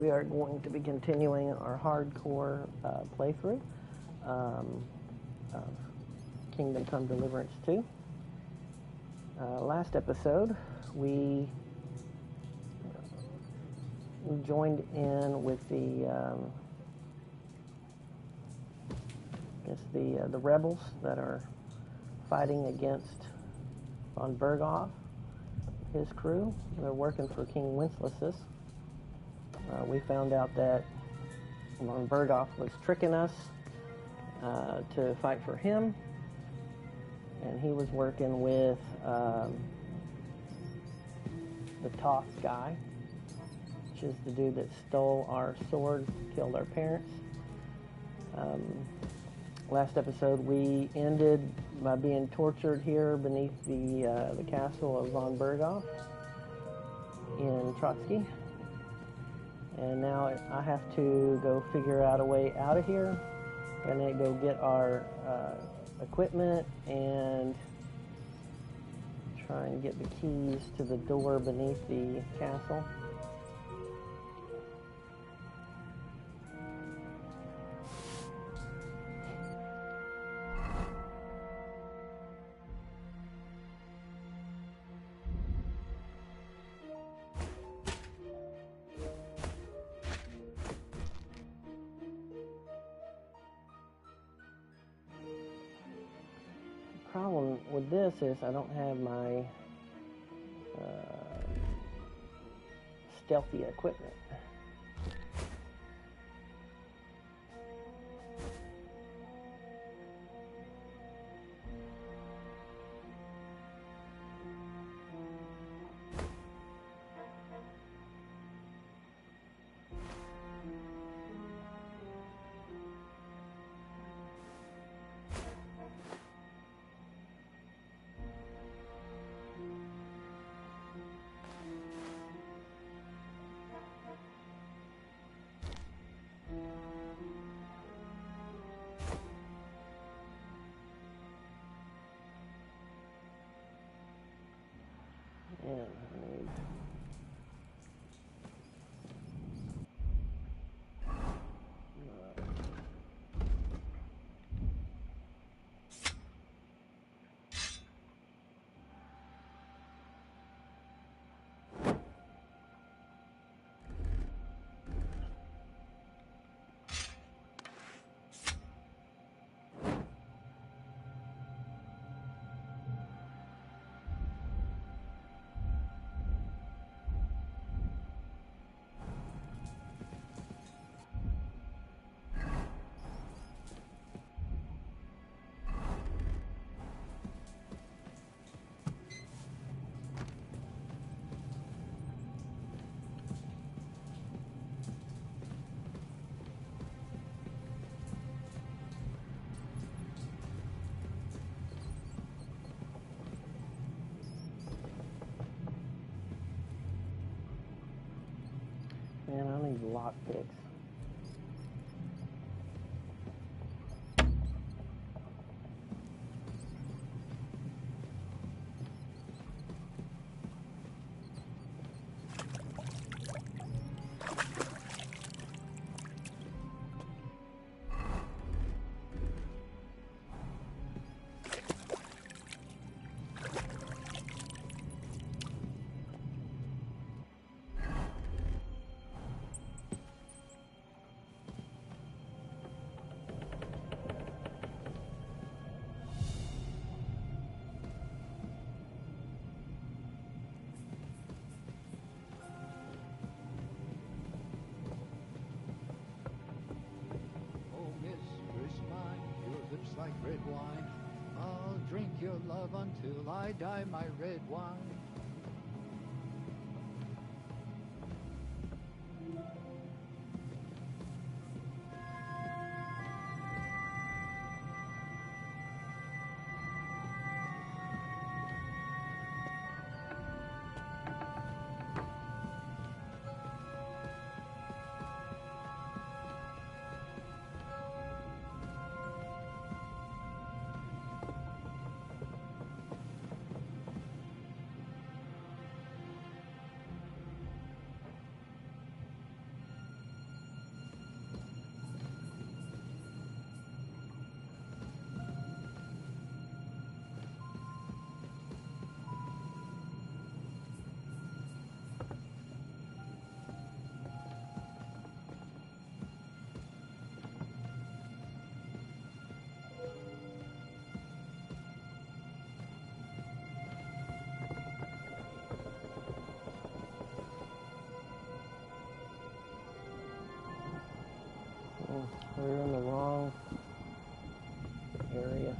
We are going to be continuing our hardcore playthrough of Kingdom Come Deliverance 2. Last episode, we joined in with the rebels that are fighting against von Berghoff, his crew. They're working for King Wenceslas. We found out that von Berghoff was tricking us to fight for him, and he was working with the Toth guy, which is the dude that stole our sword, killed our parents. Last episode we ended by being tortured here beneath the castle of von Berghoff in Trotsky. And now I have to go figure out a way out of here. I'm going to go get our equipment and try and get the keys to the door beneath the castle. Problem with this is I don't have my stealthy equipment. And I need lockpicks. Like red wine, I'll drink your love until I die, my red wine. We're in the wrong area.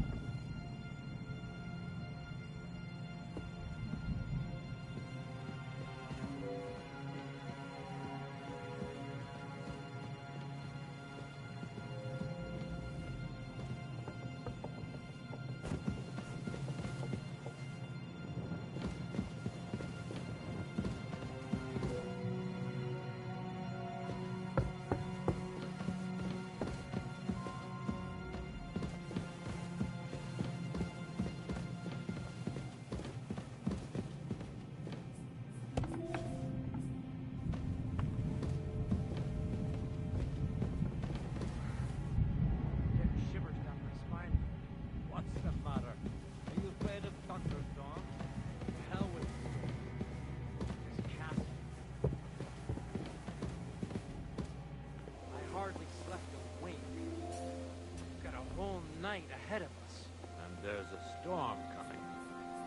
Ahead of us, and there's a storm coming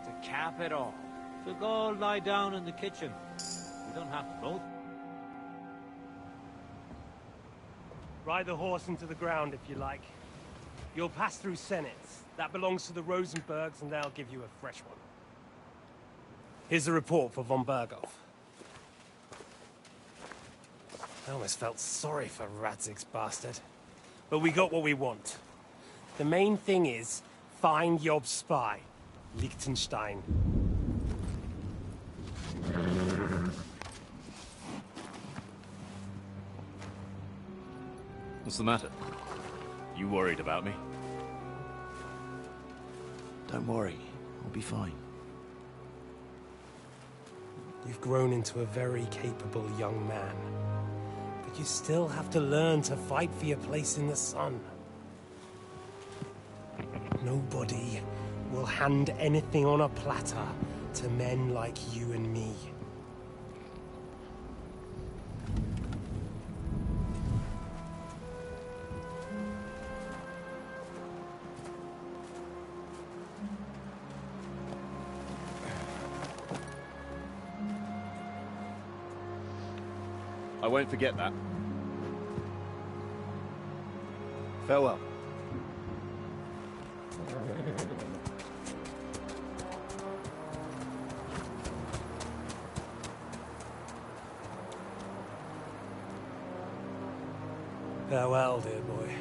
to cap it all. So go lie down in the kitchen. We don't have to both. Ride the horse into the ground if you like. You'll pass through Senetz. That belongs to the Rosenbergs, and they'll give you a fresh one. Here's the report for von Berghoff. I almost felt sorry for Radzig's bastard. But we got what we want. The main thing is, find Job's spy, Liechtenstein. What's the matter? You worried about me? Don't worry, I'll be fine. You've grown into a very capable young man. But you still have to learn to fight for your place in the sun. Nobody will hand anything on a platter to men like you and me. I won't forget that. Farewell. Farewell, dear boy.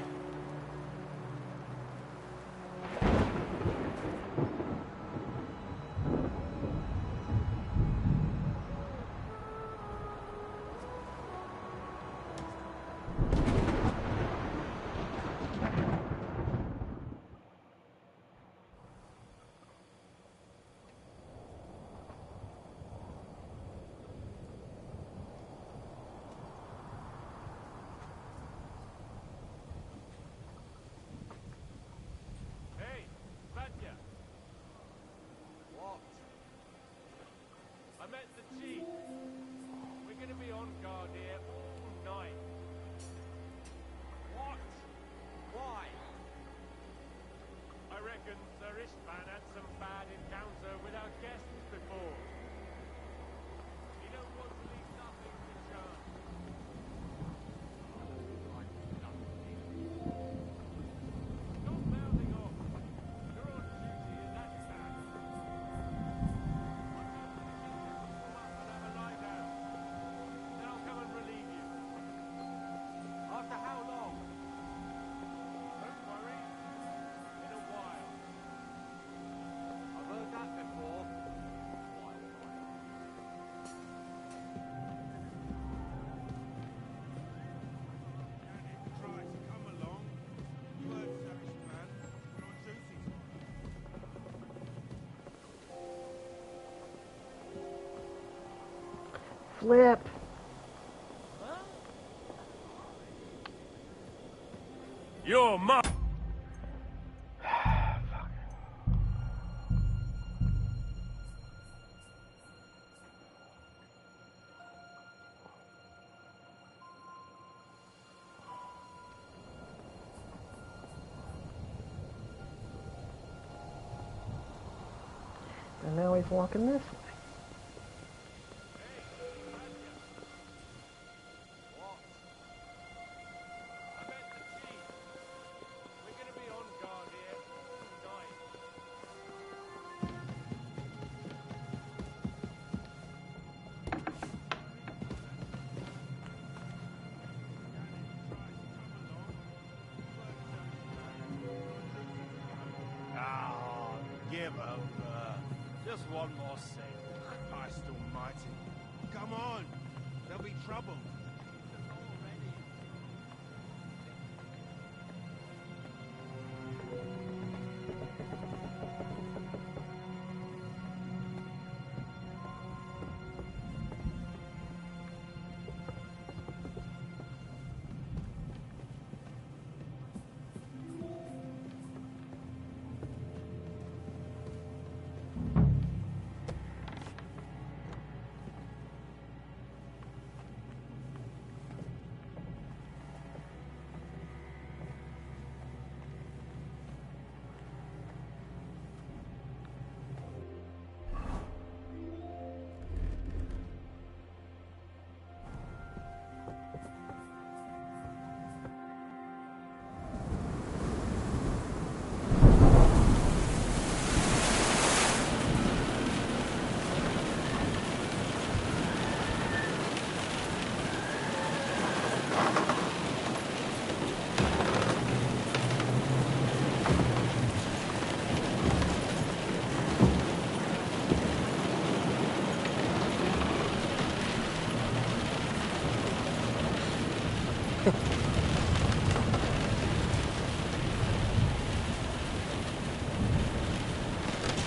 Flip. Your mom. And now he's walking this way. Just one more thing. Christ almighty. Come on! There'll be trouble.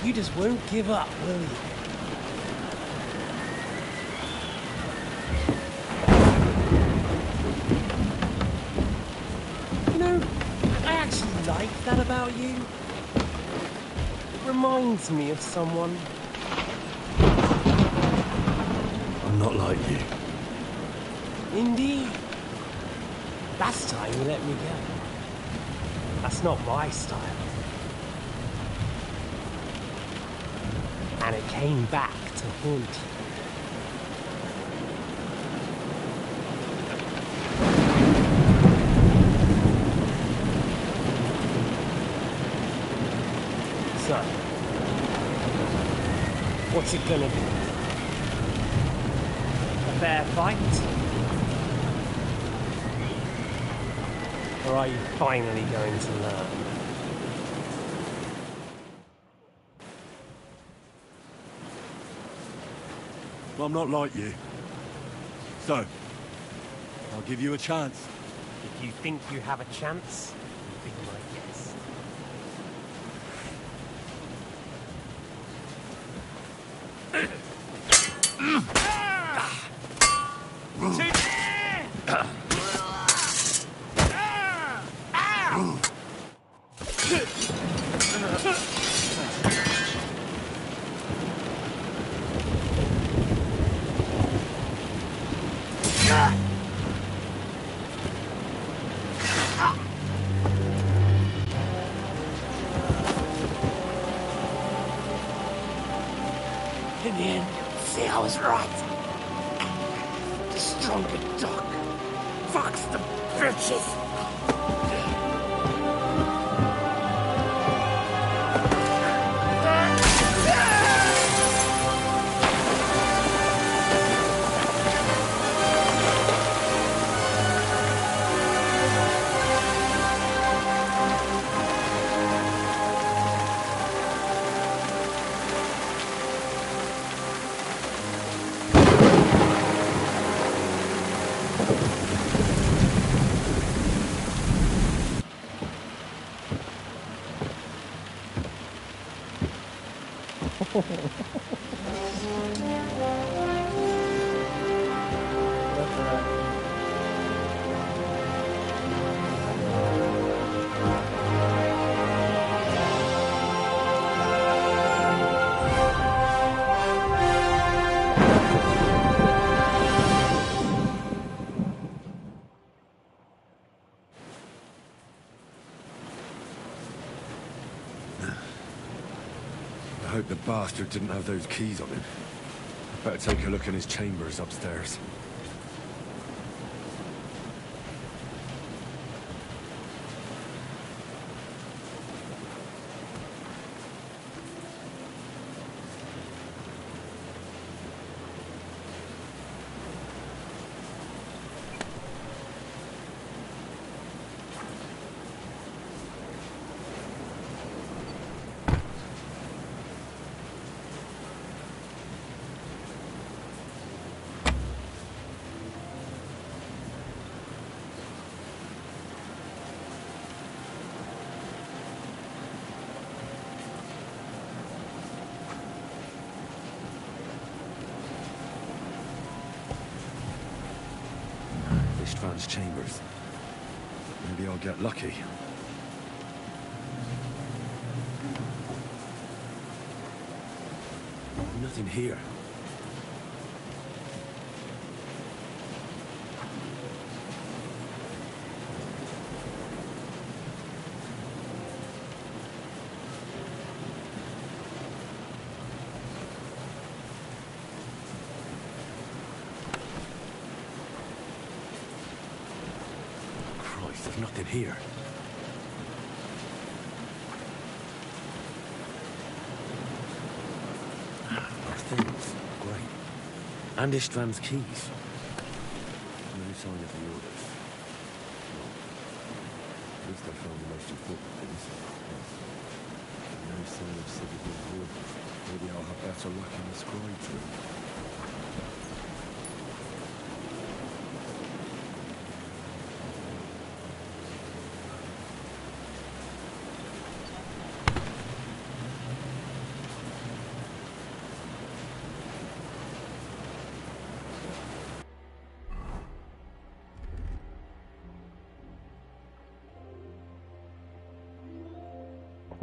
You just won't give up, will you? You know, I actually like that about you. It reminds me of someone. I'm not like you. Indeed. Last time you let me go. That's not my style. And it came back to haunt you. So, what's it gonna be? A fair fight? Or are you finally going to learn? Well, I'm not like you. So, I'll give you a chance. If you think you have a chance, be my guest. In the end, see, I was right. The stronger dog. Fox the bitches. I hope the bastard didn't have those keys on him. Better take a look in his chambers upstairs. István's chambers. Maybe I'll get lucky. Nothing here. Christ, there's nothing here. Things. Great. And István's keys. No sign of the orders. Well, at least I found the most important things. No sign of civil war. Maybe I'll have better luck in the scribe room.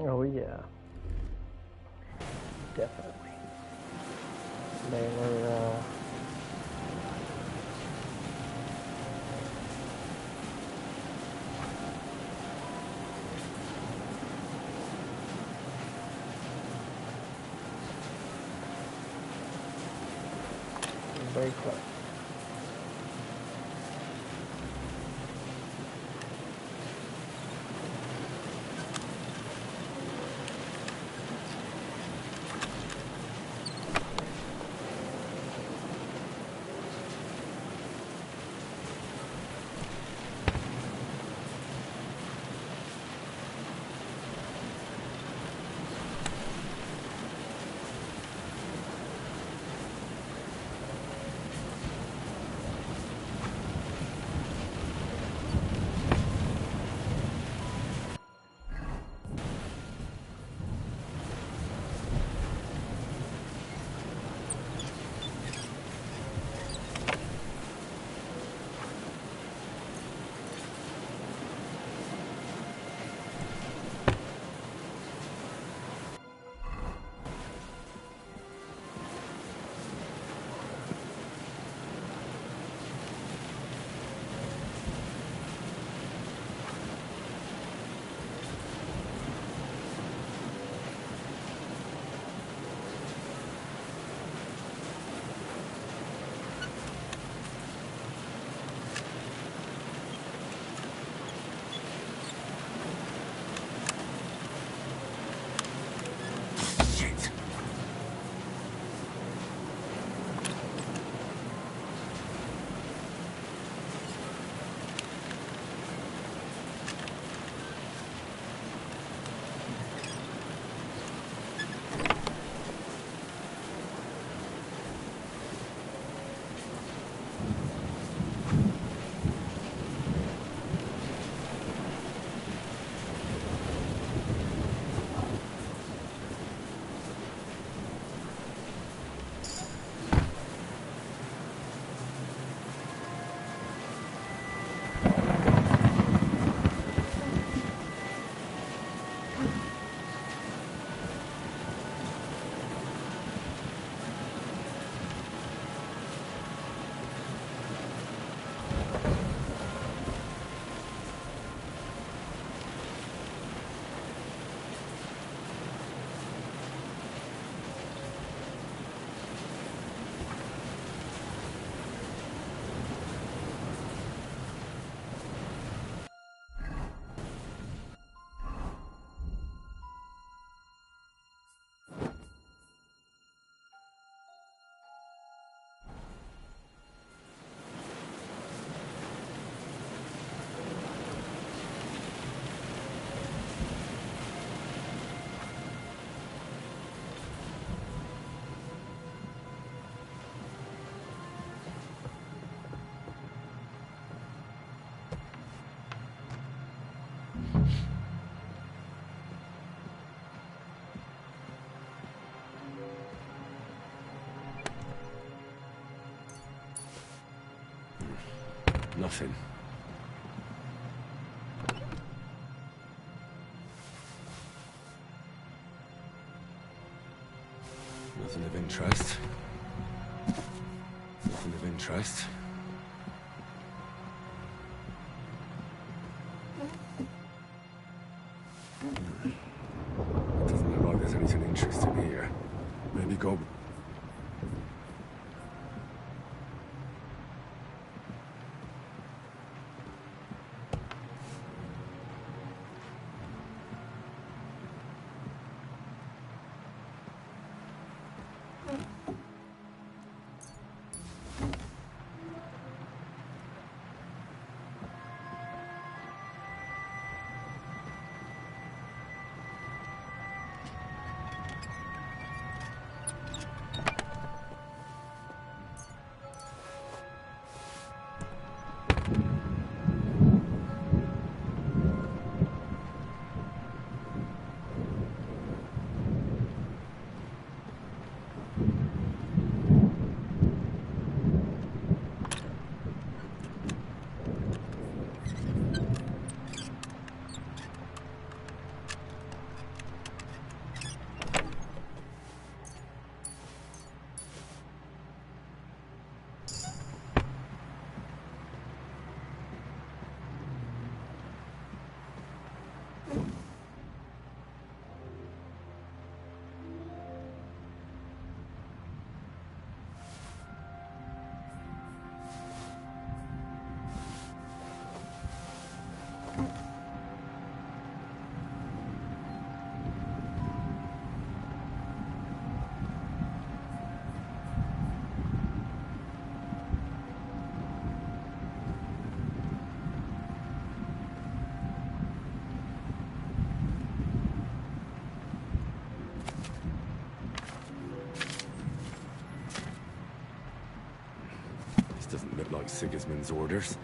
Oh yeah, definitely. They were very close. Nothing. Nothing of interest. Nothing of interest. It doesn't look like there's anything interesting here. Maybe go... This doesn't look like Sigismund's orders.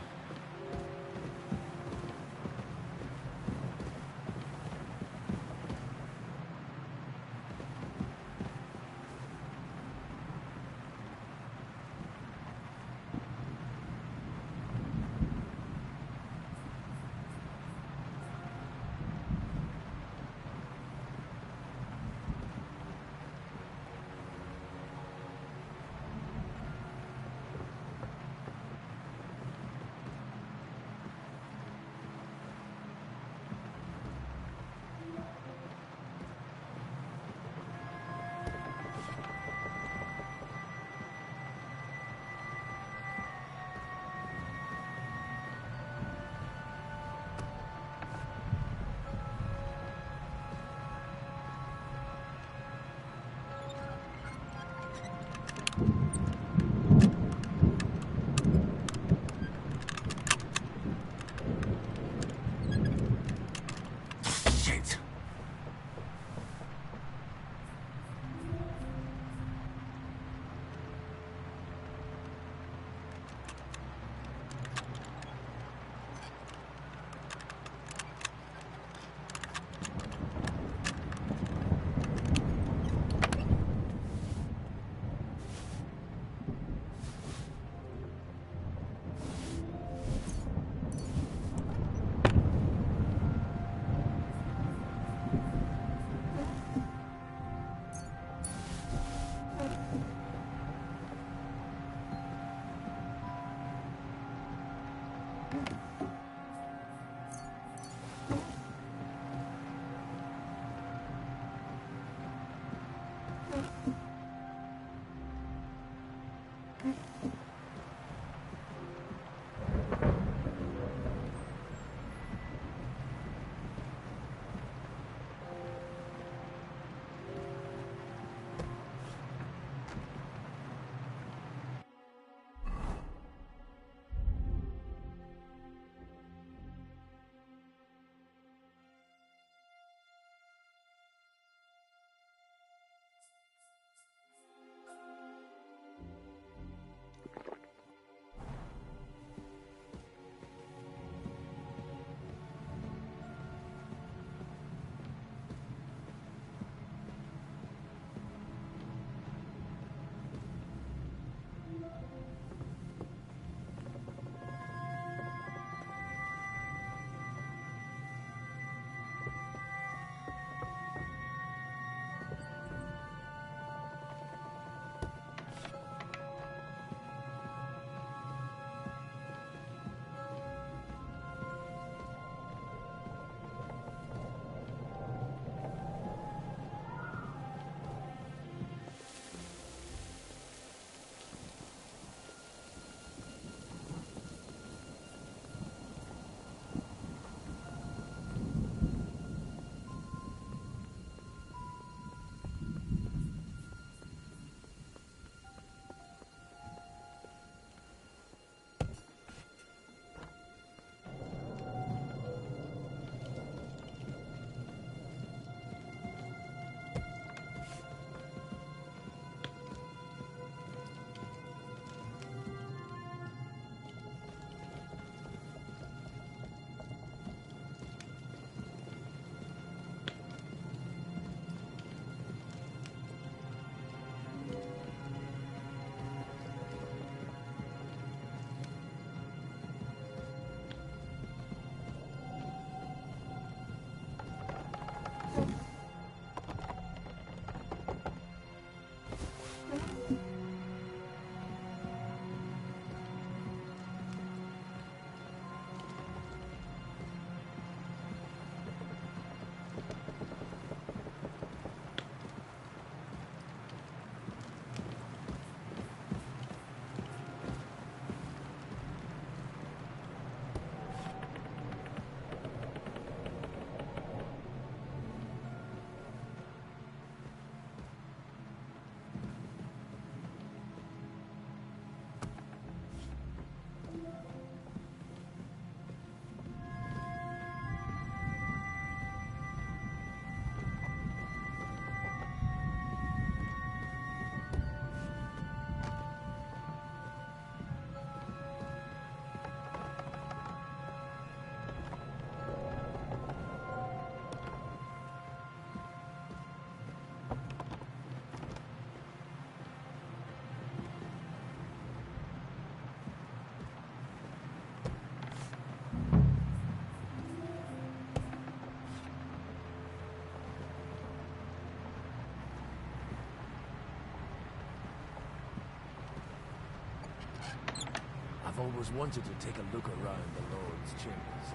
always wanted to take a look around the Lord's chambers.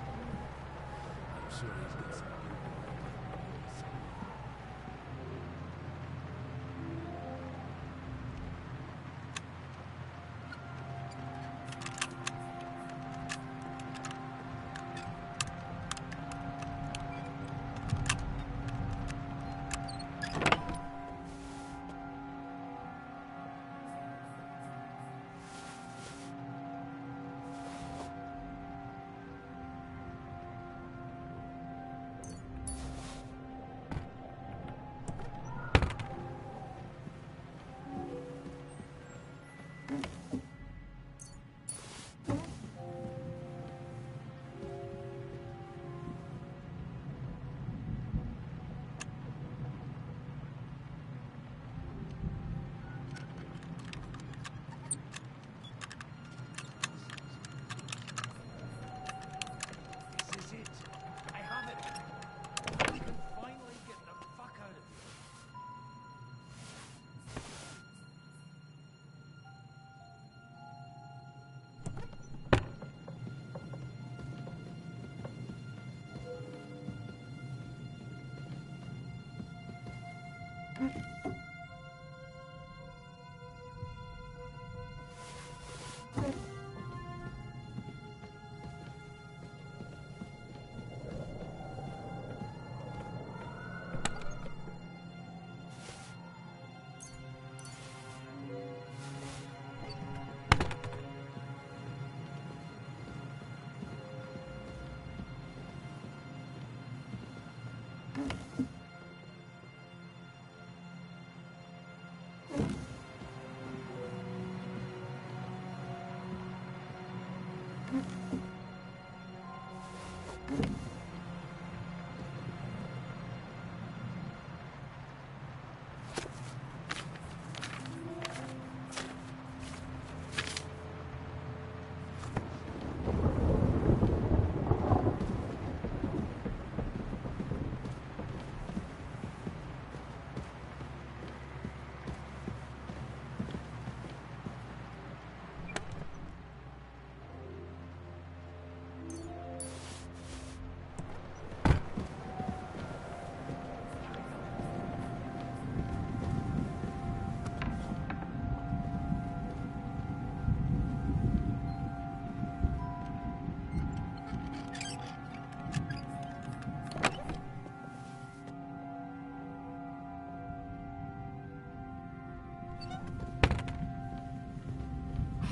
I'm sure he's got some good ideas.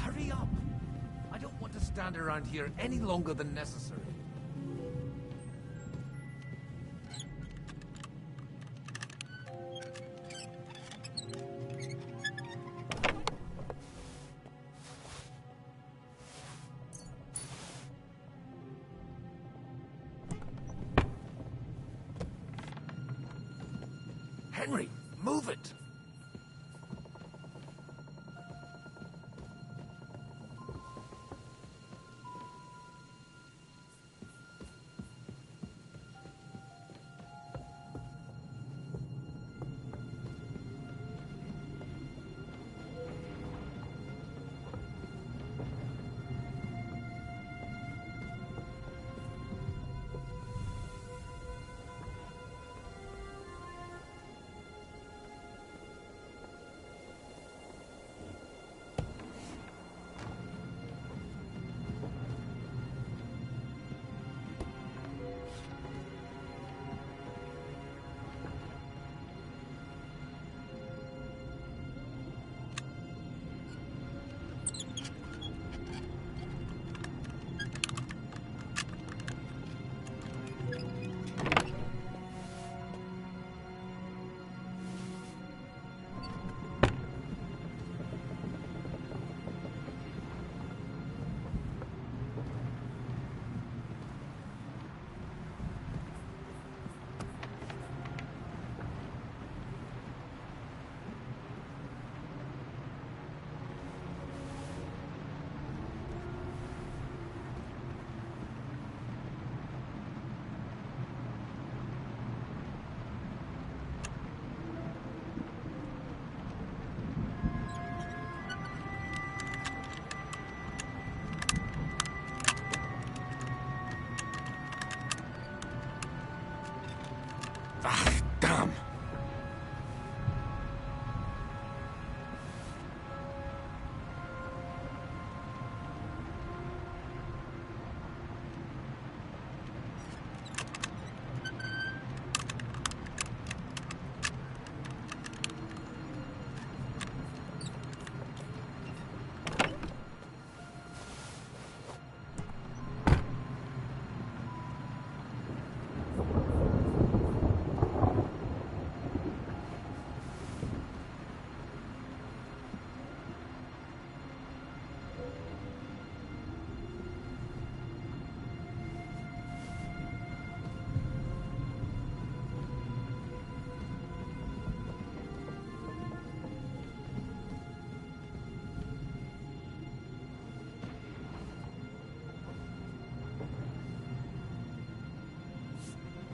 Hurry up! I don't want to stand around here any longer than necessary. Henry, move it!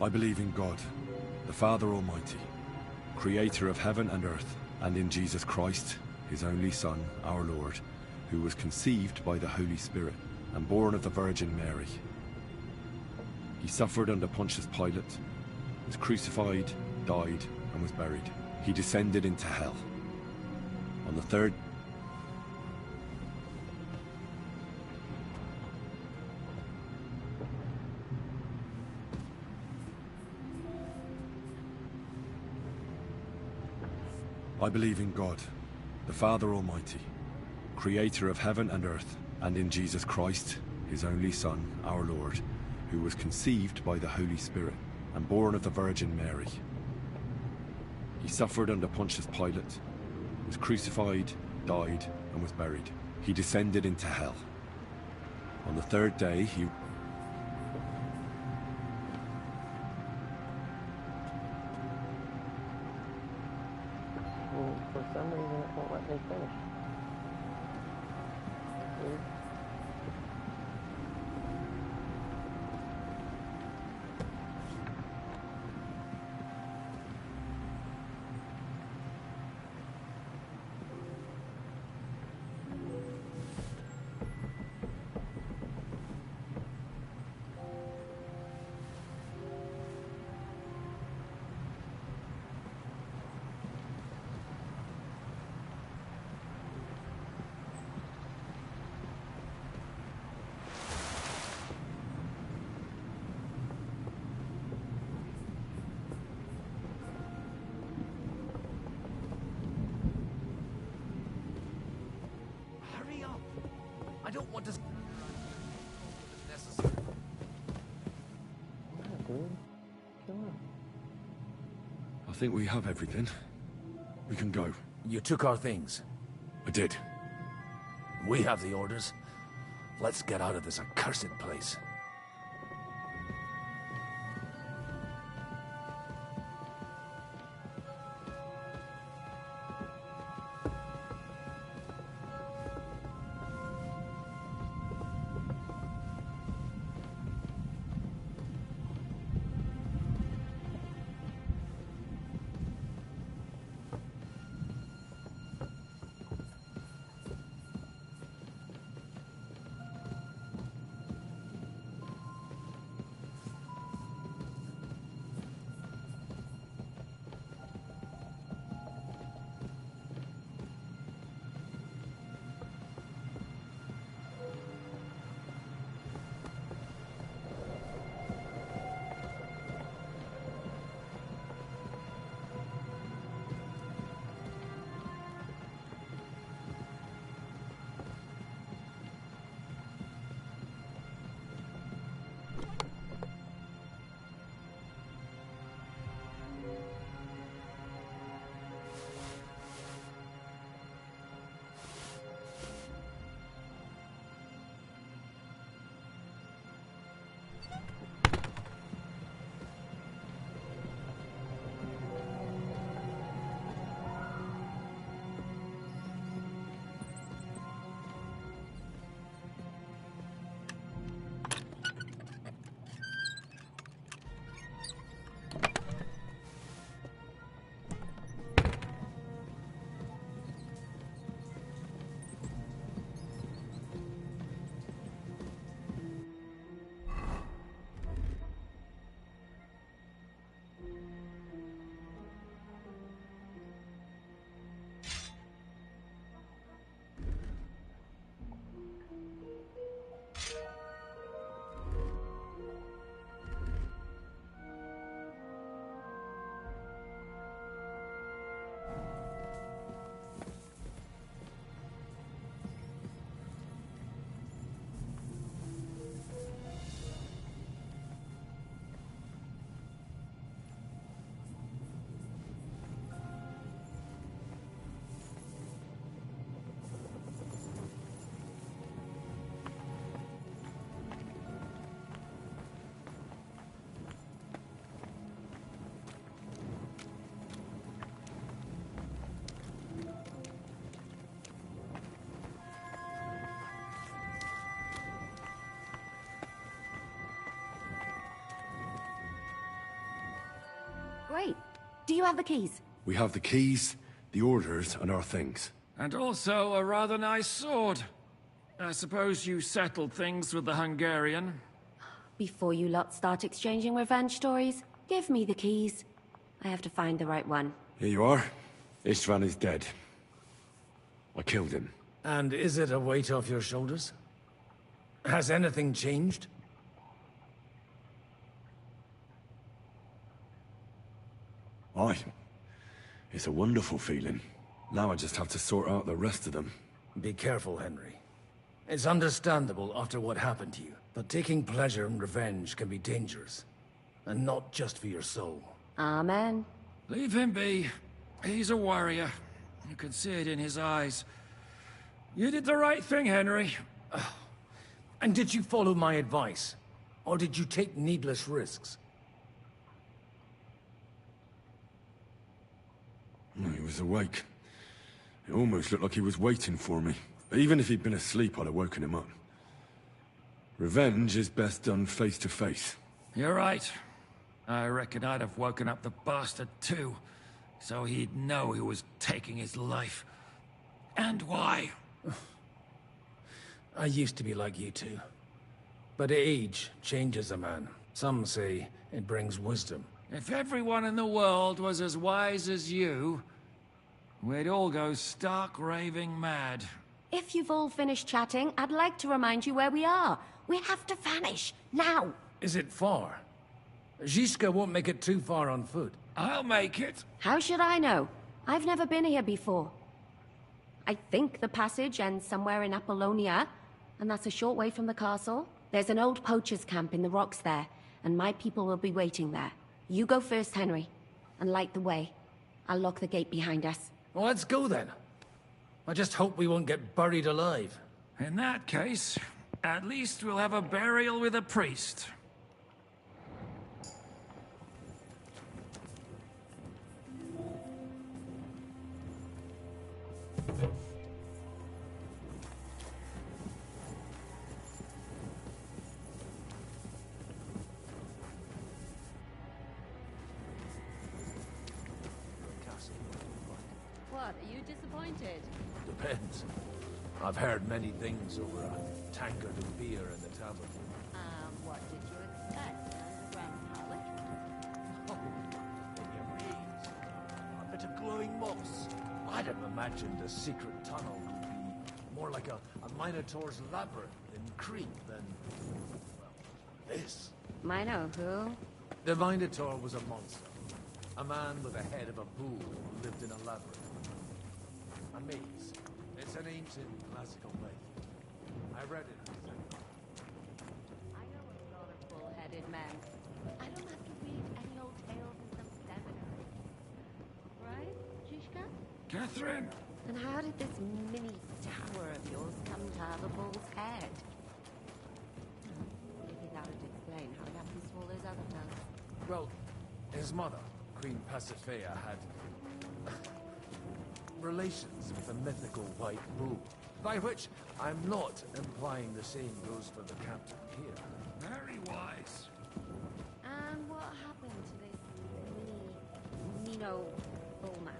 I believe in God, the Father Almighty, creator of heaven and earth, and in Jesus Christ, his only Son, our Lord, who was conceived by the Holy Spirit and born of the Virgin Mary. He suffered under Pontius Pilate, was crucified, died, and was buried. He descended into hell. On the third I believe in God, the Father Almighty, creator of heaven and earth, and in Jesus Christ, his only Son, our Lord, who was conceived by the Holy Spirit and born of the Virgin Mary. He suffered under Pontius Pilate, was crucified, died, and was buried. He descended into hell. On the third day, he For some reason, it won't let me finish. Weird. Hurry up! I don't want to... necessary. Yeah, dude. Kill him. I think we have everything. We can go. You took our things. I did. We have the orders. Let's get out of this accursed place. Great. Do you have the keys? We have the keys, the orders, and our things. And also a rather nice sword. I suppose you settled things with the Hungarian? Before you lot start exchanging revenge stories, give me the keys. I have to find the right one. Here you are. Istvan is dead. I killed him. And is it a weight off your shoulders? Has anything changed? Aye. It's a wonderful feeling. Now I just have to sort out the rest of them. Be careful, Henry. It's understandable after what happened to you, but taking pleasure in revenge can be dangerous. And not just for your soul. Amen. Leave him be. He's a warrior. You can see it in his eyes. You did the right thing, Henry. And did you follow my advice? Or did you take needless risks? He was awake. It almost looked like he was waiting for me. Even if he'd been asleep, I'd have woken him up. Revenge is best done face to face. You're right. I reckon I'd have woken up the bastard too, so he'd know who was taking his life. And why. I used to be like you two. But age changes a man. Some say it brings wisdom. If everyone in the world was as wise as you, we'd all go stark raving mad. If you've all finished chatting, I'd like to remind you where we are. We have to vanish, now! Is it far? Zizka won't make it too far on foot. I'll make it. How should I know? I've never been here before. I think the passage ends somewhere in Apollonia, and that's a short way from the castle. There's an old poacher's camp in the rocks there, and my people will be waiting there. You go first, Henry, and light the way. I'll lock the gate behind us. Well, let's go then. I just hope we won't get buried alive. In that case, at least we'll have a burial with a priest. What, are you disappointed? Depends. I've heard many things over a tankard of beer in the tavern. What did you expect, Grand Harlot? A bit of glowing moss. I'd have imagined a secret tunnel would be more like a Minotaur's labyrinth in Crete than, well, this. Mino who? The Minotaur was a monster. A man with the head of a bull who lived in a labyrinth. A maze. It's an ancient classical myth. I read it. I know a lot of bull-headed men. I don't have to read any old tales in some seminary. Right, Zizka? Catherine! And how did this mini tower of yours come to have a bull's head? Maybe that would explain how it happens to all those other fellas. Well, his mother, Queen Pasiphae, had relations with a mythical white bull. By which, I'm not implying the same goes for the captain here. Very wise. And what happened to this Nino bullman?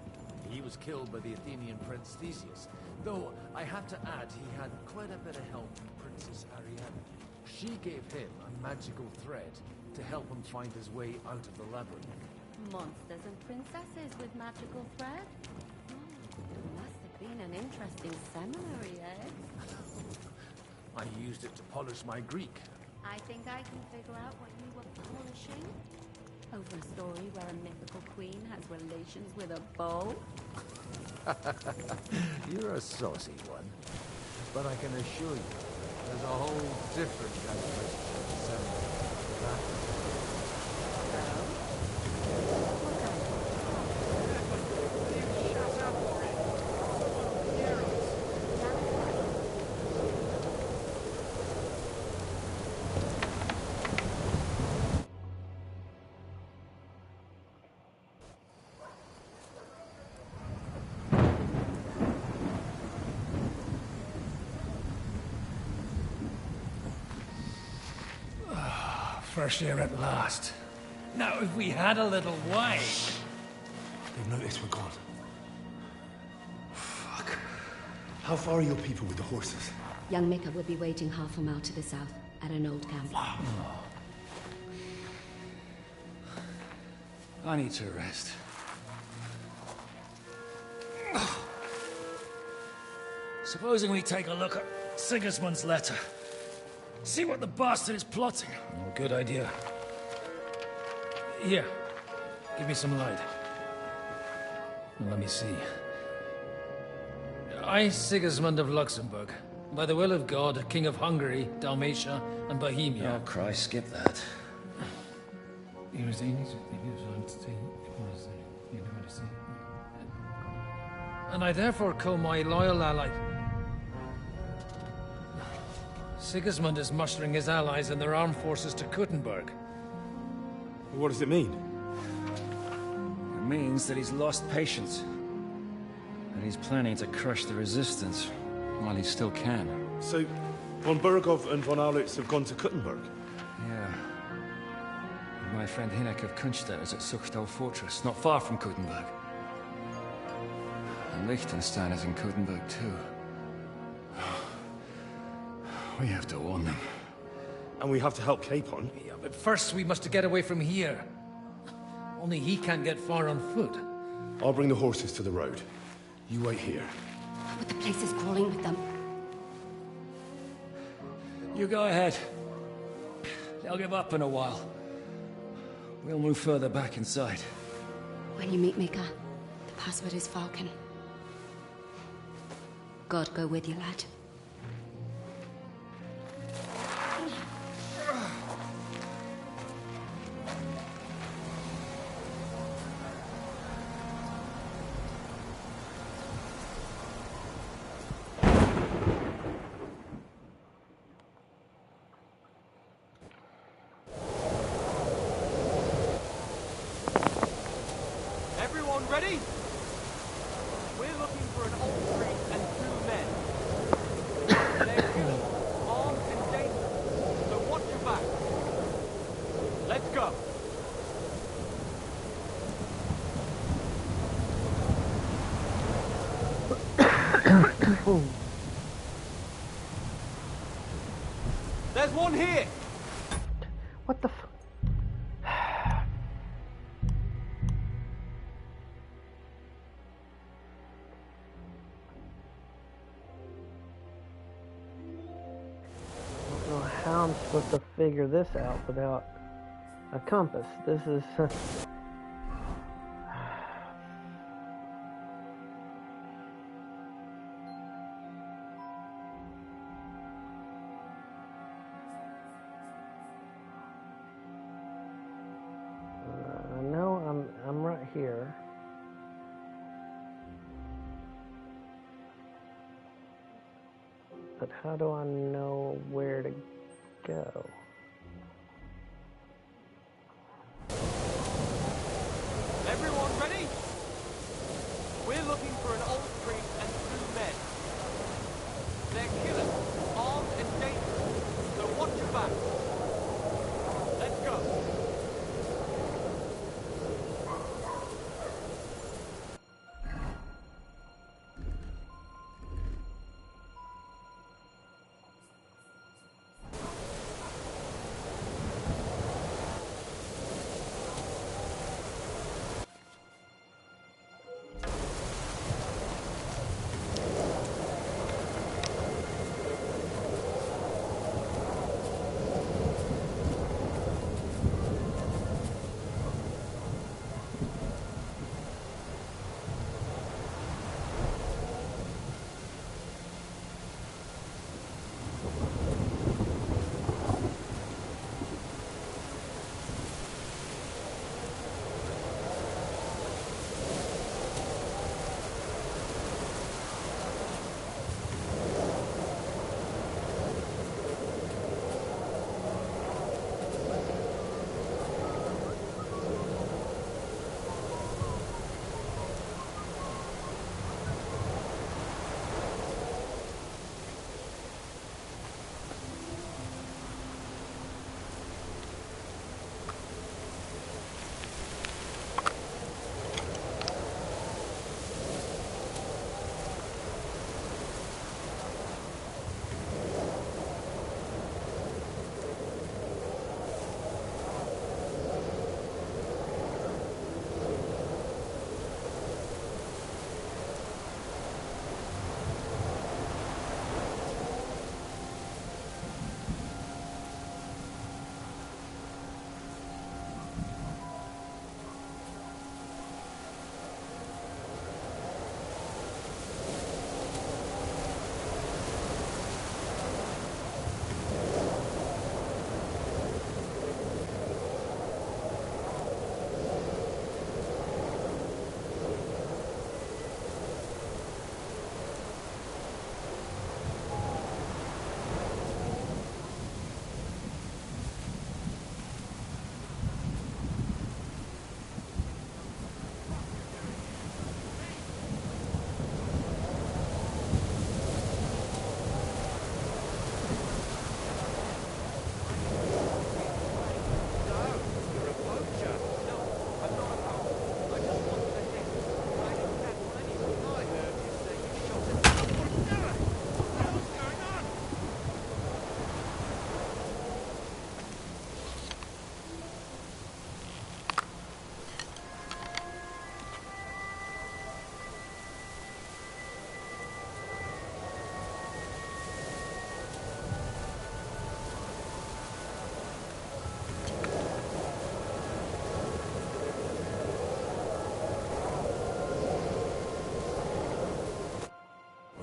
He was killed by the Athenian Prince Theseus, though I have to add he had quite a bit of help from Princess Ariadne. She gave him a magical thread to help him find his way out of the labyrinth. Monsters and princesses with magical thread? Must have been an interesting seminary, eh? I used it to polish my Greek. I think I can figure out what you were polishing. Over a story where a mythical queen has relations with a bull? You're a saucy one. But I can assure you, there's a whole different kind of relationship in seminary to that. Fresh air at last. Now, if we had a little wine... They've noticed we're gone. Fuck. How far are your people with the horses? Young Mika will be waiting half a mile to the south, at an old camp. I need to rest. Supposing we take a look at Sigismund's letter. See what the bastard is plotting. Oh, good idea. Here, give me some light. Let me see. I, Sigismund of Luxembourg, by the will of God, King of Hungary, Dalmatia, and Bohemia. Oh, Christ, skip that. And I therefore call my loyal ally... Sigismund is mustering his allies and their armed forces to Kuttenberg. What does it mean? It means that he's lost patience. And he's planning to crush the resistance while he still can. So, von Burgov and von Aulitz have gone to Kuttenberg? Yeah. And my friend Hinek of Kunstedt is at Suchtal Fortress, not far from Kuttenberg. And Liechtenstein is in Kuttenberg too. We have to warn them. And we have to help Capon? Yeah, but first we must get away from here. Only he can't get far on foot. I'll bring the horses to the road. You wait here. But the place is crawling with them. You go ahead. They'll give up in a while. We'll move further back inside. When you meet Mika, the password is Falcon. God go with you, lad. Ready? We're looking for an old priest and 2 men. They're human, armed and dangerous, so watch your back. Let's go. There's one here. What the f... How I'm supposed to figure this out without a compass. This is... I know I'm right here. But how do I know where to go? Everyone ready? We're looking for an old priest and 2 men. They're killers, armed and dangerous, so watch your back. Let's go.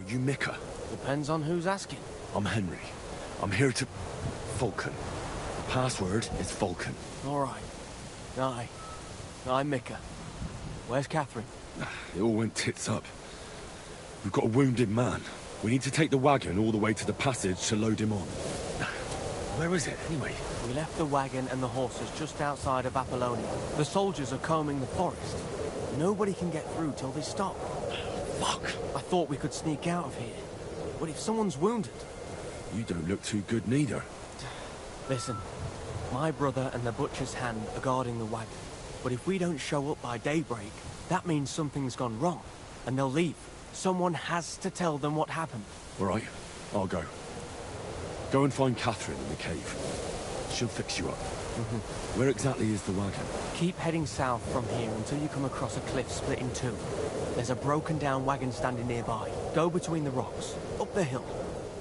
You Mika? Depends on who's asking. I'm Henry. I'm here to... Vulcan. The password is Vulcan. All right. I'm Mika. Where's Catherine? It all went tits up. We've got a wounded man. We need to take the wagon all the way to the passage to load him on. Where is it, anyway? We left the wagon and the horses just outside of Apollonia. The soldiers are combing the forest. Nobody can get through till they stop. Fuck. I thought we could sneak out of here. But if someone's wounded... You don't look too good neither. Listen, my brother and the butcher's hand are guarding the wagon. But if we don't show up by daybreak, that means something's gone wrong. And they'll leave. Someone has to tell them what happened. All right, I'll go. Go and find Catherine in the cave. She'll fix you up. Where exactly is the wagon? Keep heading south from here until you come across a cliff split in two. There's a broken down wagon standing nearby. Go between the rocks, up the hill,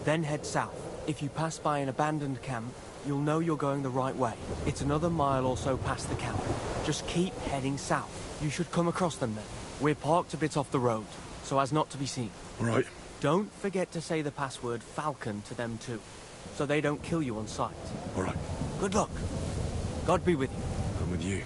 then head south. If you pass by an abandoned camp, you'll know you're going the right way. It's another mile or so past the camp. Just keep heading south. You should come across them then. We're parked a bit off the road, so as not to be seen. All right. Don't forget to say the password Falcon to them too, so they don't kill you on sight. All right. Good luck. God be with you. I'm with you.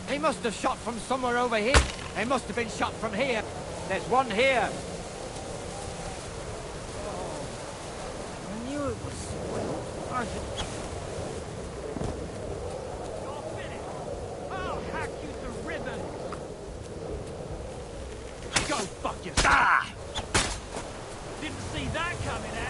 He must have shot from somewhere over here. He must have been shot from here. There's one here. Oh, I knew it was spoiled. You're finished. I'll hack you to ribbons. Go fuck yourself. Ah! Didn't see that coming, eh?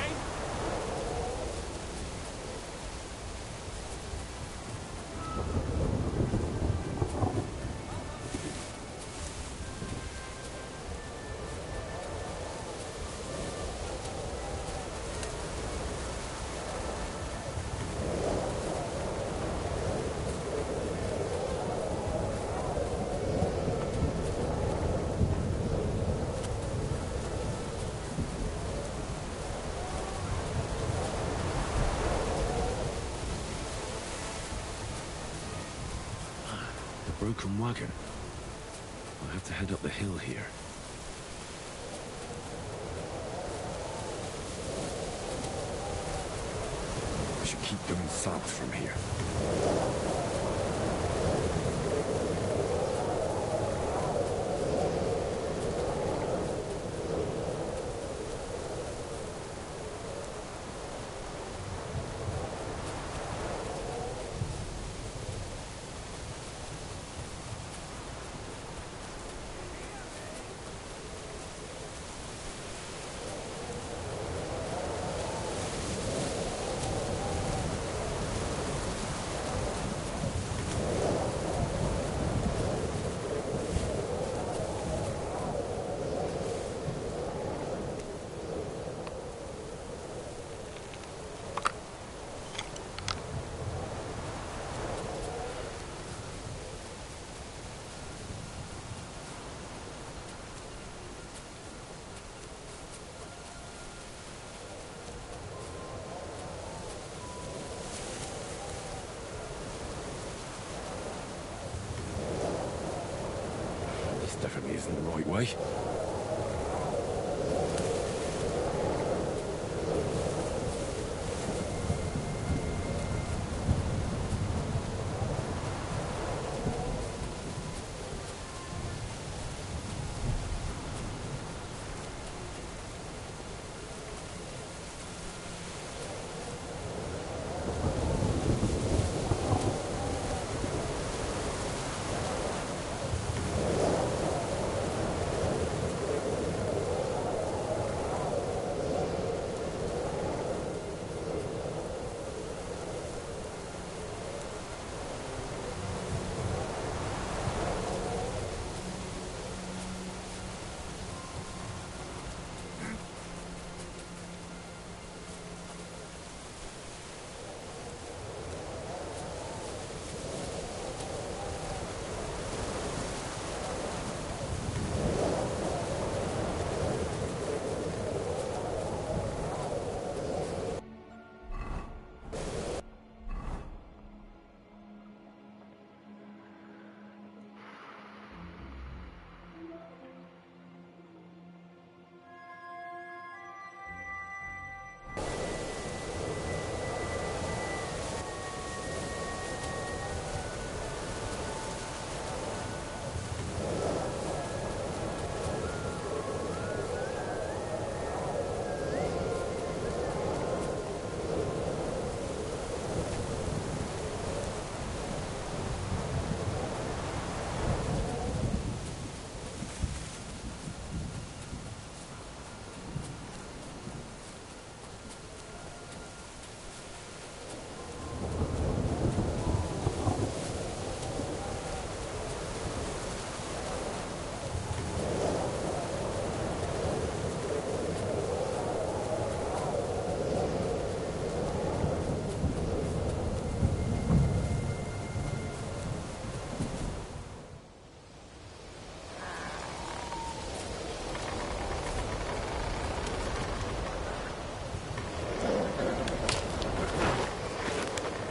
The broken wagon. I'll have to head up the hill here. I should keep going south from here. Definitely isn't the right way.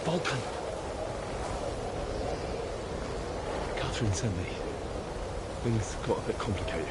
Vulcan. Catherine sent me. Things got a bit complicated.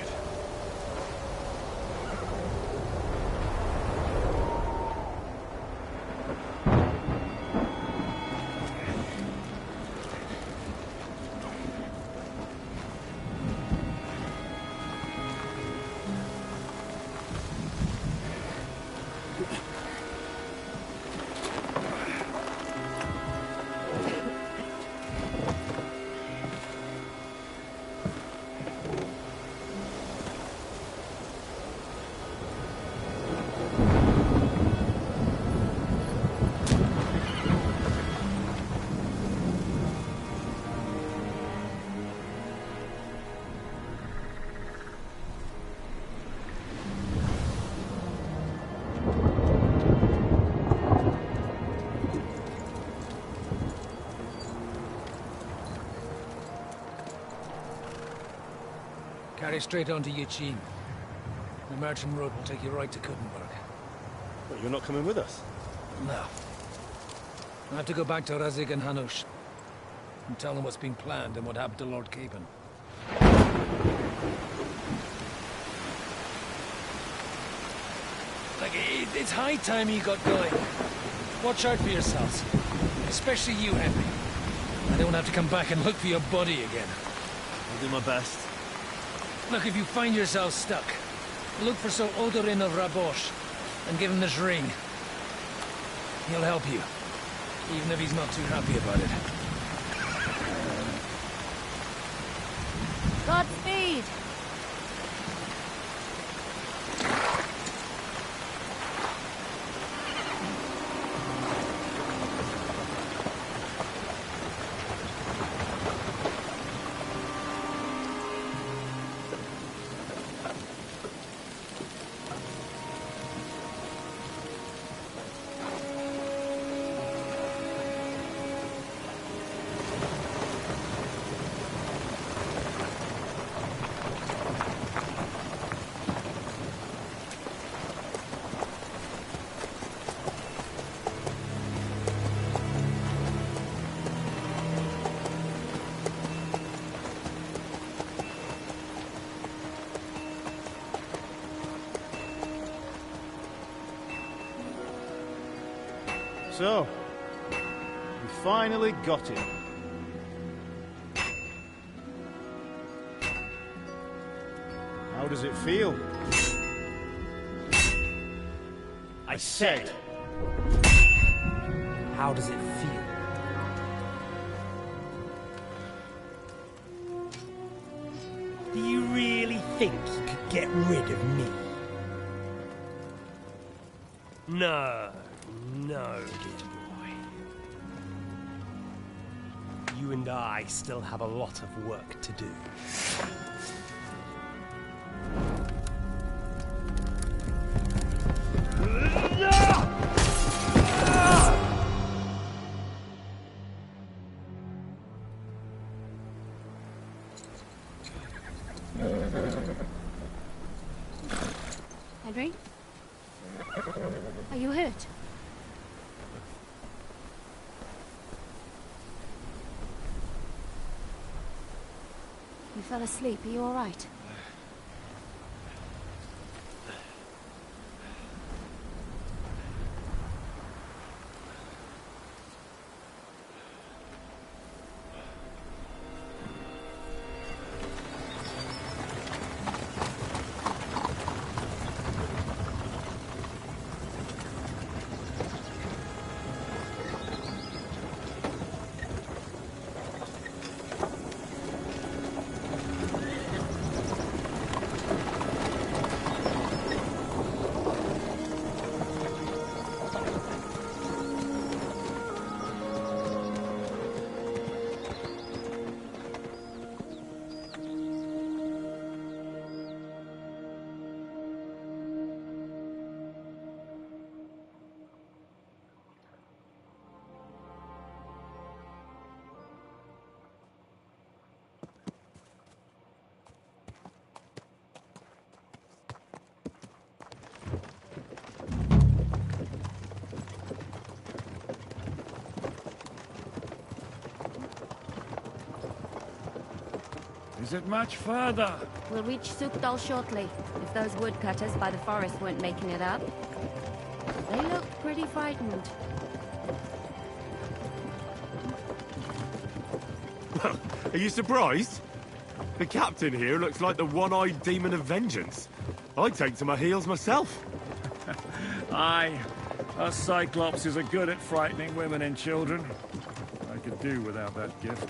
Carry straight on to Yuchin. The merchant road will take you right to Kuttenberg. But you're not coming with us? No. I have to go back to Razig and Hanush. and tell him what's been planned and what happened to Lord Capon. Like, it's high time you got going. Watch out for yourselves. Especially you, Henry. I don't have to come back and look for your body again. I'll do my best. Look, if you find yourself stuck, look for Sir Odorin of Rabosh and give him this ring. He'll help you, even if he's not too happy about it. Godspeed! So, we finally got him. How does it feel? I said, how does it feel? Do you really think you could get rid of me? No, no, dear boy. You and I still have a lot of work to do. Henry? Are you hurt? You fell asleep. Are you all right? Is it much further? We'll reach Sukdal shortly, if those woodcutters by the forest weren't making it up. They looked pretty frightened. Are you surprised? The captain here looks like the one-eyed demon of vengeance. I'd take to my heels myself. Aye, us Cyclopses are good at frightening women and children. I could do without that gift.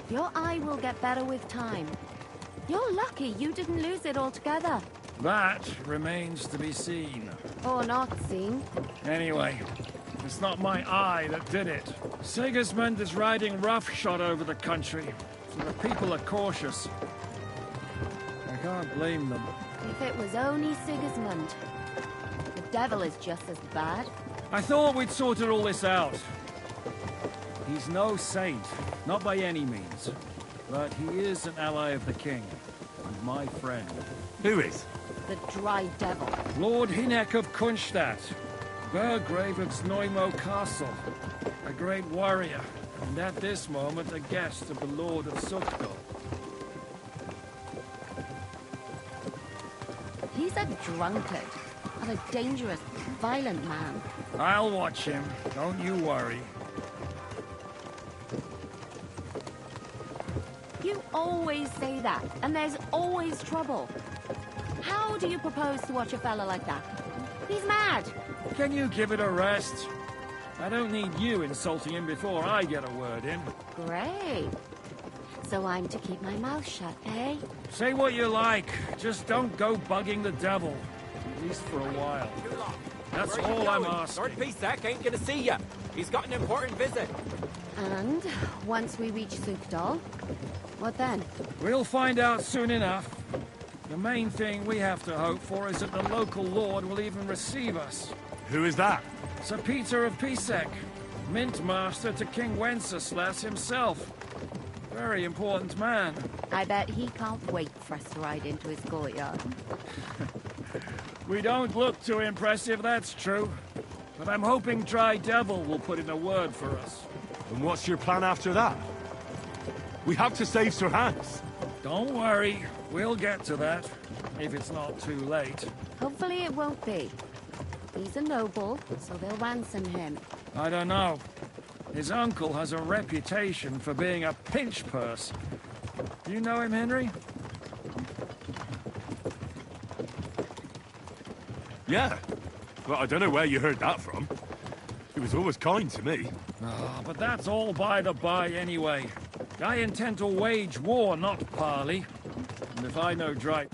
Your eye will get better with time. You're lucky you didn't lose it altogether. That remains to be seen. Or not seen. Anyway, it's not my eye that did it. Sigismund is riding roughshod over the country, so the people are cautious. I can't blame them. If it was only Sigismund. The devil is just as bad. I thought we'd sorted all this out. He's no saint, not by any means. But he is an ally of the king, and my friend. Who is? The Dry Devil. Lord Hynek of Kunstadt, Burgrave of Znojmo Castle. A great warrior, and at this moment a guest of the Lord of Sckalitz. He's a drunkard, and a dangerous, violent man. I'll watch him, don't you worry. You always say that, and there's always trouble. How do you propose to watch a fella like that? He's mad. Can you give it a rest? I don't need you insulting him before I get a word in. Great. So I'm to keep my mouth shut, eh? Say what you like, just don't go bugging the devil. At least for a while. That's Where are you all I'm going? asking. Lord Pisek ain't gonna see ya. He's got an important visit. And once we reach Sukdal, what then? We'll find out soon enough. The main thing we have to hope for is that the local lord will even receive us. Who is that? Sir Peter of Pisek, Mint Master to King Wenceslas himself. Very important man. I bet he can't wait for us to ride into his courtyard. We don't look too impressive, that's true. But I'm hoping Dry Devil will put in a word for us. And what's your plan after that? We have to save Sir Hans. Don't worry, we'll get to that, if it's not too late. Hopefully it won't be. He's a noble, so they'll ransom him. I don't know. His uncle has a reputation for being a pinch purse. Do you know him, Henry? Yeah. Well, I don't know where you heard that from. He was always kind to me. Oh, but that's all by the by anyway. I intend to wage war, not parley. And if I know Dry...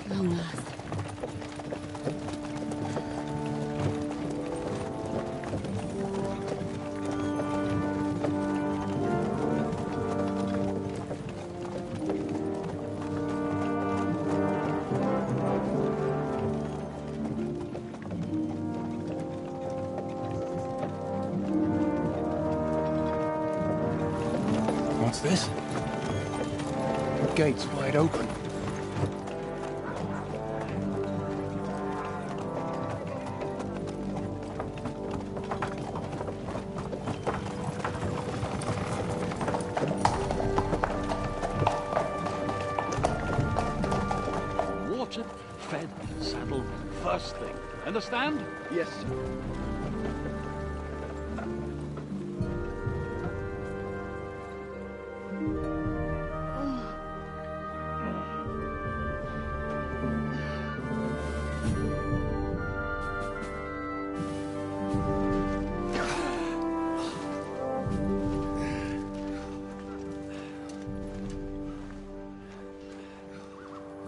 Long last. What's this? The gate's wide open. Watered, fed, saddled, first thing. Understand? Yes, sir.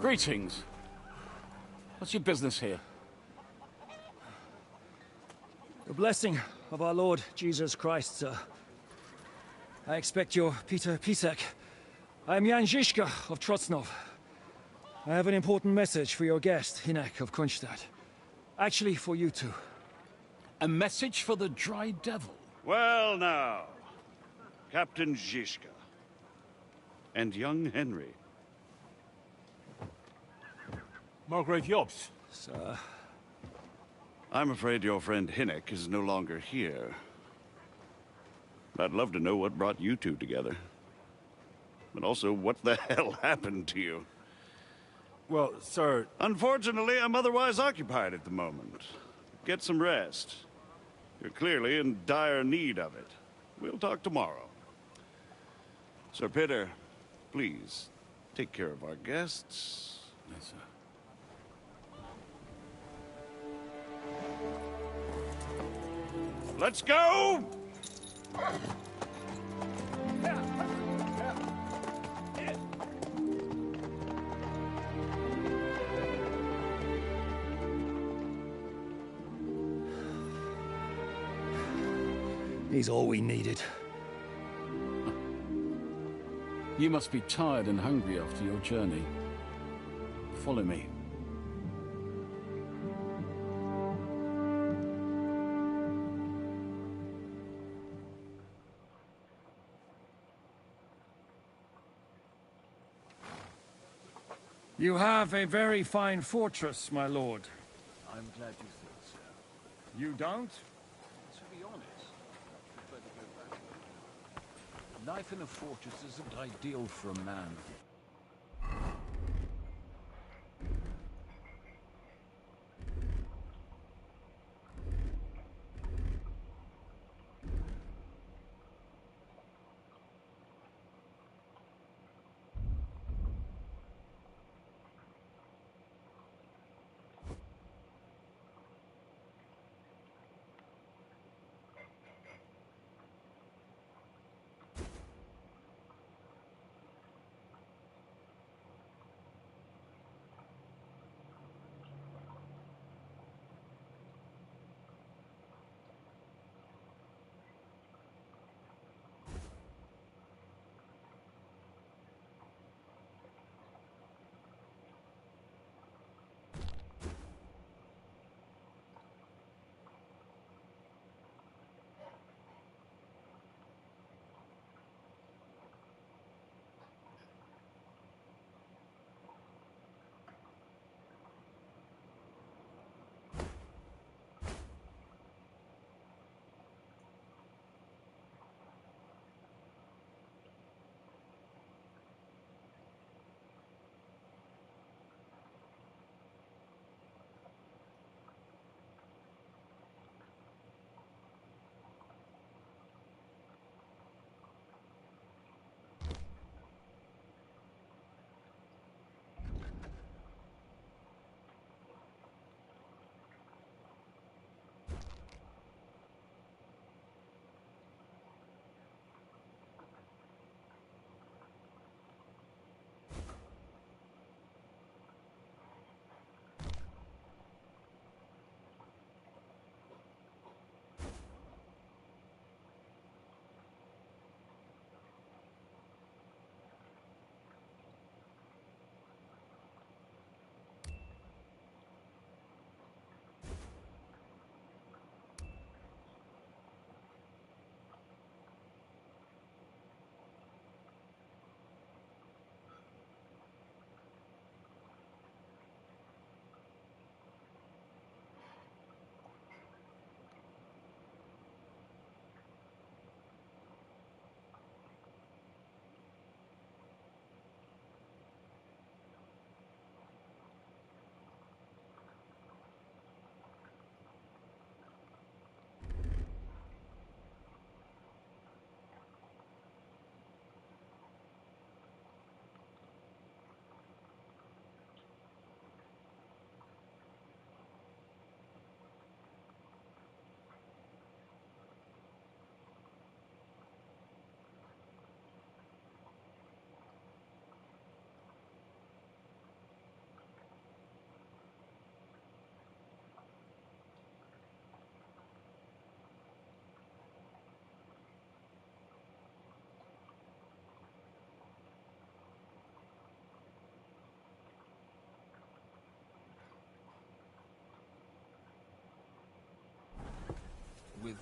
Greetings. What's your business here? The blessing of our Lord Jesus Christ, sir. I expect you're Peter Pisek. I am Jan Žižka of Trocnov. I have an important message for your guest, Hinek of Kunstadt. Actually, for you two. A message for the Dry Devil? Well now, Captain Žižka. And young Henry. Margrave Jobs. Sir. I'm afraid your friend Hinek is no longer here. I'd love to know what brought you two together. But also, what the hell happened to you? Well, sir... Unfortunately, I'm otherwise occupied at the moment. Get some rest. You're clearly in dire need of it. We'll talk tomorrow. Sir Peter, please, take care of our guests. Yes, sir. Let's go! He's all we needed. You must be tired and hungry after your journey. Follow me. You have a very fine fortress, my lord. I'm glad you think so. You don't? To be honest, I prefer to go back. Life in a fortress isn't ideal for a man. With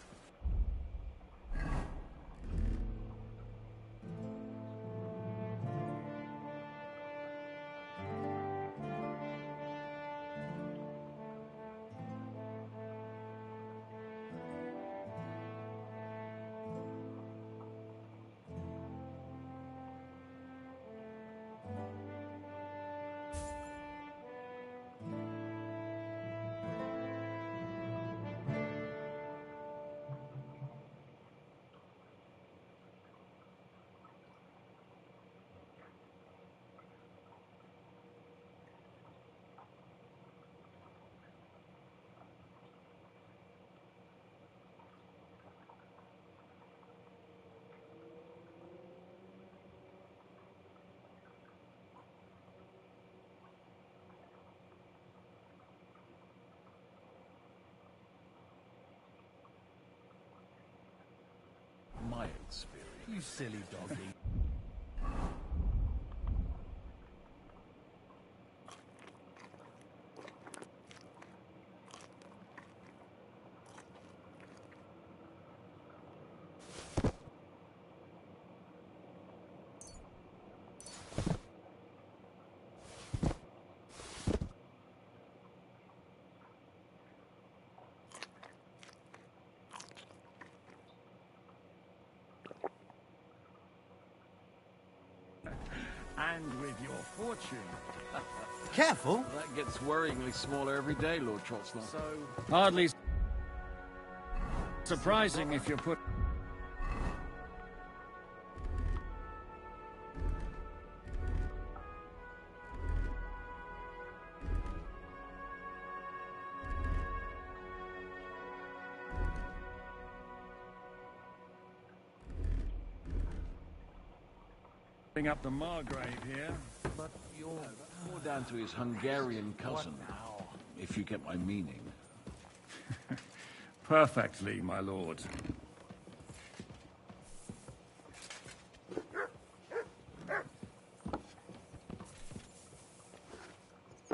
my experience. You silly doggy. and with your fortune. Careful! That gets worryingly smaller every day, Lord Trotsnell. So... Hardly surprising if you're put... up the Margrave here. But you're more down to his Hungarian cousin, if you get my meaning. Perfectly, my lord.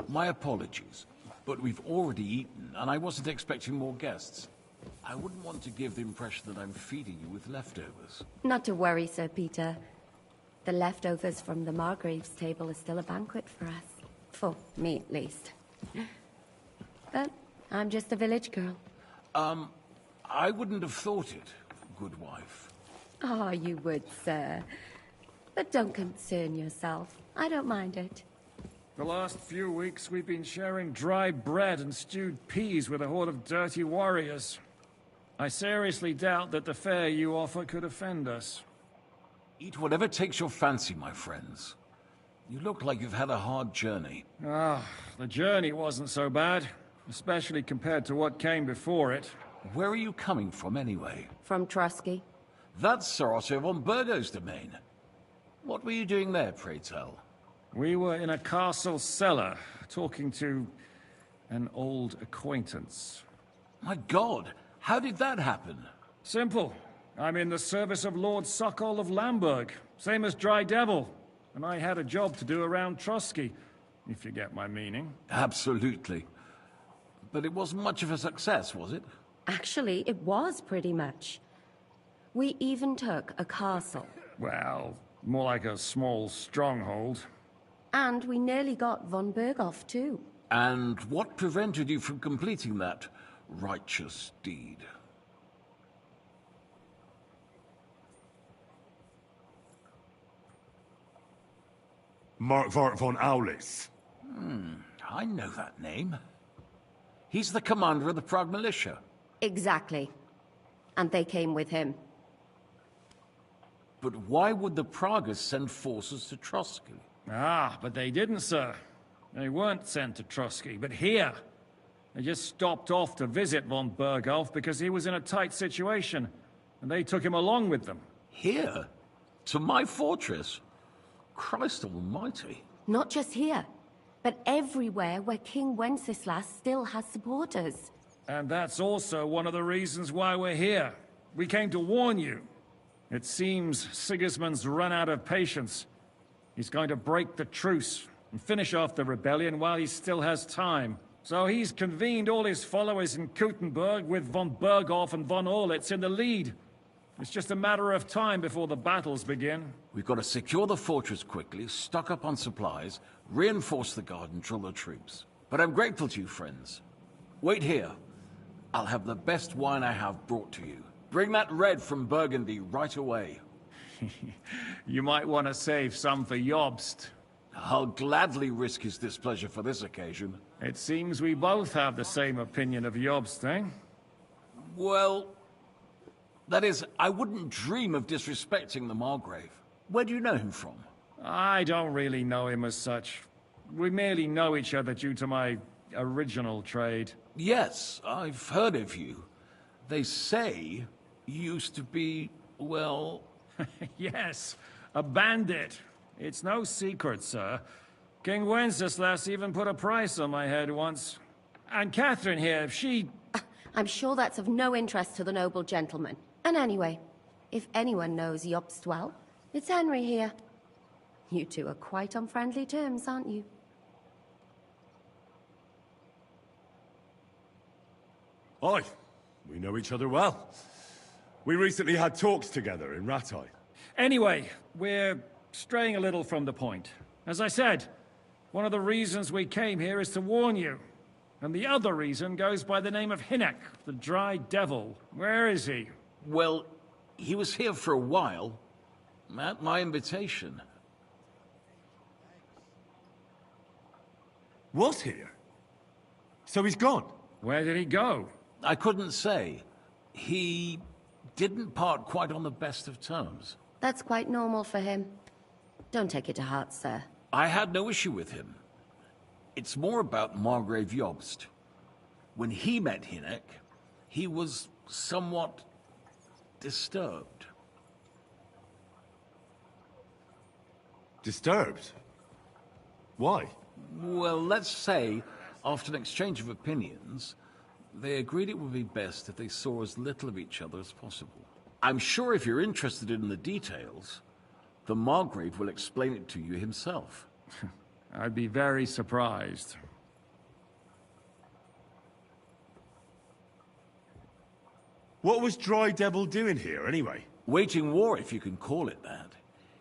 My apologies, but we've already eaten, and I wasn't expecting more guests. I wouldn't want to give the impression that I'm feeding you with leftovers. Not to worry, Sir Peter. The leftovers from the Margrave's table are still a banquet for us. For me, at least. But I'm just a village girl. I wouldn't have thought it, good wife. Oh, you would, sir. But don't concern yourself. I don't mind it. The last few weeks we've been sharing dry bread and stewed peas with a horde of dirty warriors. I seriously doubt that the fare you offer could offend us. Eat whatever takes your fancy, my friends. You look like you've had a hard journey. Ah, the journey wasn't so bad, especially compared to what came before it. Where are you coming from, anyway? From Trusky. That's Sir Otto von Burgo's domain. What were you doing there, pray tell? We were in a castle cellar, talking to an old acquaintance. My God, how did that happen? Simple. I'm in the service of Lord Sokol of Lamberg, same as Dry Devil, and I had a job to do around Trusky, if you get my meaning. Absolutely. But it wasn't much of a success, was it? Actually, it was pretty much. We even took a castle. Well, more like a small stronghold. And we nearly got von Berghoff, too. And what prevented you from completing that righteous deed? Markvart von Aulitz. I know that name. He's the commander of the Prague militia. Exactly. And they came with him. But why would the Praguers send forces to Trusky? Ah, but they didn't, sir. They weren't sent to Trusky, but here. They just stopped off to visit von Berghoff because he was in a tight situation, and they took him along with them. Here? To my fortress? Christ almighty. Not just here, but everywhere where King Wenceslas still has supporters. And that's also one of the reasons why we're here. We came to warn you. It seems Sigismund's run out of patience. He's going to break the truce and finish off the rebellion while he still has time. So he's convened all his followers in Kuttenberg with von Berghoff and von Aulitz in the lead. It's just a matter of time before the battles begin. We've got to secure the fortress quickly, stock up on supplies, reinforce the guard and drill the troops. But I'm grateful to you, friends. Wait here. I'll have the best wine I have brought to you. Bring that red from Burgundy right away. You might want to save some for Jobst. I'll gladly risk his displeasure for this occasion. It seems we both have the same opinion of Jobst, eh? Well, that is, I wouldn't dream of disrespecting the Margrave. Where do you know him from? I don't really know him as such. We merely know each other due to my original trade. Yes, I've heard of you. They say you used to be, well... Yes, a bandit. It's no secret, sir. King Wenceslas even put a price on my head once. And Catherine here, she... I'm sure that's of no interest to the noble gentleman. And anyway, if anyone knows Jobst well, it's Henry here. You two are quite on friendly terms, aren't you? Aye, we know each other well. We recently had talks together in Rattay. Anyway, we're straying a little from the point. As I said, one of the reasons we came here is to warn you. And the other reason goes by the name of Hinnek, the Dry Devil. Where is he? Well, he was here for a while, at my invitation. Was here? So he's gone? Where did he go? I couldn't say. He didn't part quite on the best of terms. That's quite normal for him. Don't take it to heart, sir. I had no issue with him. It's more about Margrave Jobst. When he met Hynek, he was somewhat disturbed. Disturbed? Why? Well, let's say, after an exchange of opinions, they agreed it would be best if they saw as little of each other as possible. I'm sure if you're interested in the details, the Margrave will explain it to you himself. I'd be very surprised. What was Dry Devil doing here, anyway? Waging war, if you can call it that.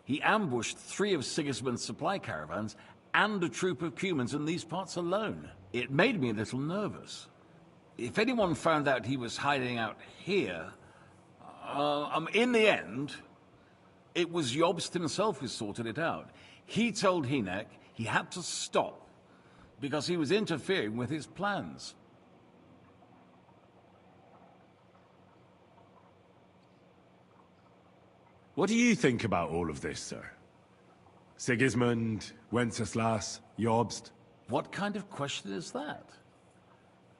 He ambushed 3 of Sigismund's supply caravans and a troop of Cumans in these parts alone. It made me a little nervous. If anyone found out he was hiding out here, in the end, it was Jobst himself who sorted it out. He told Hynek he had to stop because he was interfering with his plans. What do you think about all of this, sir? Sigismund, Wenceslas, Jobst? What kind of question is that?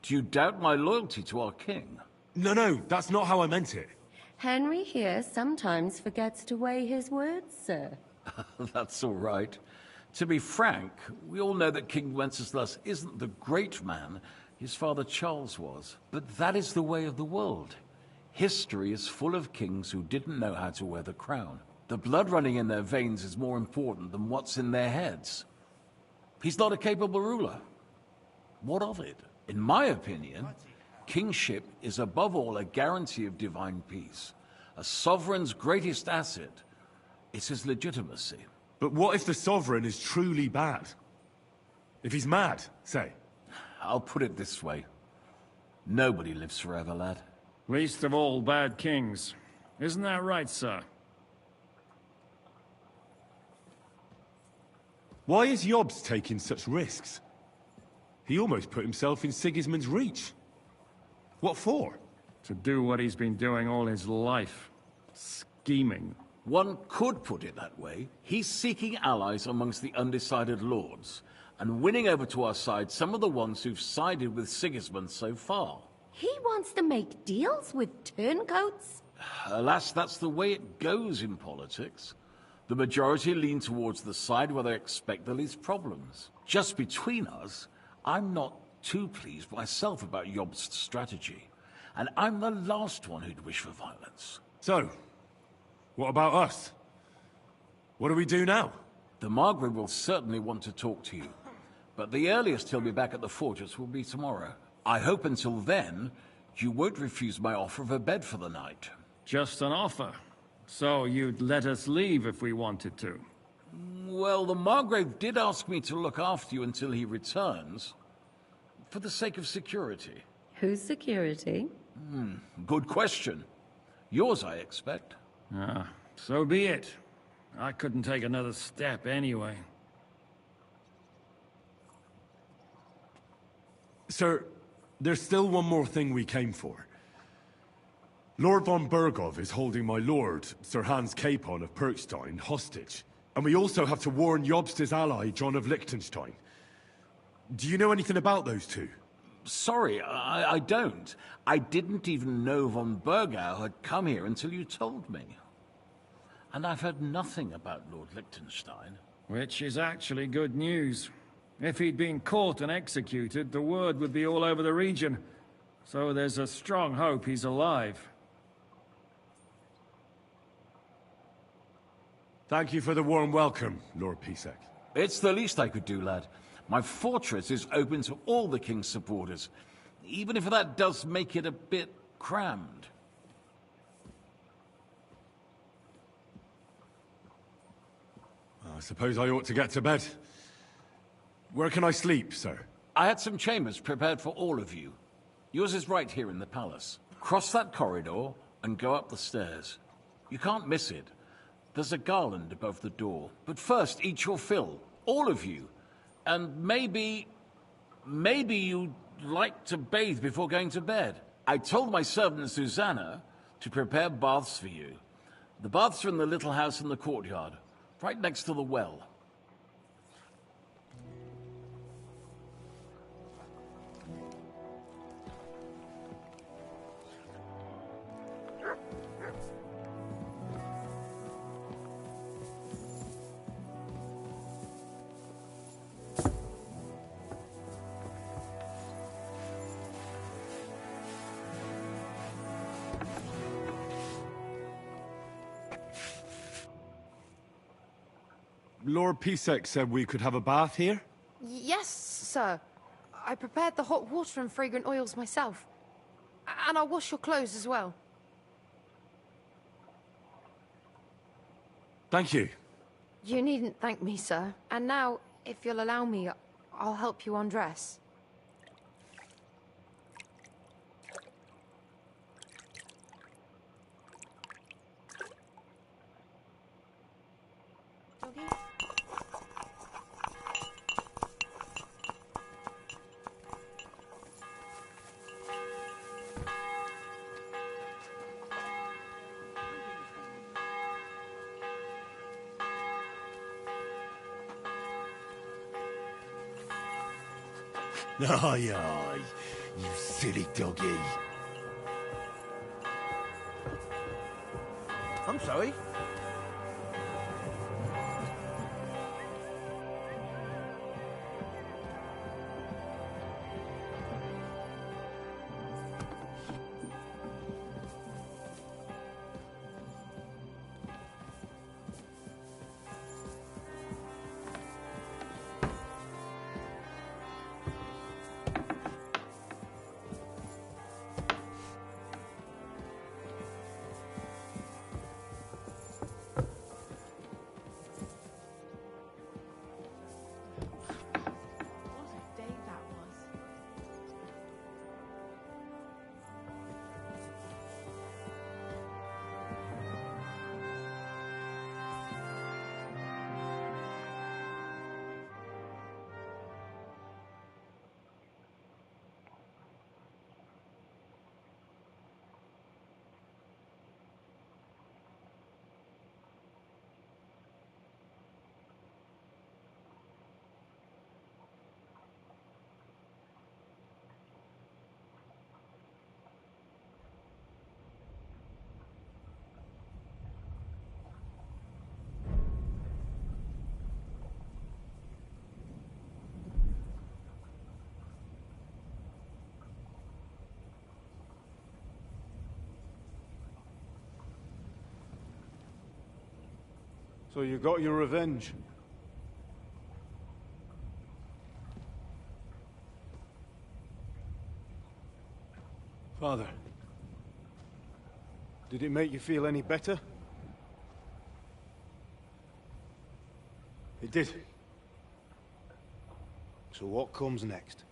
Do you doubt my loyalty to our king? No, that's not how I meant it. Henry here sometimes forgets to weigh his words, sir. That's all right. To be frank, we all know that King Wenceslas isn't the great man his father Charles was. But that is the way of the world. History is full of kings who didn't know how to wear the crown. The blood running in their veins is more important than what's in their heads. He's not a capable ruler. What of it? In my opinion, kingship is above all a guarantee of divine peace. A sovereign's greatest asset is his legitimacy. But what if the sovereign is truly bad? If he's mad, say? I'll put it this way. Nobody lives forever, lad. Least of all bad kings. Isn't that right, sir? Why is Jobst taking such risks? He almost put himself in Sigismund's reach. What for? To do what he's been doing all his life. Scheming. One could put it that way. He's seeking allies amongst the undecided lords, and winning over to our side some of the ones who've sided with Sigismund so far. He wants to make deals with turncoats? Alas, that's the way it goes in politics. The majority lean towards the side where they expect the least problems. Just between us, I'm not too pleased myself about Jobst's strategy, and I'm the last one who'd wish for violence. So, what about us? What do we do now? The Margrave will certainly want to talk to you, but the earliest he'll be back at the fortress will be tomorrow. I hope until then, you won't refuse my offer of a bed for the night. Just an offer. So you'd let us leave if we wanted to? Well, the Margrave did ask me to look after you until he returns, for the sake of security. Whose security? Good question. Yours, I expect. Ah, so be it. I couldn't take another step anyway. Sir, there's still one more thing we came for. Lord von Bergov is holding my lord, Sir Hans Capon of Perkstein, hostage. And we also have to warn Jobst's ally, John of Liechtenstein. Do you know anything about those two? Sorry, I don't. I didn't even know von Bergau had come here until you told me. And I've heard nothing about Lord Liechtenstein. Which is actually good news. If he'd been caught and executed, the word would be all over the region. So there's a strong hope he's alive. Thank you for the warm welcome, Lord Pisek. It's the least I could do, lad. My fortress is open to all the king's supporters, even if that does make it a bit crammed. I suppose I ought to get to bed. Where can I sleep, sir? I had some chambers prepared for all of you. Yours is right here in the palace. Cross that corridor and go up the stairs. You can't miss it. There's a garland above the door. But first, eat your fill. All of you. And maybe maybe you'd like to bathe before going to bed. I told my servant Susanna to prepare baths for you. The baths are in the little house in the courtyard, right next to the well. Lord Pisek said we could have a bath here? Yes, sir. I prepared the hot water and fragrant oils myself. And I'll wash your clothes as well. Thank you. You needn't thank me, sir. And now, if you'll allow me, I'll help you undress. Aye, aye, you silly doggy. I'm sorry. So you got your revenge? Father, did it make you feel any better? It did. So what comes next?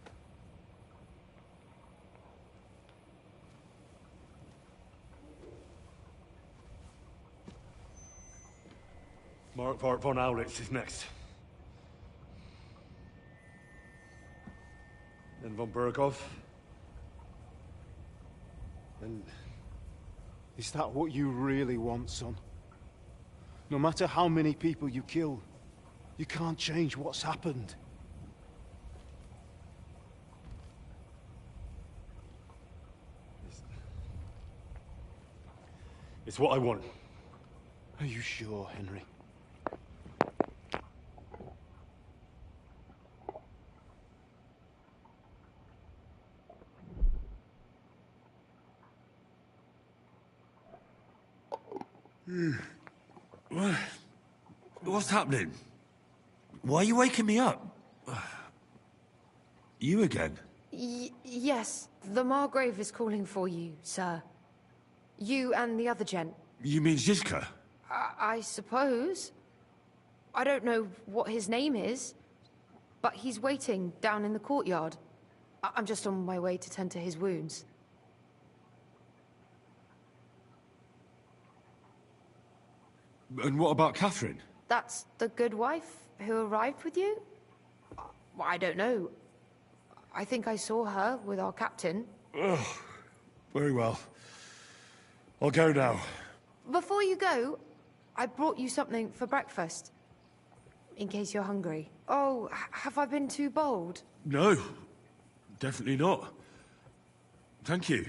Mark von Aulitz is next. Then von Berghoff. And is that what you really want, son? No matter how many people you kill, you can't change what's happened. It's what I want. Are you sure, Henry? What's happening? Why are you waking me up? You again? Yes, the Margrave is calling for you, sir. You and the other gent. You mean Zizka? I suppose. I don't know what his name is, but he's waiting down in the courtyard. I'm just on my way to tend to his wounds. And what about Catherine? That's the good wife who arrived with you? Well, I don't know. I think I saw her with our captain. Ugh. Very well. I'll go now. Before you go, I brought you something for breakfast. In case you're hungry. Oh, have I been too bold? No. Definitely not. Thank you.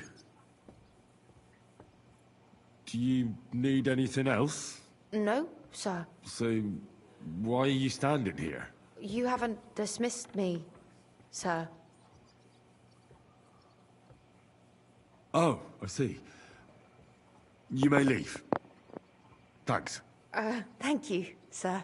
Do you need anything else? No, sir. So, why are you standing here? You haven't dismissed me, sir. Oh, I see. You may leave. Thanks. Thank you, sir.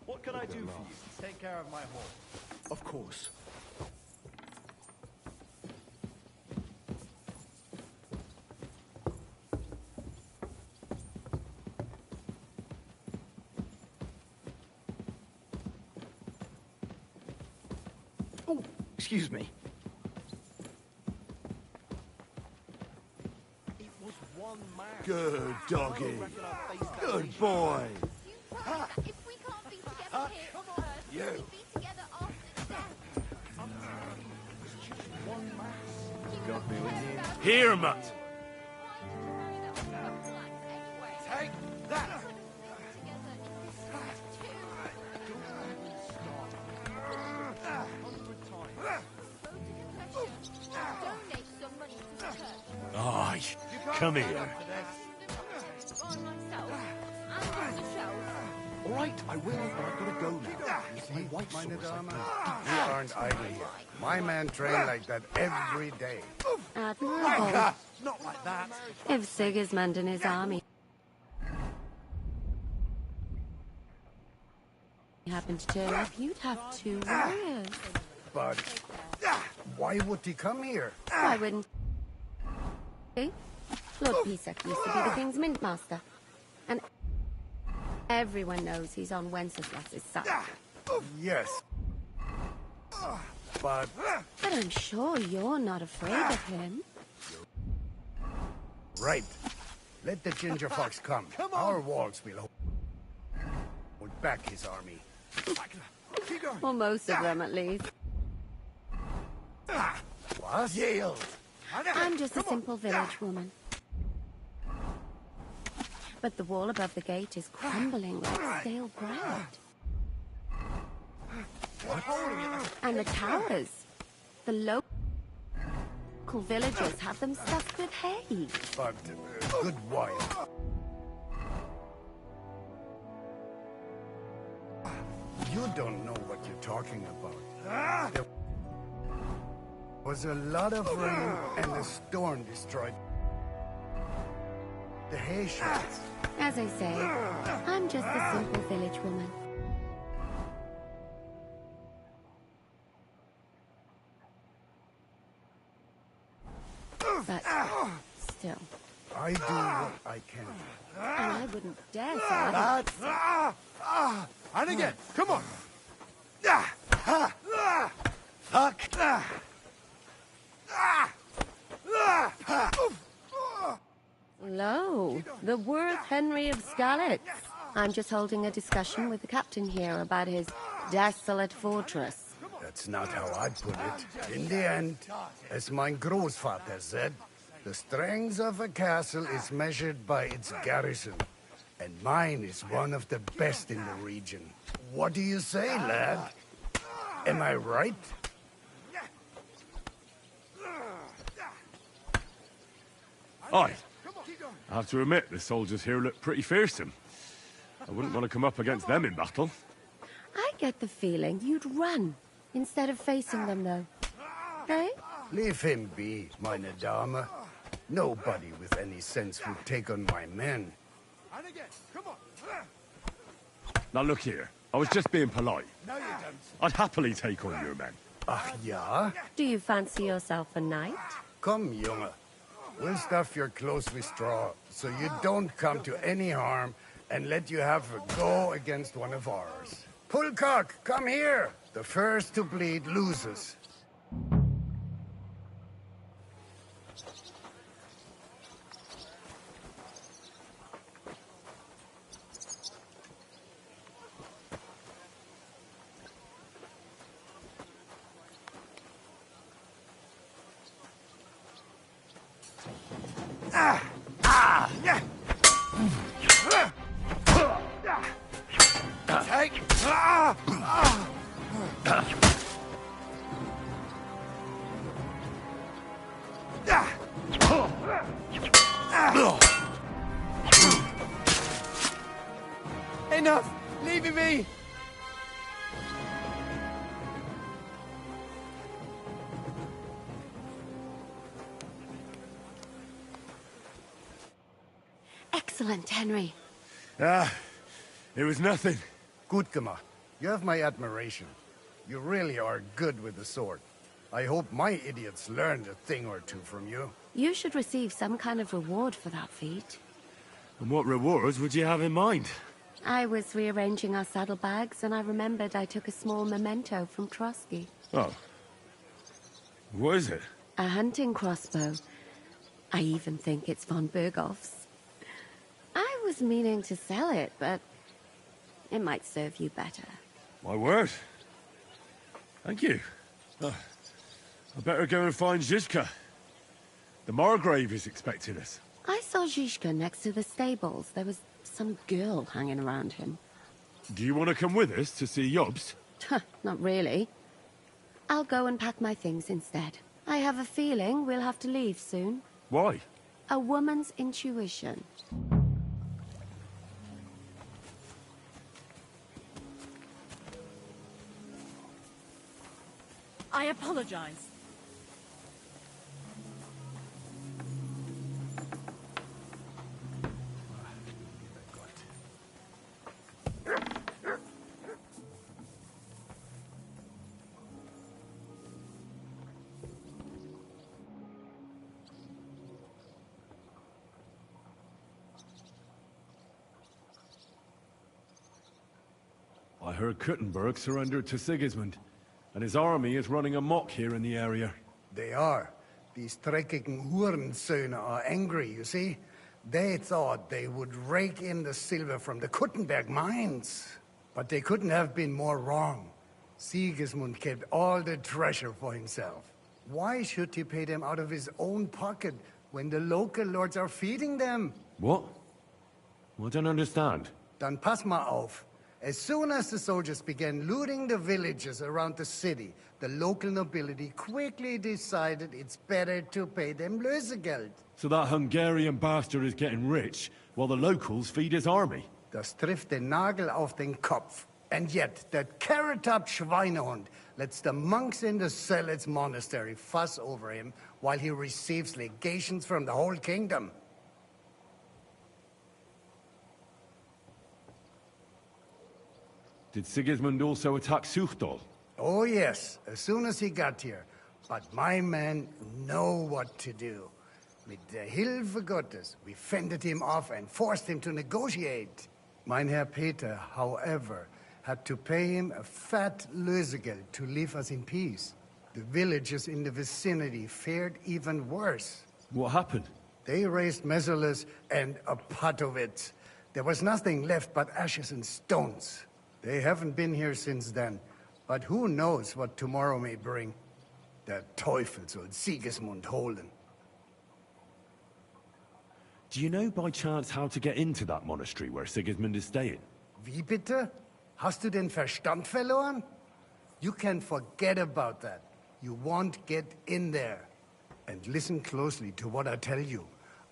What can I do for you? Take care of my horse. Of course. Oh, excuse me. It was one man. Good doggy. Good boy. You. Got me with you. Here, Mutt. Take that. Aye, come here. All right, I will, but I've got to go now. My wife's You aren't idle here. My men train like that every day. Admirable. Not like that. If Sigismund and his army happened to turn up, you'd have 2 warriors. But why would he come here? Why wouldn't he? Lord Pisak used to be the king's mint master. And everyone knows he's on Wenceslas's side. Yes. But I'm sure you're not afraid of him. right. Let the ginger fox come. Our walls will hold back his army. Well, most of them at least. What? Yield. I'm just a simple village woman. But the wall above the gate is crumbling like stale bread. What? And the towers. The local villagers have them stuffed with hay. But good while. You don't know what you're talking about. There was a lot of rain and the storm destroyed the hay sheds. As I say, I'm just a simple village woman. But still. I do what I can. And I wouldn't dare say And again, come on. Fuck. Lo, the worth Henry of Sckalitz. I'm just holding a discussion with the captain here about his desolate fortress. That's not how I'd put it. In the end, as my grossfather said, the strength of a castle is measured by its garrison. And mine is one of the best in the region. What do you say, lad? Am I right? Aye. I have to admit, the soldiers here look pretty fearsome. I wouldn't want to come up against them in battle. I get the feeling you'd run instead of facing them, though. Hey? Leave him be, meine Dame. Nobody with any sense would take on my men. And again, come on. Now look here, I was just being polite. No, you don't. I'd happily take on your men. Ach ja? Do you fancy yourself a knight? Come, Junge. We'll stuff your clothes with straw, so you don't come to any harm, and let you have a go against one of ours. Pullcock, come here! The first to bleed loses. Enough! Leave me! Excellent, Henry. It was nothing. Gut gemacht. You have my admiration. You really are good with the sword. I hope my idiots learned a thing or two from you. You should receive some kind of reward for that feat. And what rewards would you have in mind? I was rearranging our saddlebags, and I remembered I took a small memento from Trotsky. Oh. What is it? A hunting crossbow. I even think it's von Berghoff's. I was meaning to sell it, but it might serve you better. My word. Thank you. I better go and find Zizka. The Margrave is expecting us. I saw Zizka next to the stables. There was some girl hanging around him. Do you want to come with us to see Yobs? Not really. I'll go and pack my things instead. I have a feeling we'll have to leave soon. Why? A woman's intuition. I apologize. I heard Kuttenberg surrendered to Sigismund, and his army is running amok here in the area. They are. These dreckigen Hurensöhne are angry, you see? They thought they would rake in the silver from the Kuttenberg mines. But they couldn't have been more wrong. Sigismund kept all the treasure for himself. Why should he pay them out of his own pocket when the local lords are feeding them? What? I don't understand. Dann pass mal auf. As soon as the soldiers began looting the villages around the city, the local nobility quickly decided it's better to pay them Lösegeld. So that Hungarian bastard is getting rich, while the locals feed his army? Das trifft den Nagel auf den Kopf. And yet, that carrot-top Schweinehund lets the monks in the Sckalitz monastery fuss over him while he receives legations from the whole kingdom. Did Sigismund also attack Suchdol? Oh yes, as soon as he got here. But my men know what to do. Mit der Hilfe Gottes, we fended him off and forced him to negotiate. Mein Herr Peter, however, had to pay him a fat Lösegeld to leave us in peace. The villagers in the vicinity fared even worse. What happened? They raised Messerles and a pot of it. There was nothing left but ashes and stones. They haven't been here since then, but who knows what tomorrow may bring. Der Teufel soll Sigismund holen. Do you know by chance how to get into that monastery where Sigismund is staying? Wie bitte? Hast du den Verstand verloren? You can forget about that. You won't get in there. And listen closely to what I tell you.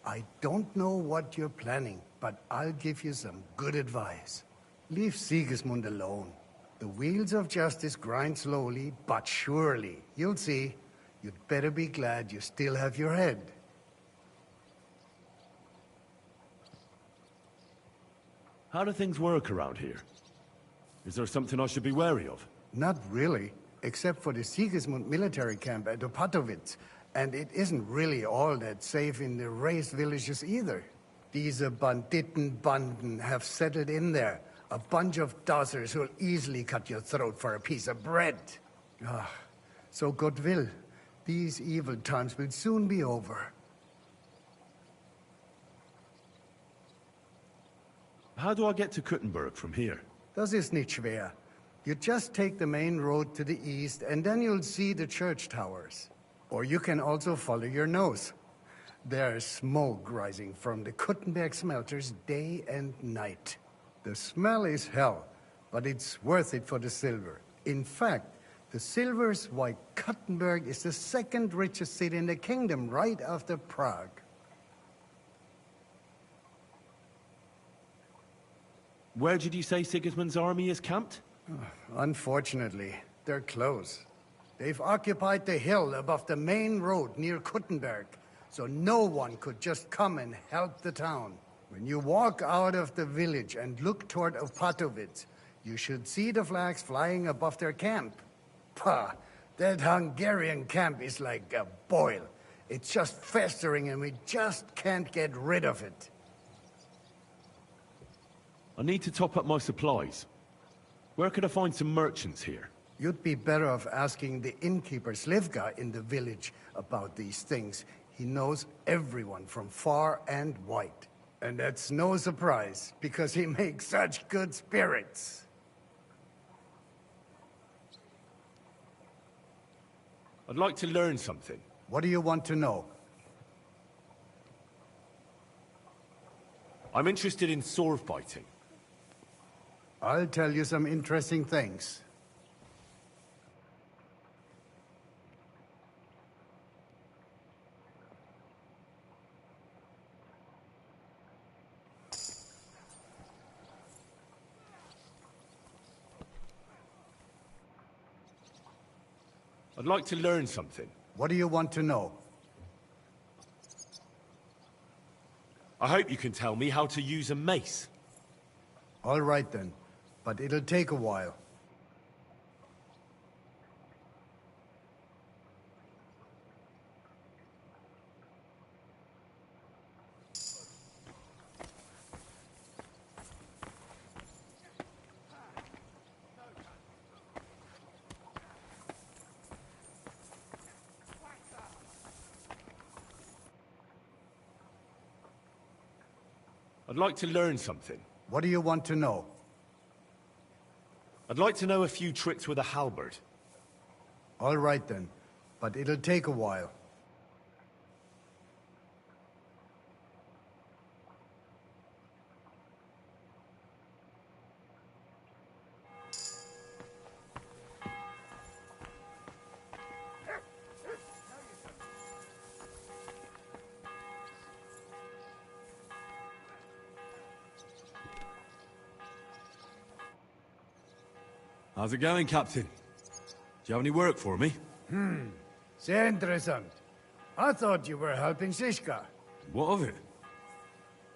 I don't know what you're planning, but I'll give you some good advice. Leave Sigismund alone. The wheels of justice grind slowly, but surely. You'll see. You'd better be glad you still have your head. How do things work around here? Is there something I should be wary of? Not really, except for the Sigismund military camp at Opatowitz. And it isn't really all that safe in the raised villages either. These Banditenbanden have settled in there. A bunch of dossers who'll easily cut your throat for a piece of bread. Ah, so God will. These evil times will soon be over. How do I get to Kuttenberg from here? Das ist nicht schwer. You just take the main road to the east, and then you'll see the church towers. Or you can also follow your nose. There's smoke rising from the Kuttenberg smelters day and night. The smell is hell, but it's worth it for the silver. In fact, the silver's why Kuttenberg is the second richest city in the kingdom, right after Prague. Where did you say Sigismund's army is camped? Unfortunately, they're close. They've occupied the hill above the main road near Kuttenberg, so no one could just come and help the town. When you walk out of the village and look toward Opatowitz, you should see the flags flying above their camp. Pah, that Hungarian camp is like a boil. It's just festering and we just can't get rid of it. I need to top up my supplies. Where could I find some merchants here? You'd be better off asking the innkeeper Slivka in the village about these things. He knows everyone from far and wide. And that's no surprise, because he makes such good spirits. I'd like to learn something. What do you want to know? I'm interested in sword fighting. I'll tell you some interesting things. I'd like to learn something. What do you want to know? I hope you can tell me how to use a mace. All right then, but it'll take a while. I'd like to learn something. What do you want to know? I'd like to know a few tricks with a halberd. All right then, but it'll take a while. How's it going, Captain? Do you have any work for me? Sehr interessant. I thought you were helping Siska. What of it?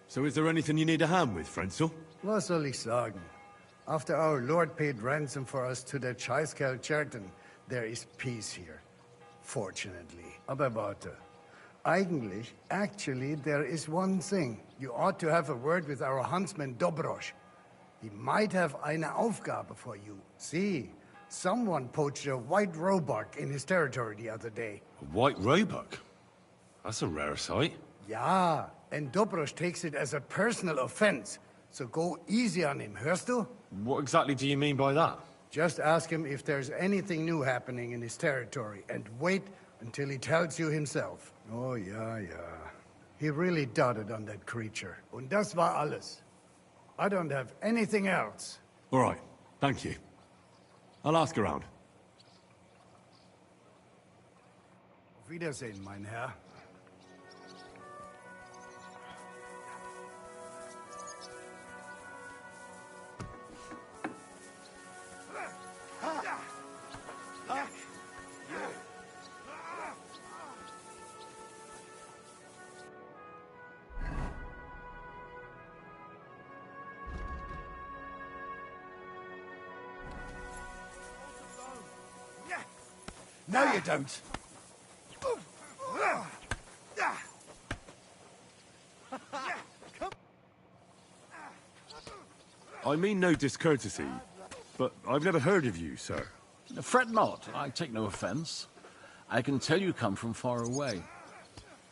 So is there anything you need a hand with, Frenzel? Was soll ich sagen? After our Lord paid ransom for us to the Chaiskel-Cherten, there is peace here. Fortunately. Aber warte. Actually, there is one thing. You ought to have a word with our huntsman Dobrosch. He might have eine Aufgabe for you. See, someone poached a white roebuck in his territory the other day. A white roebuck? That's a rare sight. Ja, and Dobrosch takes it as a personal offense. So go easy on him, hörst du? What exactly do you mean by that? Just ask him if there's anything new happening in his territory, and wait until he tells you himself. Oh, ja. He really doted on that creature. Und das war alles. I don't have anything else. All right, thank you. I'll ask around. Auf Wiedersehen, mein Herr. No, you don't. I mean no discourtesy, but I've never heard of you, sir. Fret not, I take no offense. I can tell you come from far away.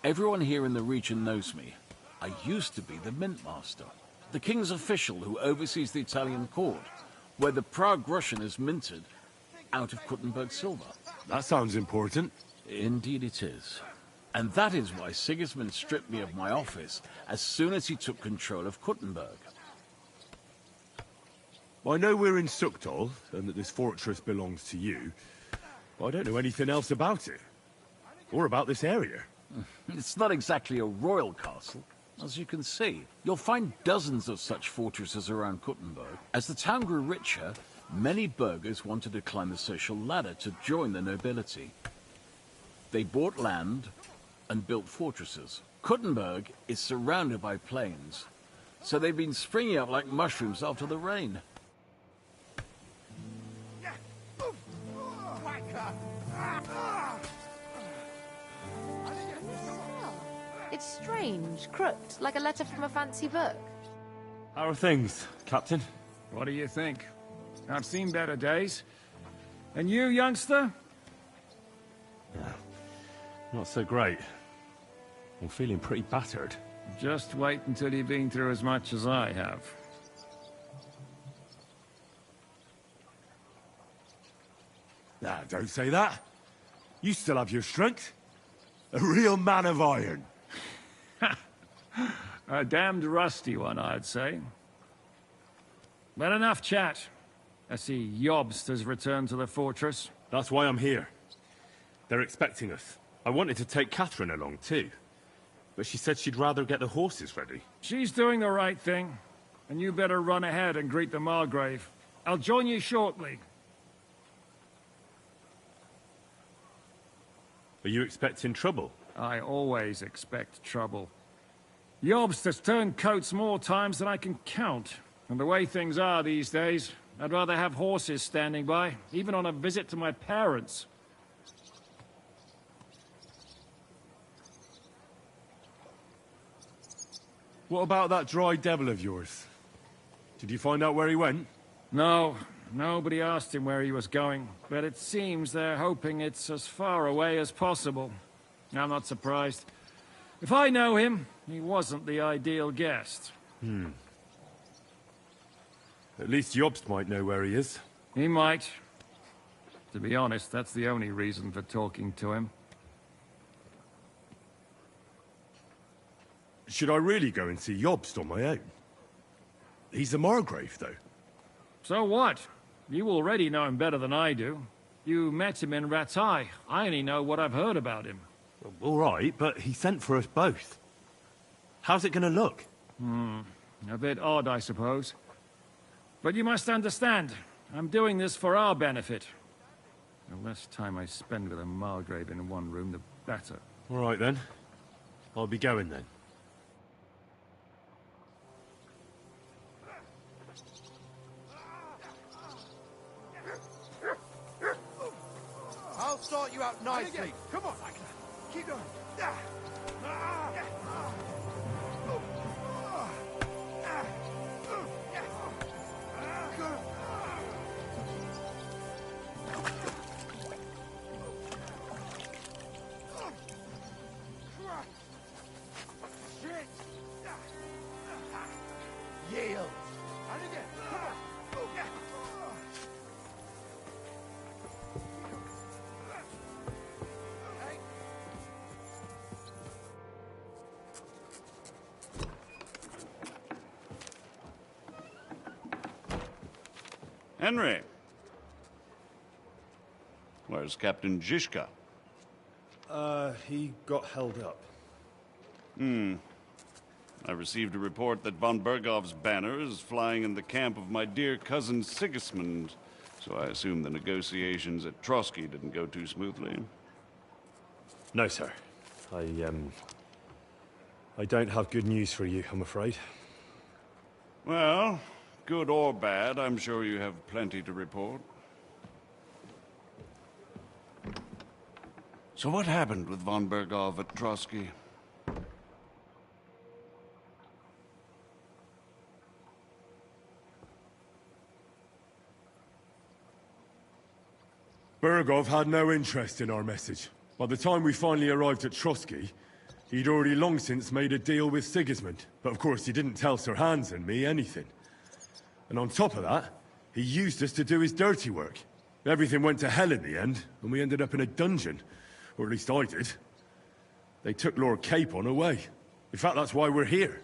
Everyone here in the region knows me. I used to be the Mint Master, the king's official who oversees the Italian court, where the Prague Russian is minted out of Kuttenberg silver. That sounds important. Indeed it is. And that is why Sigismund stripped me of my office as soon as he took control of Kuttenberg. I know we're in Sukdal, and that this fortress belongs to you, but I don't know anything else about it. Or about this area. It's not exactly a royal castle. As you can see, you'll find dozens of such fortresses around Kuttenberg. As the town grew richer, many burghers wanted to climb the social ladder to join the nobility. They bought land and built fortresses. Kuttenberg is surrounded by plains, so they've been springing up like mushrooms after the rain. It's strange, crooked, like a letter from a fancy book. How are things, Captain? What do you think? I've seen better days. And you, youngster? Not so great. I'm feeling pretty battered. Just wait until you've been through as much as I have. Nah, don't say that. You still have your strength. A real man of iron. A damned rusty one, I'd say. But enough chat. I see Jobst has returned to the fortress. That's why I'm here. They're expecting us. I wanted to take Catherine along, too. But she said she'd rather get the horses ready. She's doing the right thing. And you better run ahead and greet the Margrave. I'll join you shortly. Are you expecting trouble? I always expect trouble. Jobst has turned coats more times than I can count. And the way things are these days, I'd rather have horses standing by, even on a visit to my parents. What about that dry devil of yours? Did you find out where he went? No, nobody asked him where he was going, but it seems they're hoping it's as far away as possible. I'm not surprised. If I know him, he wasn't the ideal guest. At least Jobst might know where he is. He might. To be honest, that's the only reason for talking to him. Should I really go and see Jobst on my own? He's the Margrave, though. So what? You already know him better than I do. You met him in Ratai. I only know what I've heard about him. Well, all right, but he sent for us both. How's it going to look? A bit odd, I suppose. But you must understand, I'm doing this for our benefit. The less time I spend with a Margrave in one room, the better. All right, then. I'll be going, then. I'll sort you out nicely. Come on, Michael. Keep going. Yield. And again. Come on. Henry. Where's Captain Zizka? He got held up. I received a report that von Bergov's banner is flying in the camp of my dear cousin Sigismund, so I assume the negotiations at Trotsky didn't go too smoothly. No, sir. I don't have good news for you, I'm afraid. Well, good or bad, I'm sure you have plenty to report. So what happened with von Berghoff at Trotsky? Berghoff had no interest in our message. By the time we finally arrived at Trotsky, he'd already long since made a deal with Sigismund. But of course, he didn't tell Sir Hans and me anything. And on top of that, he used us to do his dirty work. Everything went to hell in the end, and we ended up in a dungeon. Or at least I did. They took Lord Capon away. In fact, that's why we're here.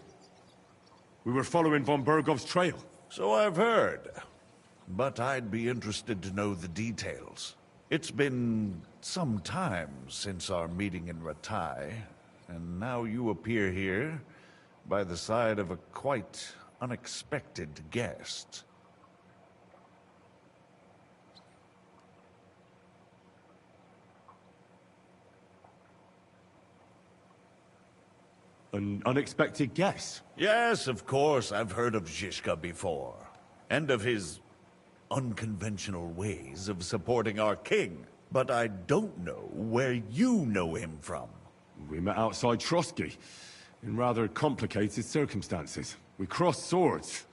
We were following von Berghoff's trail. So I've heard. But I'd be interested to know the details. It's been some time since our meeting in Ratai, and now you appear here by the side of a quite unexpected guest. An unexpected guest? Yes, of course, I've heard of Zizka before. And of his unconventional ways of supporting our king. But I don't know where you know him from. We met outside Trotsky, in rather complicated circumstances. We crossed swords.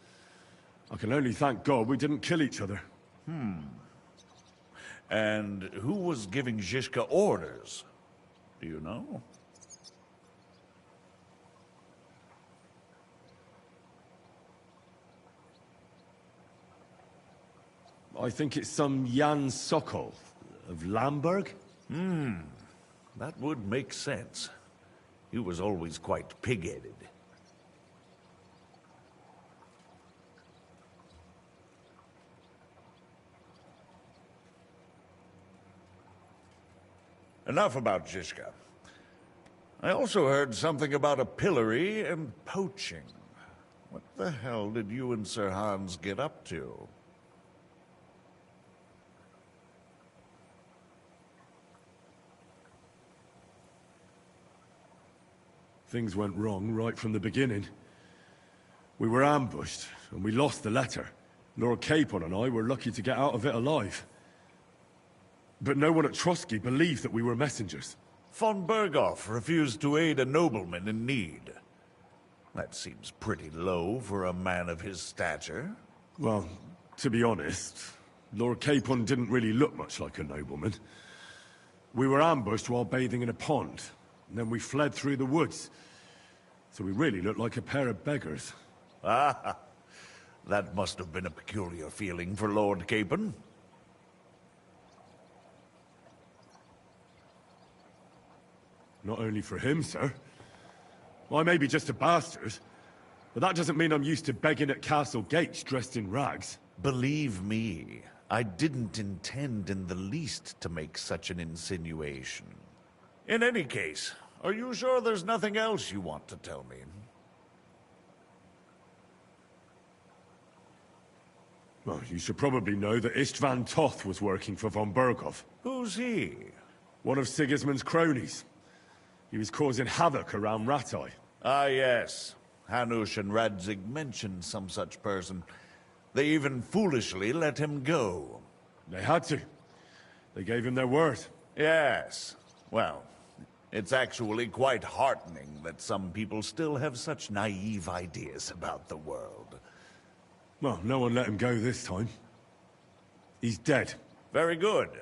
I can only thank God we didn't kill each other. And who was giving Zizka orders? Do you know? I think it's some Jan Sokol of Lamberg? That would make sense. He was always quite pig-headed. Enough about Zizka. I also heard something about a pillory and poaching. What the hell did you and Sir Hans get up to? Things went wrong right from the beginning. We were ambushed, and we lost the letter. Lord Capon and I were lucky to get out of it alive. But no one at Trotsky believed that we were messengers. Von Berghoff refused to aid a nobleman in need. That seems pretty low for a man of his stature. Well, to be honest, Lord Capon didn't really look much like a nobleman. We were ambushed while bathing in a pond, and then we fled through the woods. So we really looked like a pair of beggars. Ah, that must have been a peculiar feeling for Lord Capon. Not only for him, sir. I may be just a bastard, but that doesn't mean I'm used to begging at castle gates dressed in rags. Believe me, I didn't intend in the least to make such an insinuation. In any case, are you sure there's nothing else you want to tell me? Well, you should probably know that Istvan Toth was working for von Berghoff. Who's he? One of Sigismund's cronies. He was causing havoc around Ratai. Ah, yes. Hanush and Radzig mentioned some such person. They even foolishly let him go. They had to. They gave him their word. Yes. Well, it's actually quite heartening that some people still have such naive ideas about the world. Well, no one let him go this time. He's dead. Very good.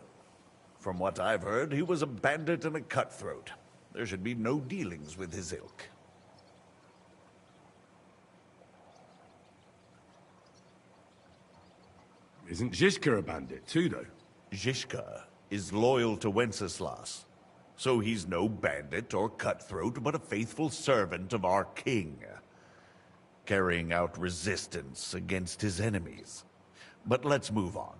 From what I've heard, he was a bandit and a cutthroat. There should be no dealings with his ilk. Isn't Zizka a bandit too, though? Zizka is loyal to Wenceslas. So he's no bandit or cutthroat, but a faithful servant of our king, carrying out resistance against his enemies. But let's move on.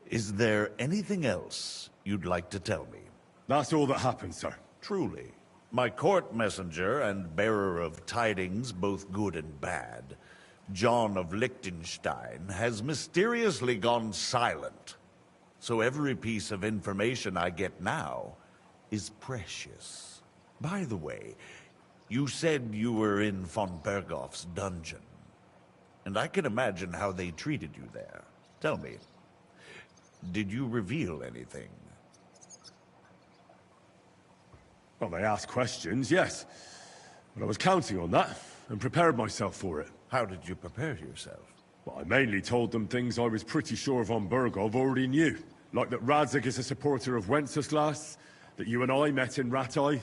Is there anything else you'd like to tell me? That's all that happened, sir. Truly. My court messenger and bearer of tidings, both good and bad, John of Liechtenstein, has mysteriously gone silent. So every piece of information I get now is precious. By the way, you said you were in von Berghoff's dungeon. And I can imagine how they treated you there. Tell me, did you reveal anything? Well, they asked questions, yes. But I was counting on that, and prepared myself for it. How did you prepare yourself? Well, I mainly told them things I was pretty sure von Bergov already knew. Like that Radzig is a supporter of Wenceslas, that you and I met in Rattay.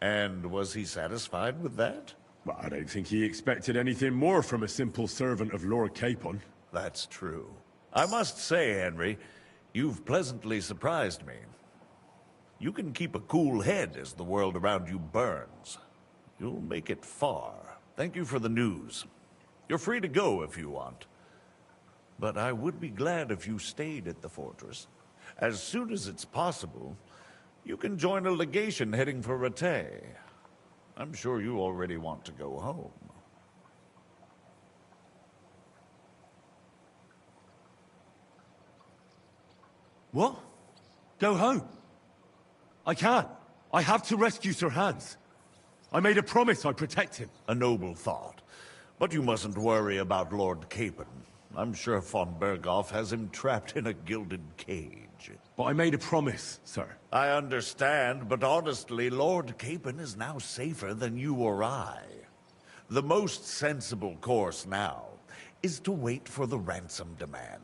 And was he satisfied with that? Well, I don't think he expected anything more from a simple servant of Lord Capon. That's true. I must say, Henry, you've pleasantly surprised me. You can keep a cool head as the world around you burns. You'll make it far. Thank you for the news. You're free to go if you want. But I would be glad if you stayed at the fortress. As soon as it's possible, you can join a legation heading for Rattay. I'm sure you already want to go home. What? Go home? I can't. I have to rescue Sir Hans. I made a promise I'd protect him. A noble thought. But you mustn't worry about Lord Capon. I'm sure von Berghoff has him trapped in a gilded cage. But I made a promise, sir. I understand, but honestly, Lord Capon is now safer than you or I. The most sensible course now is to wait for the ransom demand.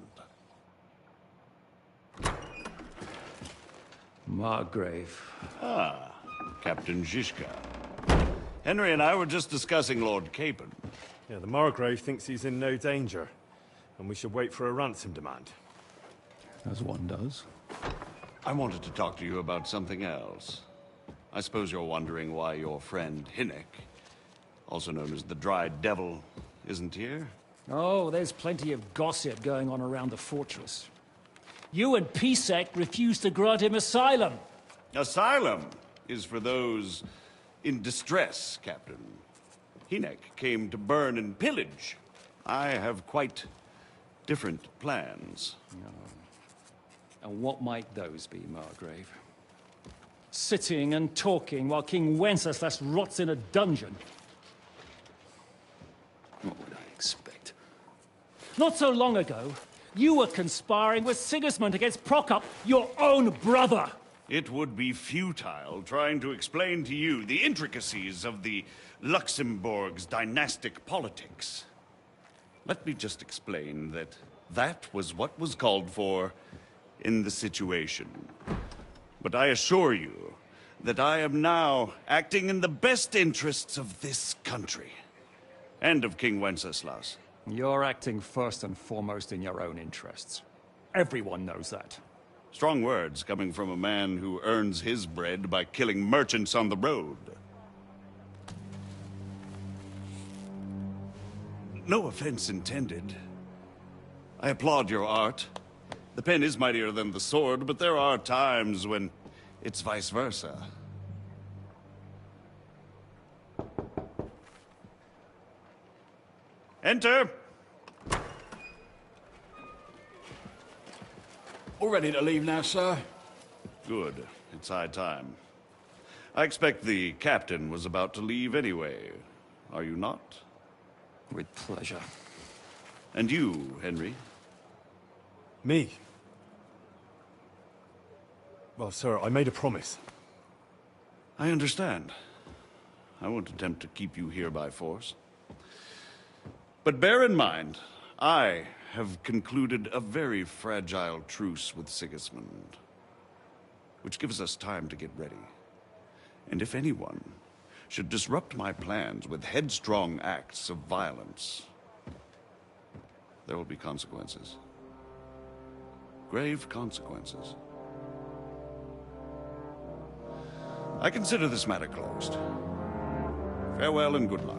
Margrave. Ah, Captain Zizka. Henry and I were just discussing Lord Capon. Yeah, the Margrave thinks he's in no danger, and we should wait for a ransom demand. As one does. I wanted to talk to you about something else. I suppose you're wondering why your friend Hinnek, also known as the Dried Devil, isn't here? Oh, there's plenty of gossip going on around the fortress. You and Pisek refused to grant him asylum. Asylum is for those in distress, Captain. Hinnek came to burn and pillage. I have quite different plans. And what might those be, Margrave? Sitting and talking while King Wenceslas rots in a dungeon. What would I expect? Not so long ago, you were conspiring with Sigismund against Prokop, your own brother! It would be futile trying to explain to you the intricacies of the Luxembourg's dynastic politics. Let me just explain that that was what was called for in the situation. But I assure you that I am now acting in the best interests of this country and of King Wenceslas. You're acting first and foremost in your own interests. Everyone knows that. Strong words coming from a man who earns his bread by killing merchants on the road. No offense intended. I applaud your art. The pen is mightier than the sword, but there are times when it's vice versa. Enter! All ready to leave now, sir? Good. It's high time. I expect the captain was about to leave anyway. Are you not? With pleasure. And you, Henry? Me? Well, sir, I made a promise. I understand. I won't attempt to keep you here by force. But bear in mind, I have concluded a very fragile truce with Sigismund, which gives us time to get ready. And if anyone should disrupt my plans with headstrong acts of violence, there will be consequences. Grave consequences. I consider this matter closed. Farewell and good luck.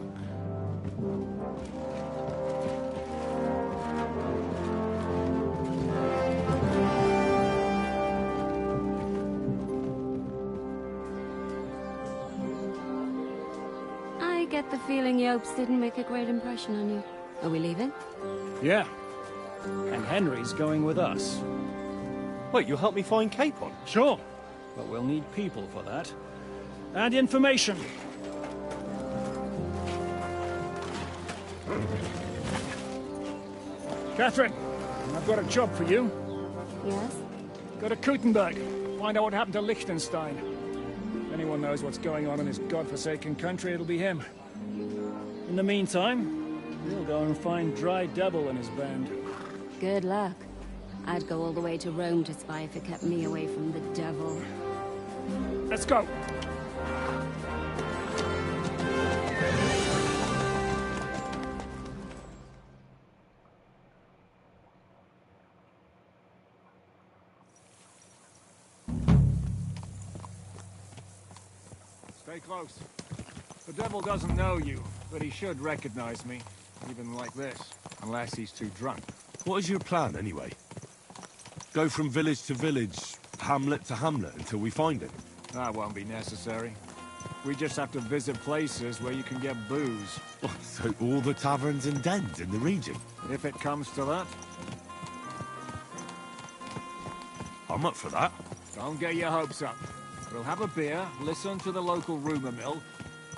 I get the feeling Yopes didn't make a great impression on you. Are we leaving? Yeah. And Henry's going with us. Wait, you'll help me find Capon? Sure. But we'll need people for that. And information. Catherine, I've got a job for you. Yes? Go to Kuttenberg. Find out what happened to Liechtenstein. If anyone knows what's going on in this godforsaken country, it'll be him. In the meantime, we'll go and find Dry Devil and his band. Good luck. I'd go all the way to Rome to spy if it kept me away from the devil. Let's go! Stay close. The devil doesn't know you, but he should recognize me, even like this, unless he's too drunk. What is your plan, anyway? Go from village to village, hamlet to hamlet, until we find him? That won't be necessary. We just have to visit places where you can get booze. Oh, so all the taverns and dens in the region? If it comes to that. I'm up for that. Don't get your hopes up. We'll have a beer, listen to the local rumor mill,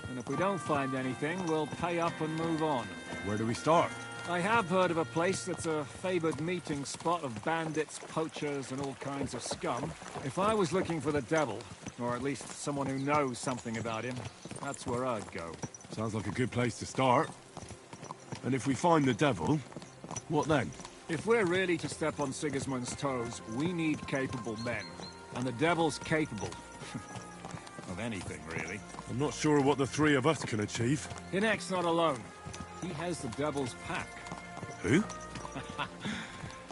and if we don't find anything, we'll pay up and move on. Where do we start? I have heard of a place that's a favored meeting spot of bandits, poachers, and all kinds of scum. If I was looking for the devil, or at least someone who knows something about him, that's where I'd go. Sounds like a good place to start. And if we find the devil, what then? If we're really to step on Sigismund's toes, we need capable men. And the devil's capable. Of anything, really. I'm not sure what the three of us can achieve. Hinek's not alone. He has the devil's pack. Who?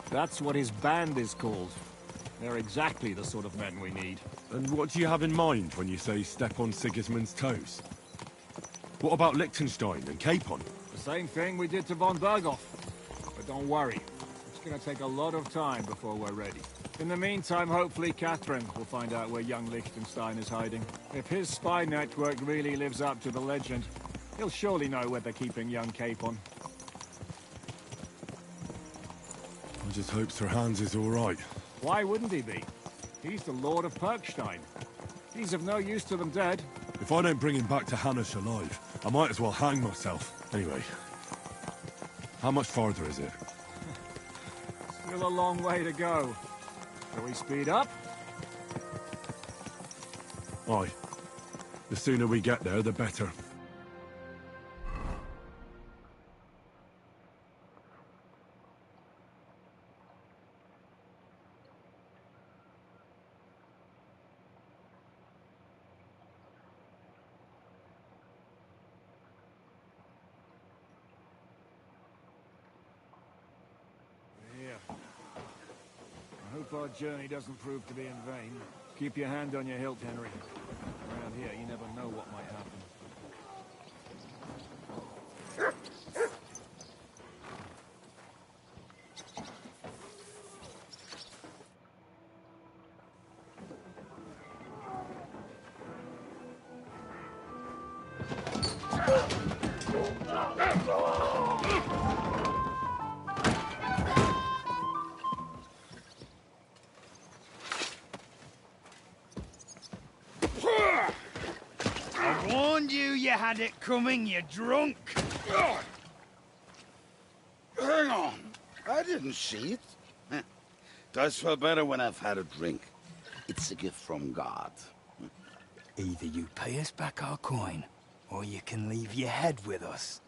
That's what his band is called. They're exactly the sort of men we need. And what do you have in mind when you say step on Sigismund's toes? What about Liechtenstein and Capon? The same thing we did to von Berghoff. But don't worry. It's gonna take a lot of time before we're ready. In the meantime, hopefully Catherine will find out where young Liechtenstein is hiding. If his spy network really lives up to the legend, he'll surely know where they're keeping young Capon. I just hope Sir Hans is all right. Why wouldn't he be? He's the Lord of Perkstein. He's of no use to them dead. If I don't bring him back to Hanish alive, I might as well hang myself. Anyway, how much farther is it? Still a long way to go. Shall we speed up? Aye. The sooner we get there, the better. I hope our journey doesn't prove to be in vain. Keep your hand on your hilt, Henry. Around here, you never know what might happen. I warned you had it coming, you drunk. Hang on. I didn't see it. Does feel better when I've had a drink. It's a gift from God. Either you pay us back our coin, or you can leave your head with us.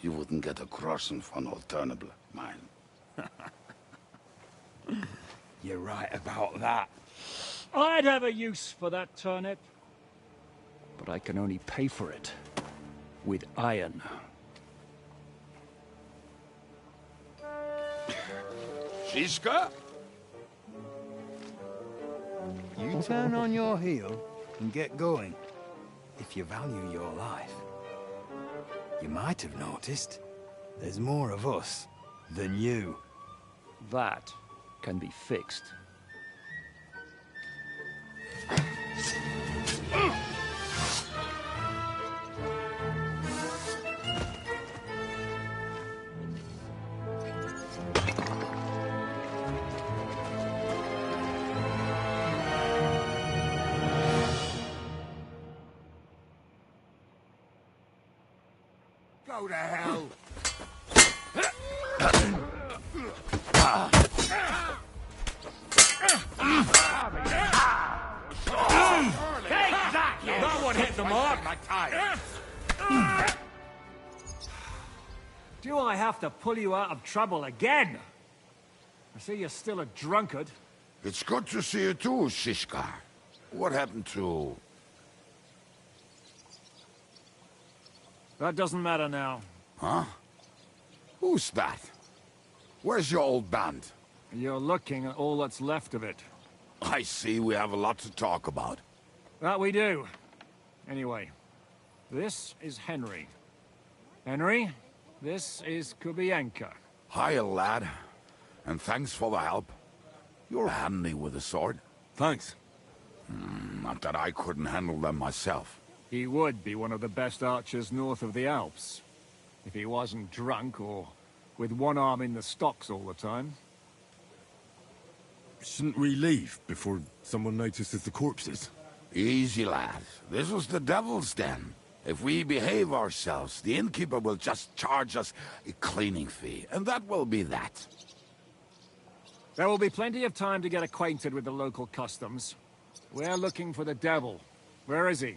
You wouldn't get a crossing for an alternative, mine. You're right about that. I'd have a use for that turnip. But I can only pay for it with iron. Shiska? You turn on your heel and get going. If you value your life. You might have noticed there's more of us than you. That can be fixed. Go to hell! Hey! one hit the mark. Do I have to pull you out of trouble again? I see you're still a drunkard. It's good to see you too, Shishka. What happened to... That doesn't matter now. Huh? Who's that? Where's your old band? You're looking at all that's left of it. I see we have a lot to talk about. That we do. Anyway, this is Henry. Henry, this is Kubienka. Hiya, lad. And thanks for the help. You're handy with a sword. Thanks. Not that I couldn't handle them myself. He would be one of the best archers north of the Alps. If he wasn't drunk or with one arm in the stocks all the time. Shouldn't we leave before someone notices the corpses? Easy, lad. This was the Devil's Den. If we behave ourselves, the innkeeper will just charge us a cleaning fee, and that will be that. There will be plenty of time to get acquainted with the local customs. We're looking for the devil. Where is he?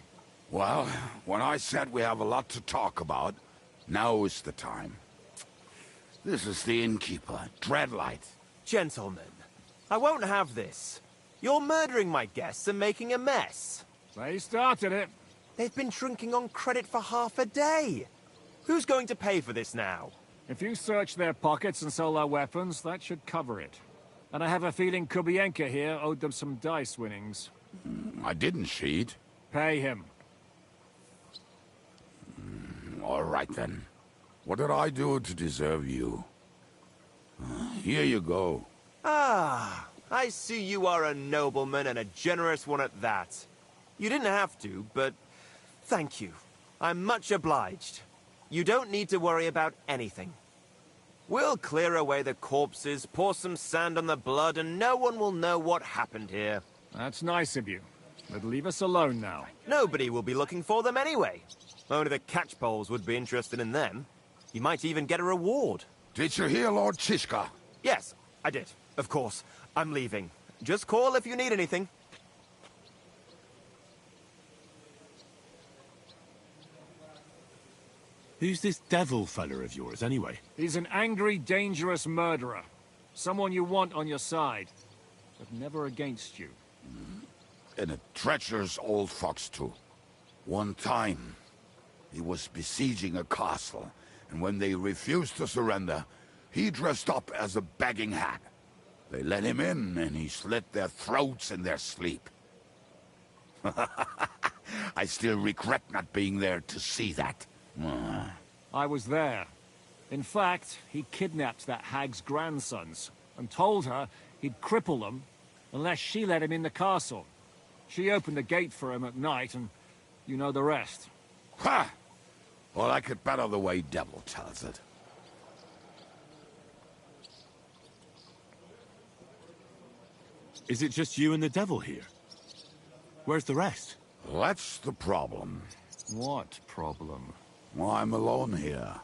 Well, when I said we have a lot to talk about, now is the time. This is the innkeeper, Dreadlight. Gentlemen, I won't have this. You're murdering my guests and making a mess. They started it. They've been drinking on credit for half a day. Who's going to pay for this now? If you search their pockets and sell their weapons, that should cover it. And I have a feeling Kubienka here owed them some dice winnings. I didn't cheat. Pay him. All right, then. What did I do to deserve you? Here you go. Ah, I see you are a nobleman and a generous one at that. You didn't have to, but thank you. I'm much obliged. You don't need to worry about anything. We'll clear away the corpses, pour some sand on the blood, and no one will know what happened here. That's nice of you. But leave us alone now. Nobody will be looking for them anyway. Only the catchpoles would be interested in them. You might even get a reward. Did you hear Lord Chishka? Yes, I did. Of course. I'm leaving. Just call if you need anything. Who's this devil fella of yours, anyway? He's an angry, dangerous murderer. Someone you want on your side, but never against you. And a treacherous old fox, too. One time, he was besieging a castle, and when they refused to surrender, he dressed up as a begging hag. They let him in, and he slit their throats in their sleep. I still regret not being there to see that. I was there. In fact, he kidnapped that hag's grandsons and told her he'd cripple them unless she let him in the castle. She opened the gate for him at night, and you know the rest. Ha! Well, I could better the way Devil tells it. Is it just you and the devil here? Where's the rest? That's the problem. What problem? Well, I'm alone here.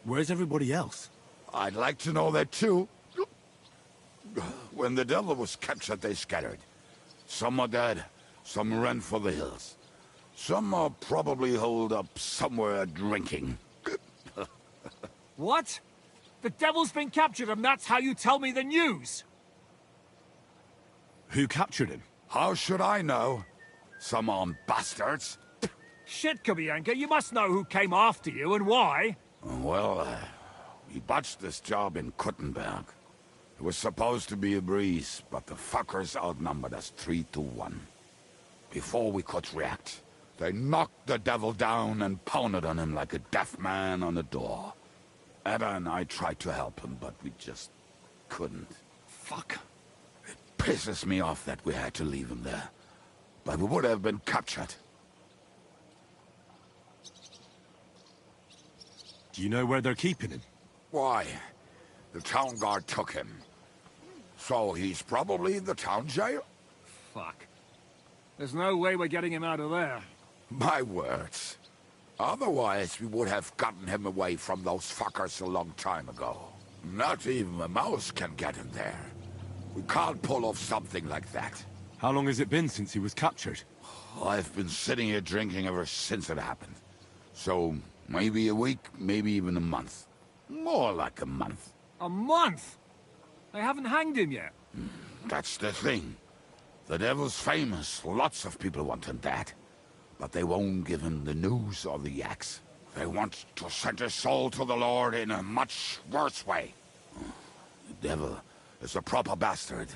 Where's everybody else? I'd like to know that too. When the devil was captured, they scattered. Some are dead, some ran for the hills. Some are probably holed up somewhere drinking. What? The devil's been captured and that's how you tell me the news? Who captured him? How should I know? Some armed bastards. Shit, Kubienka, you must know who came after you and why. Well, we botched this job in Kuttenberg. It was supposed to be a breeze, but the fuckers outnumbered us 3-1. Before we could react, they knocked the devil down and pounded on him like a deaf man on a door. Ada and I tried to help him, but we just couldn't. Fuck. It pisses me off that we had to leave him there. But we would have been captured. Do you know where they're keeping him? Why? The town guard took him. So he's probably in the town jail? Fuck. There's no way we're getting him out of there. My words. Otherwise, we would have gotten him away from those fuckers a long time ago. Not even a mouse can get him there. We can't pull off something like that. How long has it been since he was captured? I've been sitting here drinking ever since it happened. So, maybe a week, maybe even a month. More like a month. A month? They haven't hanged him yet. That's the thing. The devil's famous. Lots of people want him dead. But they won't give him the news or the axe. They want to send his soul to the Lord in a much worse way. The devil is a proper bastard,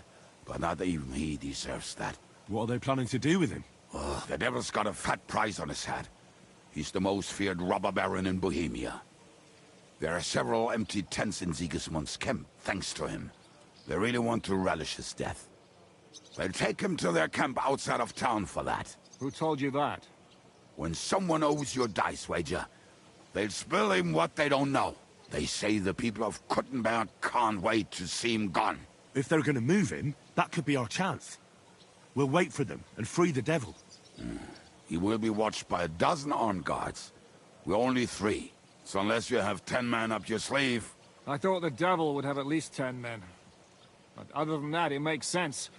but not even he deserves that. What are they planning to do with him? The devil's got a fat price on his head. He's the most feared robber baron in Bohemia. There are several empty tents in Sigismund's camp, thanks to him. They really want to relish his death. They'll take him to their camp outside of town for that. Who told you that? When someone owes you a dice wager, they'll spill him what they don't know. They say the people of Kuttenberg can't wait to see him gone. If they're gonna move him, that could be our chance. We'll wait for them and free the devil. He will be watched by a dozen armed guards. We're only 3. So unless you have 10 men up your sleeve... I thought the devil would have at least 10 men. But other than that, it makes sense.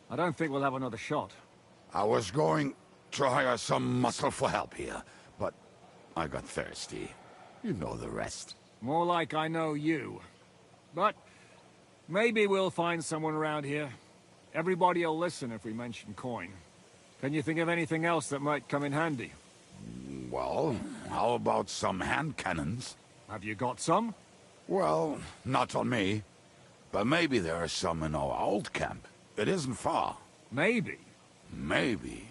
I don't think we'll have another shot. I was going to hire some muscle for help here, but I got thirsty. You know the rest. More like I know you. But maybe we'll find someone around here. Everybody will listen if we mention coin. Can you think of anything else that might come in handy? Well, how about some hand cannons? Have you got some? Well, not on me. But maybe there are some in our old camp. It isn't far. Maybe? Maybe.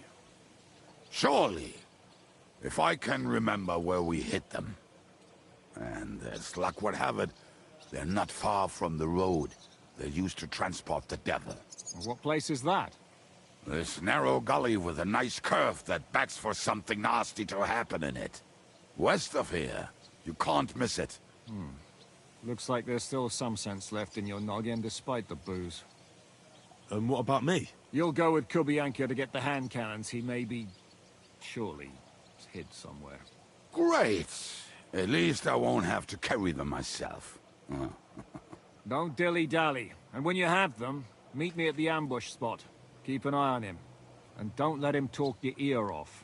Surely. If I can remember where we hit them. And as luck would have it, they're not far from the road they used to transport the devil. What place is that? This narrow gully with a nice curve that bets for something nasty to happen in it. West of here. You can't miss it. Looks like there's still some sense left in your noggin despite the booze. And what about me? You'll go with Kubianka to get the hand cannons. He may be... surely hid somewhere. Great! At least I won't have to carry them myself. Don't dilly-dally. And when you have them, meet me at the ambush spot. Keep an eye on him. And don't let him talk your ear off.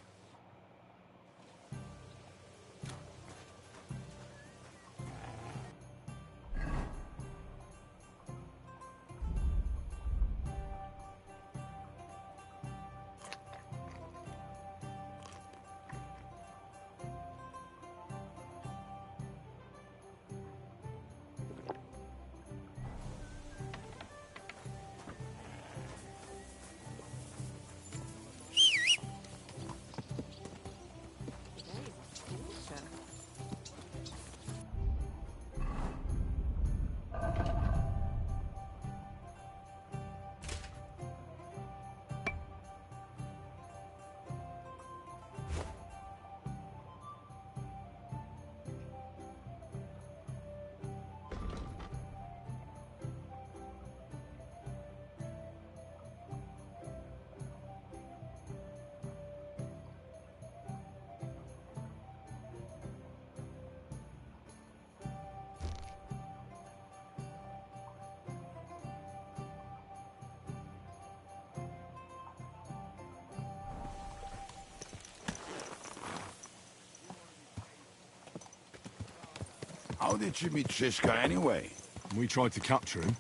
How did you meet Shishka anyway? We tried to capture him,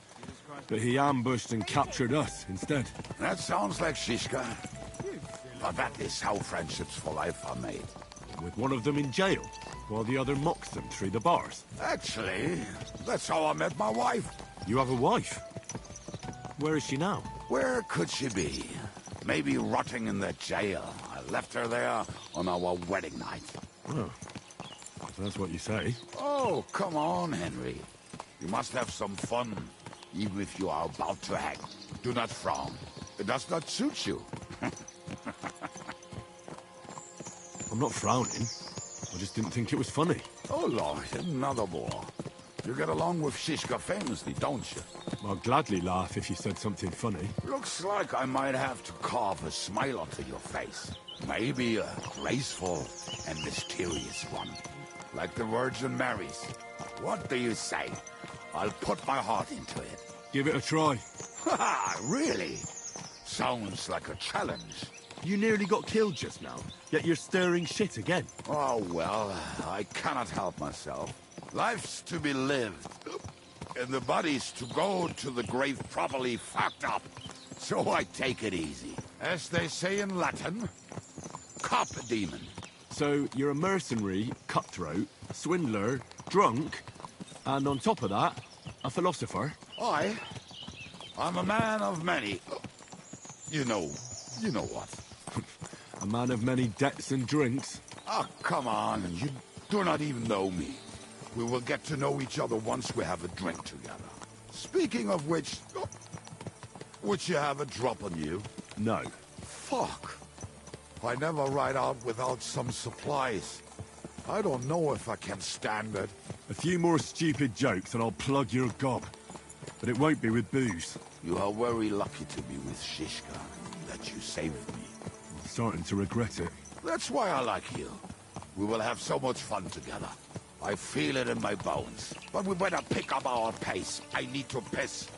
but he ambushed and captured us instead. That sounds like Shishka. But that is how friendships for life are made. With one of them in jail, while the other mocks them through the bars. Actually, that's how I met my wife. You have a wife? Where is she now? Where could she be? Maybe rotting in the jail. I left her there on our wedding night. Oh, if that's what you say. Oh, come on, Henry. You must have some fun, even if you are about to hang. Do not frown. It does not suit you. I'm not frowning. I just didn't think it was funny. Oh, Lord, another war. You get along with Shishka famously, don't you? I'd gladly laugh if you said something funny. Looks like I might have to carve a smile onto your face. Maybe a graceful and mysterious one. Like the Virgin Mary's. What do you say? I'll put my heart into it. Give it a try. Ha! Really? Sounds like a challenge. You nearly got killed just now, yet you're stirring shit again. Oh, well, I cannot help myself. Life's to be lived, and the body's to go to the grave properly fucked up. So I take it easy. As they say in Latin, cop a demon. So you're a mercenary, cutthroat, swindler, drunk, and on top of that, a philosopher? I'm a man of many... You know what. A man of many debts and drinks? Oh, come on, you do not even know me. We will get to know each other once we have a drink together. Speaking of which... Would you have a drop on you? No. Fuck. I never ride out without some supplies. I don't know if I can stand it. A few more stupid jokes and I'll plug your gob. But it won't be with booze. You are very lucky to be with Shishka, that you saved me. I'm starting to regret it. That's why I like you. We will have so much fun together. I feel it in my bones. But we better pick up our pace. I need to piss.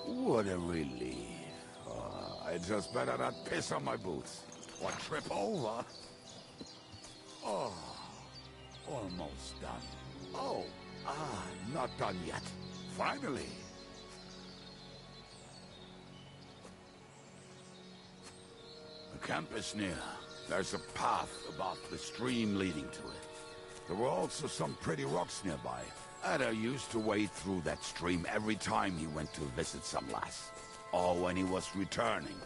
What a relief. I just better not piss on my boots. Or trip over. Oh, almost done. Oh, not done yet. Finally. The camp is near. There's a path above the stream leading to it. There were also some pretty rocks nearby. Ada used to wade through that stream every time he went to visit some lass. Or when he was returning.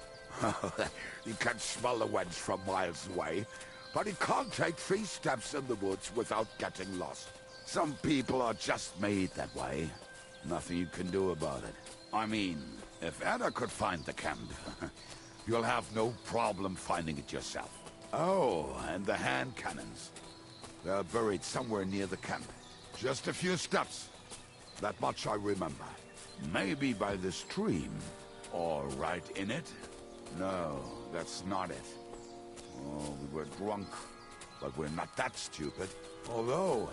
He can smell the wench from miles away, but he can't take 3 steps in the woods without getting lost. Some people are just made that way. Nothing you can do about it. I mean, if Ada could find the camp, you'll have no problem finding it yourself. Oh, and the hand cannons. They're buried somewhere near the camp. Just a few steps. That much I remember. Maybe by the stream. Or right in it? No, that's not it. Oh, we were drunk. But we're not that stupid. Although,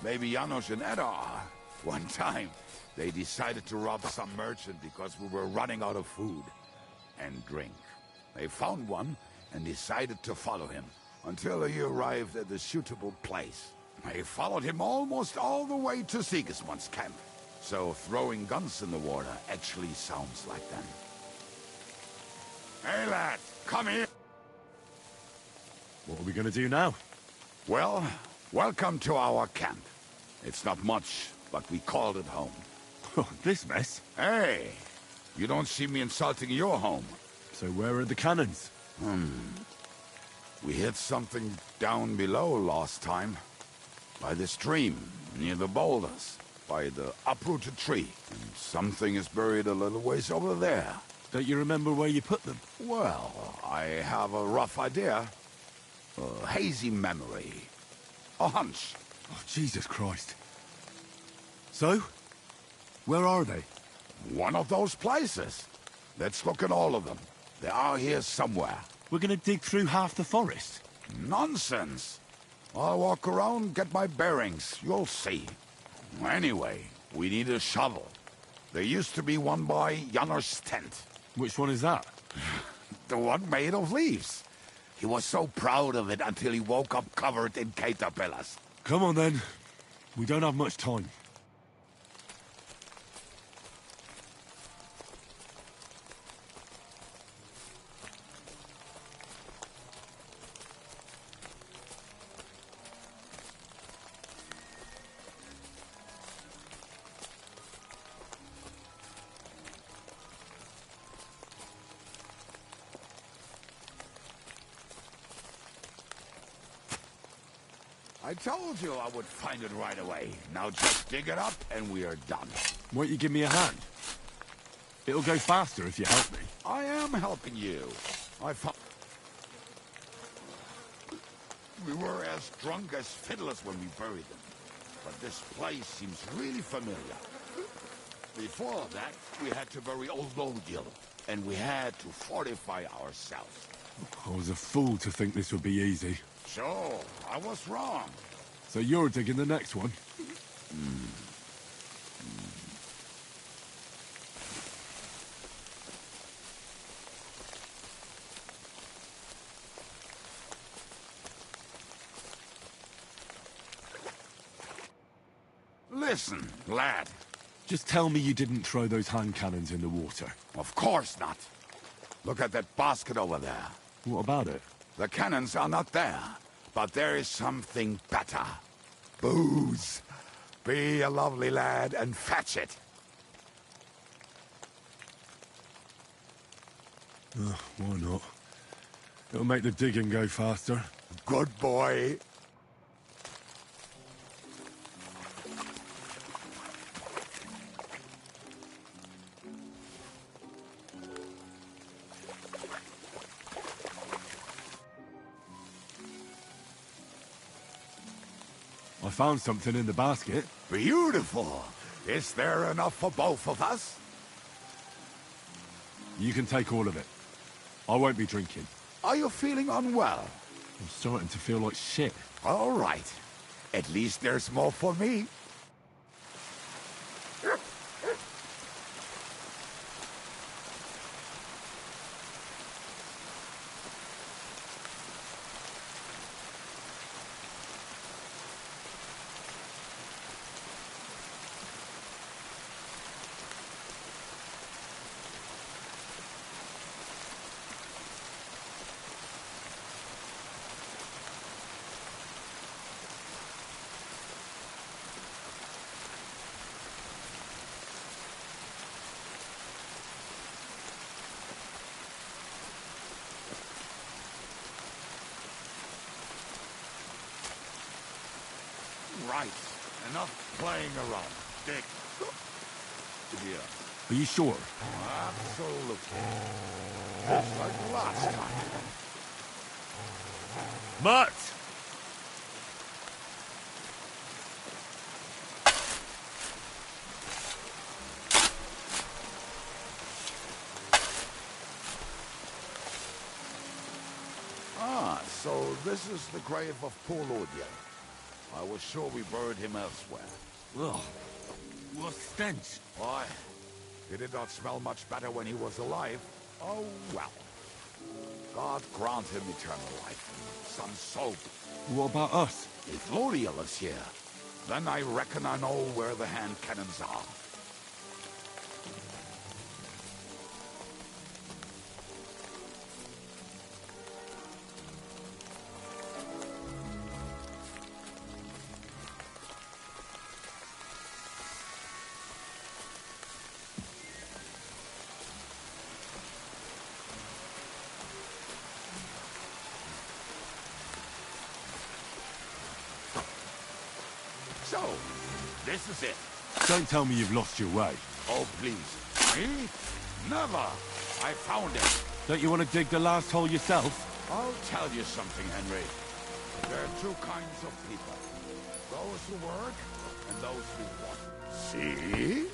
maybe Janos and Edda are. One time, they decided to rob some merchant because we were running out of food and drink. They found one and decided to follow him until he arrived at a suitable place. They followed him almost all the way to Sigismund's camp. So throwing guns in the water actually sounds like them. Hey lad, come here! What are we gonna do now? Well, welcome to our camp. It's not much, but we called it home. This mess? Hey! You don't see me insulting your home. So where are the cannons? We hit something down below last time. By the stream, near the boulders. By the uprooted tree. And something is buried a little ways over there. Don't you remember where you put them? Well, I have a rough idea. A hazy memory. A hunch. Oh, Jesus Christ. So? Where are they? One of those places. Let's look at all of them. They are here somewhere. We're gonna dig through half the forest. Nonsense. I'll walk around, get my bearings. You'll see. Anyway, we need a shovel. There used to be one by Janner's tent. Which one is that? The one made of leaves. He was so proud of it until he woke up covered in caterpillars. Come on then. We don't have much time. I told you I would find it right away. Now just dig it up and we are done. Won't you give me a hand? It'll go faster if you help me. I am helping you. We were as drunk as fiddlers when we buried them. But this place seems really familiar. Before that, we had to bury old Lodil, and we had to fortify ourselves. I was a fool to think this would be easy. Sure, I was wrong. So you're digging the next one? Listen, lad. Just tell me you didn't throw those hand cannons in the water. Of course not. Look at that basket over there. What about it? The cannons are not there, but there is something better. Booze. Be a lovely lad and fetch it. Why not? It'll make the digging go faster. Good boy. I found something in the basket. Beautiful. Is there enough for both of us? You can take all of it. I won't be drinking. Are you feeling unwell? I'm starting to feel like shit. All right. At least there's more for me. Right. Enough playing around. Dick. Here. Are you sure? Absolutely. Just like last time. Mutt! So this is the grave of poor Lodil. I was sure we buried him elsewhere. Ugh. What stench. Why? He did not smell much better when he was alive. Oh, well. God grant him eternal life. Some soap. What about us? If Lodil is here, then I reckon I know where the hand cannons are. So, this is it. Don't tell me you've lost your way. Oh, please. Me? Never. I found it. Don't you want to dig the last hole yourself? I'll tell you something, Henry. There are two kinds of people. Those who work and those who want. See?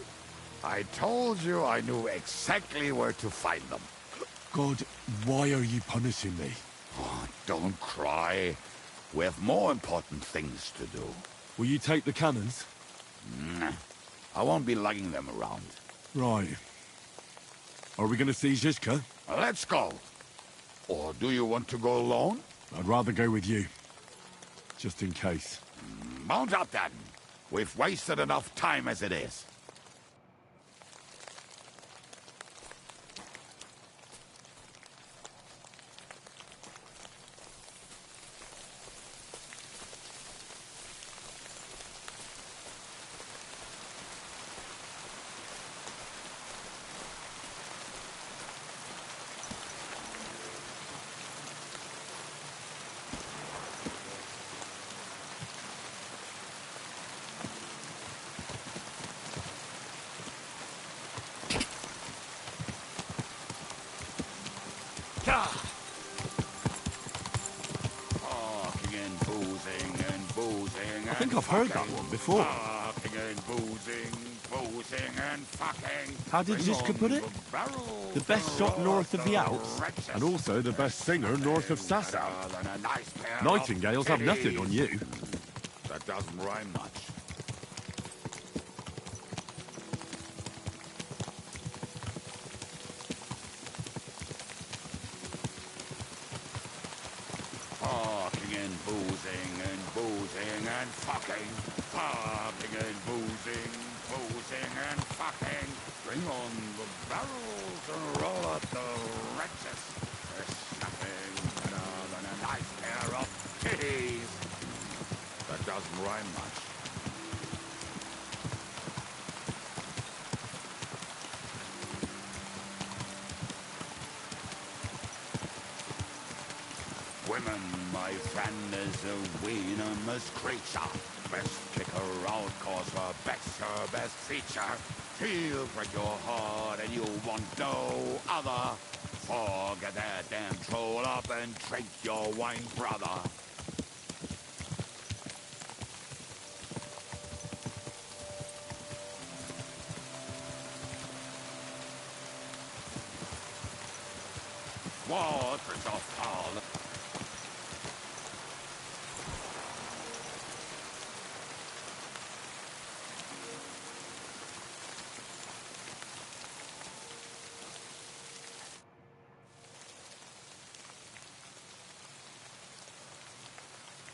I told you I knew exactly where to find them. God, why are you punishing me? Oh, don't cry. We have more important things to do. Will you take the cannons? Nah, I won't be lugging them around. Right. Are we going to see Zizka? Let's go. Or do you want to go alone? I'd rather go with you. Just in case. Mount up then. We've wasted enough time as it is. I think I've heard that one before. Fucking and boozing and fucking. How did Zizka put it? The best shot north of the Alps, and also the best singer north of Sasau. Nightingales have nothing on you. That doesn't rhyme much. Fucking, popping and boozing and fucking. Bring on the barrels and roll out the wretches. There's nothing better than a nice pair of titties. That doesn't rhyme much. Women, my friend, is a venomous creature. Best kick her out, cause her back's her best feature. She'll break your heart and you want no other. Forget that damn troll up and drink your wine, brother. Waters of Paul.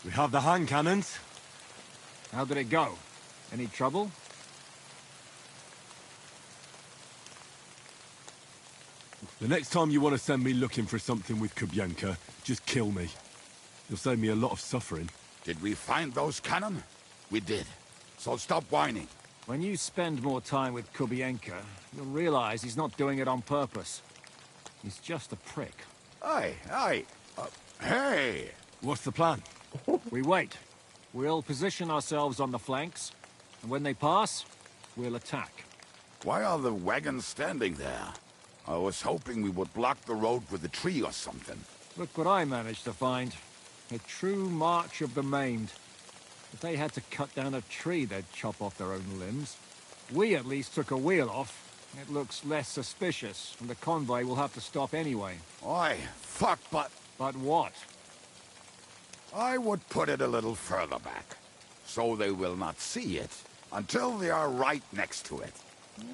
We have the hand cannons. How did it go? Any trouble? The next time you want to send me looking for something with Kubyanka, just kill me. You'll save me a lot of suffering. Did we find those cannon? We did. So stop whining. When you spend more time with Kubyanka, you'll realize he's not doing it on purpose. He's just a prick. Hey! What's the plan? We wait. We'll position ourselves on the flanks, and when they pass, we'll attack. Why are the wagons standing there? I was hoping we would block the road with a tree or something. Look what I managed to find. A true march of the maimed. If they had to cut down a tree, they'd chop off their own limbs. We at least took a wheel off. It looks less suspicious, and the convoy will have to stop anyway. Oi, fuck, but... But what? I would put it a little further back, so they will not see it until they are right next to it.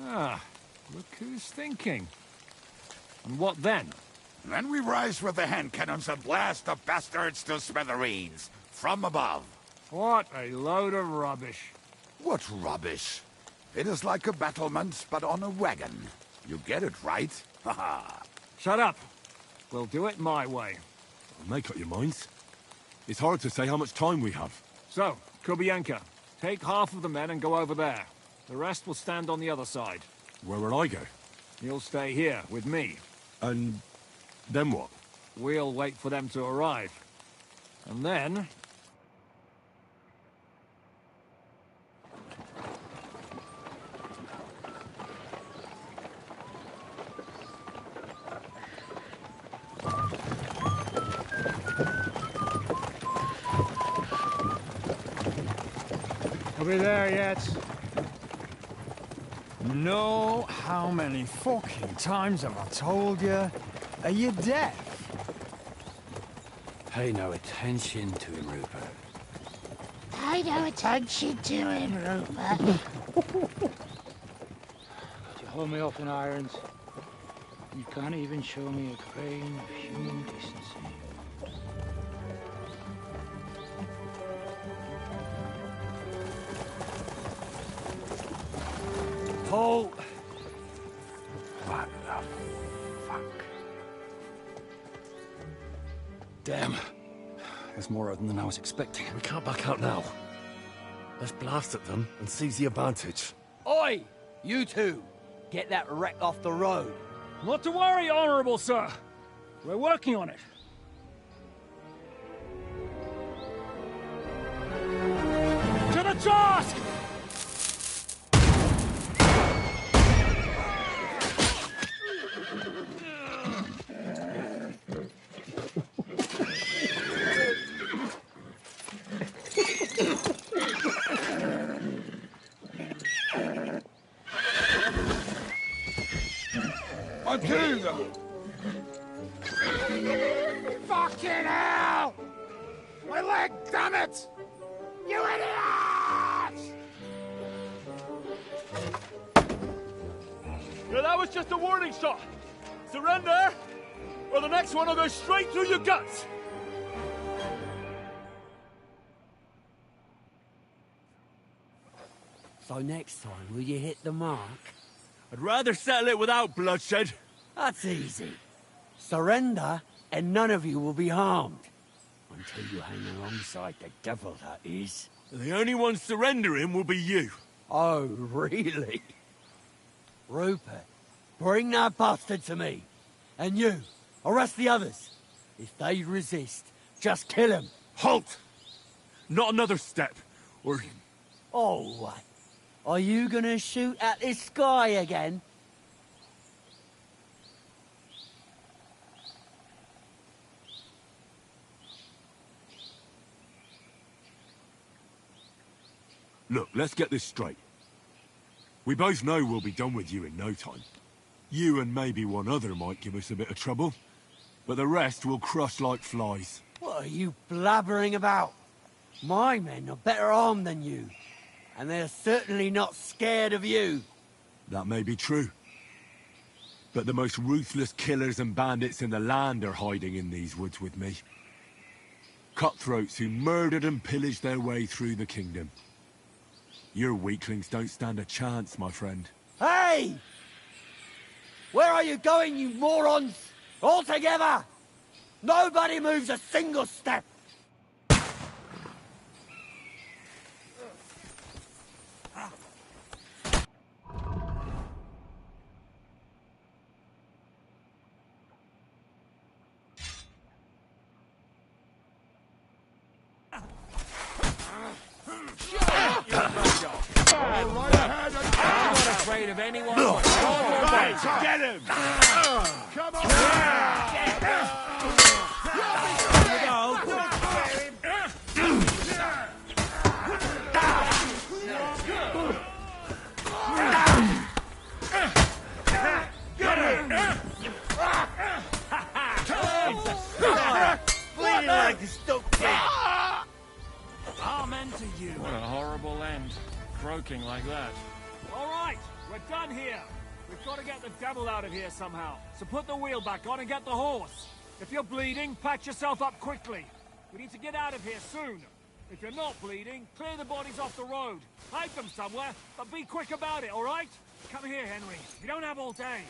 Ah, look who's thinking. And what then? Then we rise with the hand cannons and blast the bastards to smithereens, from above. What a load of rubbish. What rubbish? It is like a battlement, but on a wagon. You get it, right? Haha. Shut up. We'll do it my way. Make up your minds. It's hard to say how much time we have. So, Kubyanka, take half of the men and go over there. The rest will stand on the other side. Where will I go? You'll stay here, with me. And then what? We'll wait for them to arrive. And then... Are we there yet? No, how many fucking times have I told you? Are you deaf? Pay no attention to him, Rupert. Pay no attention to him, Rupert. You hold me up in irons. You can't even show me a grain of human decency. Paul! What the fuck? Damn. There's more of them than I was expecting. We can't back out now. Let's blast at them and seize the advantage. Oi! You two! Get that wreck off the road. Not to worry, Honorable Sir. We're working on it. To the task! Fucking hell! My leg, damn it! You idiots! Yeah, that was just a warning shot. Surrender, or the next one will go straight through your guts. So next time, will you hit the mark? I'd rather settle it without bloodshed. That's easy. Surrender, and none of you will be harmed. Until you hang alongside the devil, that is. The only one surrendering will be you. Oh, really? Rupert, bring that bastard to me. And you, arrest the others. If they resist, just kill them. Halt! Not another step, or... Oh, what? Are you gonna shoot at this sky again? Look, let's get this straight. We both know we'll be done with you in no time. You and maybe one other might give us a bit of trouble, but the rest will crush like flies. What are you blabbering about? My men are better armed than you, and they're certainly not scared of you. That may be true. But the most ruthless killers and bandits in the land are hiding in these woods with me. Cutthroats who murdered and pillaged their way through the kingdom. Your weaklings don't stand a chance, my friend. Hey! Where are you going, you morons? All together! Nobody moves a single step! I'm not afraid of anyone. Right, get him! Come on! Like a stoked pig. Amen to you. What a horrible end. Croaking like that. All right, we're done here. We've got to get the devil out of here somehow. So put the wheel back on and get the horse. If you're bleeding, patch yourself up quickly. We need to get out of here soon. If you're not bleeding, clear the bodies off the road. Hide them somewhere, but be quick about it, all right? Come here, Henry. You don't have all day.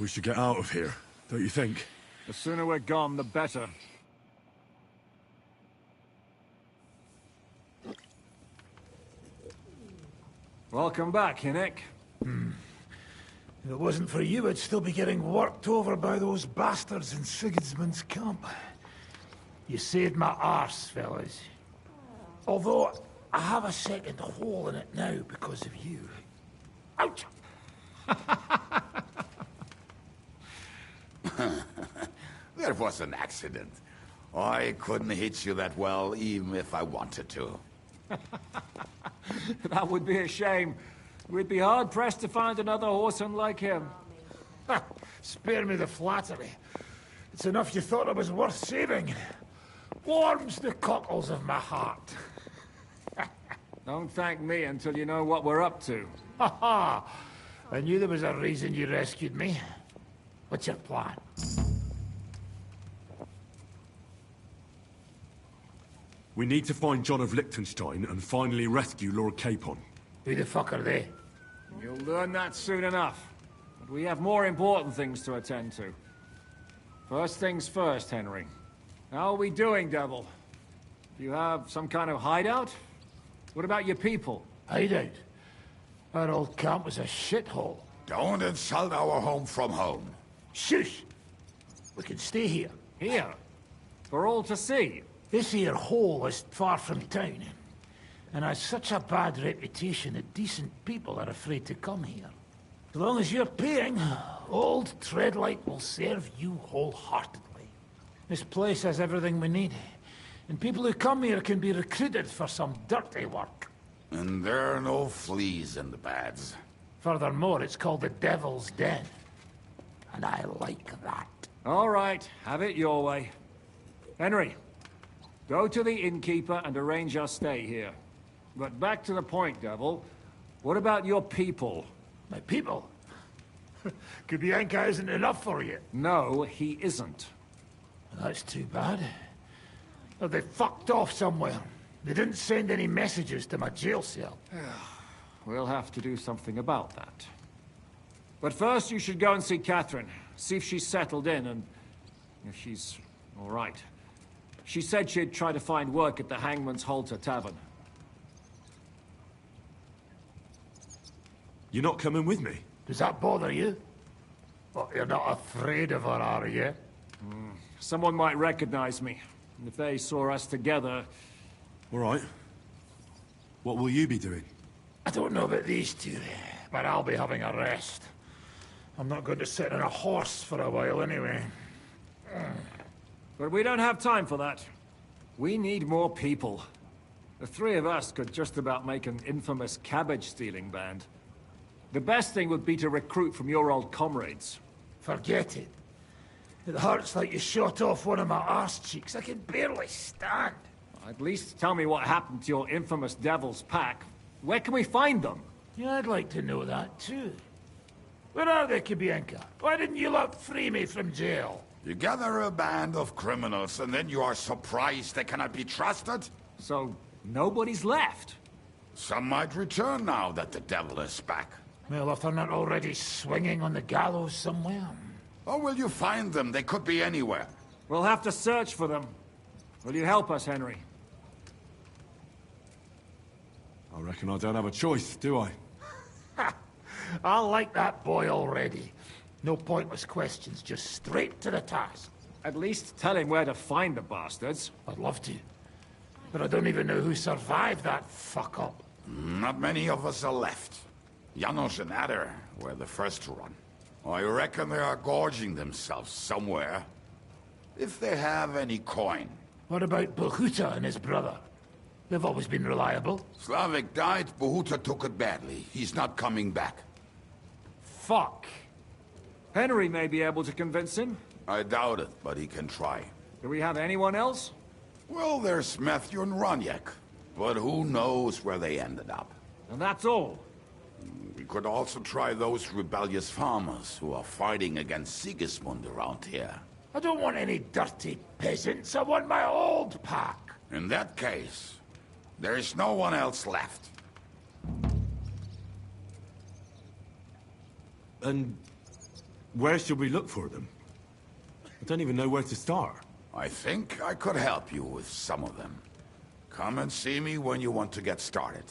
We should get out of here, don't you think? The sooner we're gone, the better. Welcome back, Hinnick. If it wasn't for you, I'd still be getting worked over by those bastards in Sigismund's camp. You saved my arse, fellas. Although, I have a second hole in it now because of you. Ouch! There was an accident. I couldn't hit you that well, even if I wanted to. That would be a shame. We'd be hard-pressed to find another horseman like him. Spare me the flattery. It's enough you thought I was worth saving. Warms the cockles of my heart. Don't thank me until you know what we're up to. Ha ha! I knew there was a reason you rescued me. What's your plan? We need to find John of Liechtenstein and finally rescue Lord Capon. Who the fuck are they? You'll learn that soon enough. But we have more important things to attend to. First things first, Henry. How are we doing, Devil? Do you have some kind of hideout? What about your people? Hideout? Our old camp was a shithole. Don't insult our home from home. Shush! We can stay here. Here? For all to see? This here hole is far from town, and has such a bad reputation that decent people are afraid to come here. As long as you're paying, old Treadlight will serve you wholeheartedly. This place has everything we need, and people who come here can be recruited for some dirty work. And there are no fleas in the beds. Furthermore, it's called the Devil's Den, and I like that. All right, have it your way. Henry, go to the innkeeper and arrange our stay here. But back to the point, Devil. What about your people? My people? Kubienka isn't enough for you. No, he isn't. That's too bad. Oh, they fucked off somewhere. They didn't send any messages to my jail cell. We'll have to do something about that. But first you should go and see Catherine. See if she's settled in and if she's all right. She said she'd try to find work at the Hangman's Halter Tavern. You're not coming with me? Does that bother you? Well, you're not afraid of her, are you? Someone might recognize me. And if they saw us together... All right. What will you be doing? I don't know about these two, but I'll be having a rest. I'm not going to sit on a horse for a while anyway. But we don't have time for that. We need more people. The three of us could just about make an infamous cabbage-stealing band. The best thing would be to recruit from your old comrades. Forget it. It hurts like you shot off one of my arse cheeks. I can barely stand. At least tell me what happened to your infamous Devil's Pack. Where can we find them? Yeah, I'd like to know that too. Where are they, Kubienka? Why didn't you lot free me from jail? You gather a band of criminals and then you are surprised they cannot be trusted? So, nobody's left? Some might return now that the devil is back. Well, if they're not already swinging on the gallows somewhere. Or will you find them? They could be anywhere. We'll have to search for them. Will you help us, Henry? I reckon I don't have a choice, do I? I like that boy already. No pointless questions, just straight to the task. At least tell him where to find the bastards. I'd love to. But I don't even know who survived that fuck-up. Not many of us are left. Janos and Adder were the first to run. I reckon they are gorging themselves somewhere. If they have any coin. What about Bohuta and his brother? They've always been reliable. Slavik died, Bohuta took it badly. He's not coming back. Fuck. Henry may be able to convince him. I doubt it, but he can try. Do we have anyone else? Well, there's Matthew and Roniek. But who knows where they ended up. And that's all. We could also try those rebellious farmers who are fighting against Sigismund around here. I don't want any dirty peasants. I want my old pack. In that case, there is no one else left. And Where should we look for them? I don't even know where to start. I think I could help you with some of them. Come and see me when you want to get started.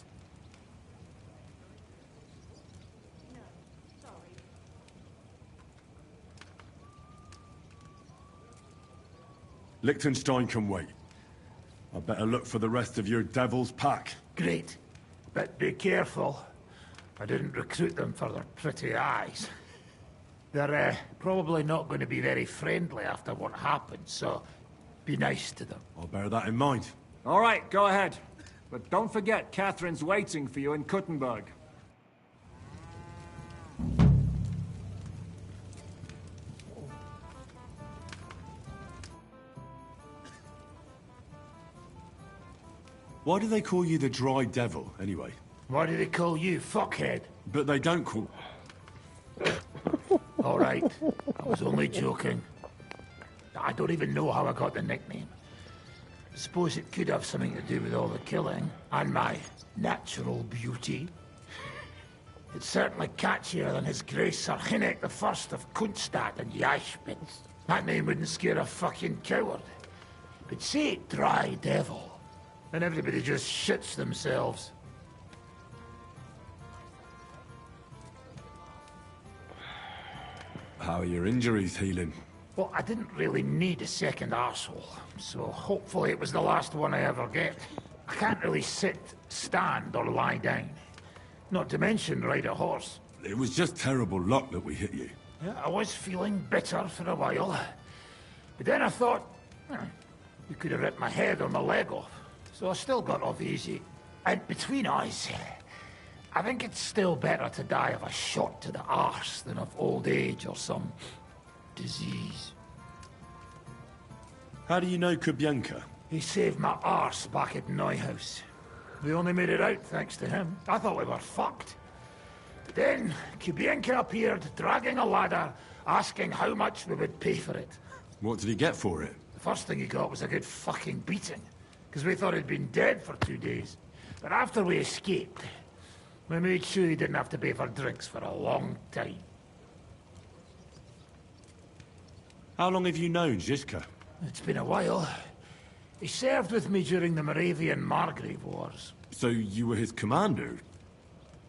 Liechtenstein can wait. I better look for the rest of your devil's pack. Great. But be careful. I didn't recruit them for their pretty eyes. They're probably not going to be very friendly after what happened, so be nice to them. I'll bear that in mind. All right, go ahead. But don't forget, Catherine's waiting for you in Kuttenberg. Why do they call you the Dry Devil, anyway? Why do they call you fuckhead? But they don't call... All right, I was only joking. I don't even know how I got the nickname. I suppose it could have something to do with all the killing, and my natural beauty. It's certainly catchier than His Grace Sir Hinnek the First of Kunststadt and Jaspitz. That name wouldn't scare a fucking coward. But say it Dry Devil, and everybody just shits themselves. How are your injuries healing? Well, I didn't really need a second arsehole, so hopefully it was the last one I ever get. I can't really sit, stand, or lie down. Not to mention ride a horse. It was just terrible luck that we hit you. Yeah, I was feeling bitter for a while. But then I thought, you could have ripped my head or my leg off. So I still got off easy. And between us, I think it's still better to die of a shot to the arse than of old age or some disease. How do you know Kubienka? He saved my arse back at Neuhaus. We only made it out thanks to him. I thought we were fucked. Then Kubienka appeared, dragging a ladder, asking how much we would pay for it. What did he get for it? The first thing he got was a good fucking beating, because we thought he'd been dead for 2 days. But after we escaped, we made sure he didn't have to pay for drinks for a long time. How long have you known Žižka? It's been a while. He served with me during the Moravian-Margrave Wars. So you were his commander,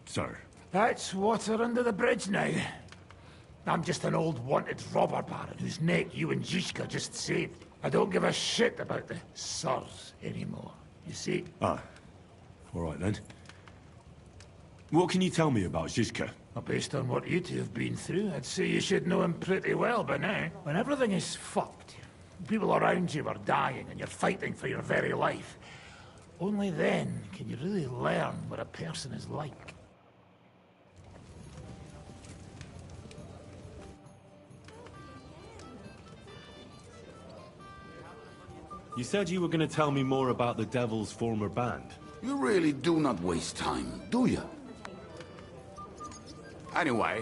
sir? That's water under the bridge now. I'm just an old wanted robber baron whose neck you and Žižka just saved. I don't give a shit about the sirs anymore, you see? Ah, all right then. What can you tell me about Žižka? Well, based on what you two have been through, I'd say you should know him pretty well by now. When everything is fucked, people around you are dying and you're fighting for your very life, only then can you really learn what a person is like. You said you were going to tell me more about the Devil's former band. You really do not waste time, do you? Anyway,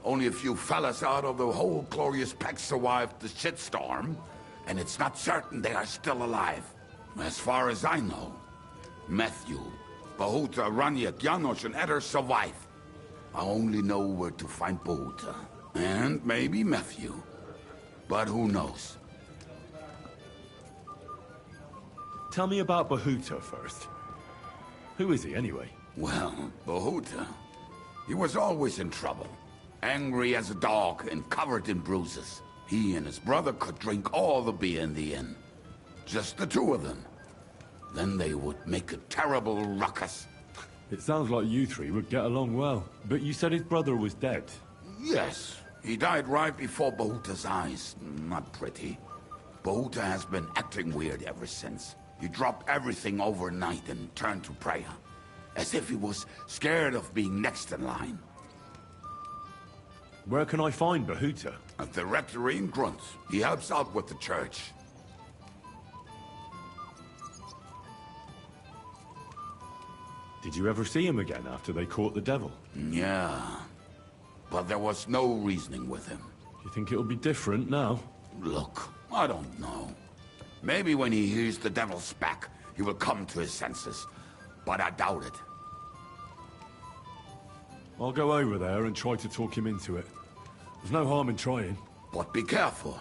only a few fellas out of the whole glorious pack survived the shitstorm, and it's not certain they are still alive. As far as I know, Matthew, Bahuta, Raniak, Janosch, and Eder survive. I only know where to find Bahuta, and maybe Matthew. But who knows? Tell me about Bahuta first. Who is he, anyway? Well, Bahuta, he was always in trouble. Angry as a dog and covered in bruises. He and his brother could drink all the beer in the inn. Just the two of them. Then they would make a terrible ruckus. It sounds like you three would get along well. But you said his brother was dead. Yes, he died right before Bahuta's eyes. Not pretty. Bahuta has been acting weird ever since. He dropped everything overnight and turned to prayer. As if he was scared of being next in line. Where can I find Bahuta? At the rectory in Grunt. He helps out with the church. Did you ever see him again after they caught the devil? Yeah. But there was no reasoning with him. Do you think it'll be different now? Look, I don't know. Maybe when he hears the devil's back, he will come to his senses. But I doubt it. I'll go over there and try to talk him into it. There's no harm in trying. But be careful.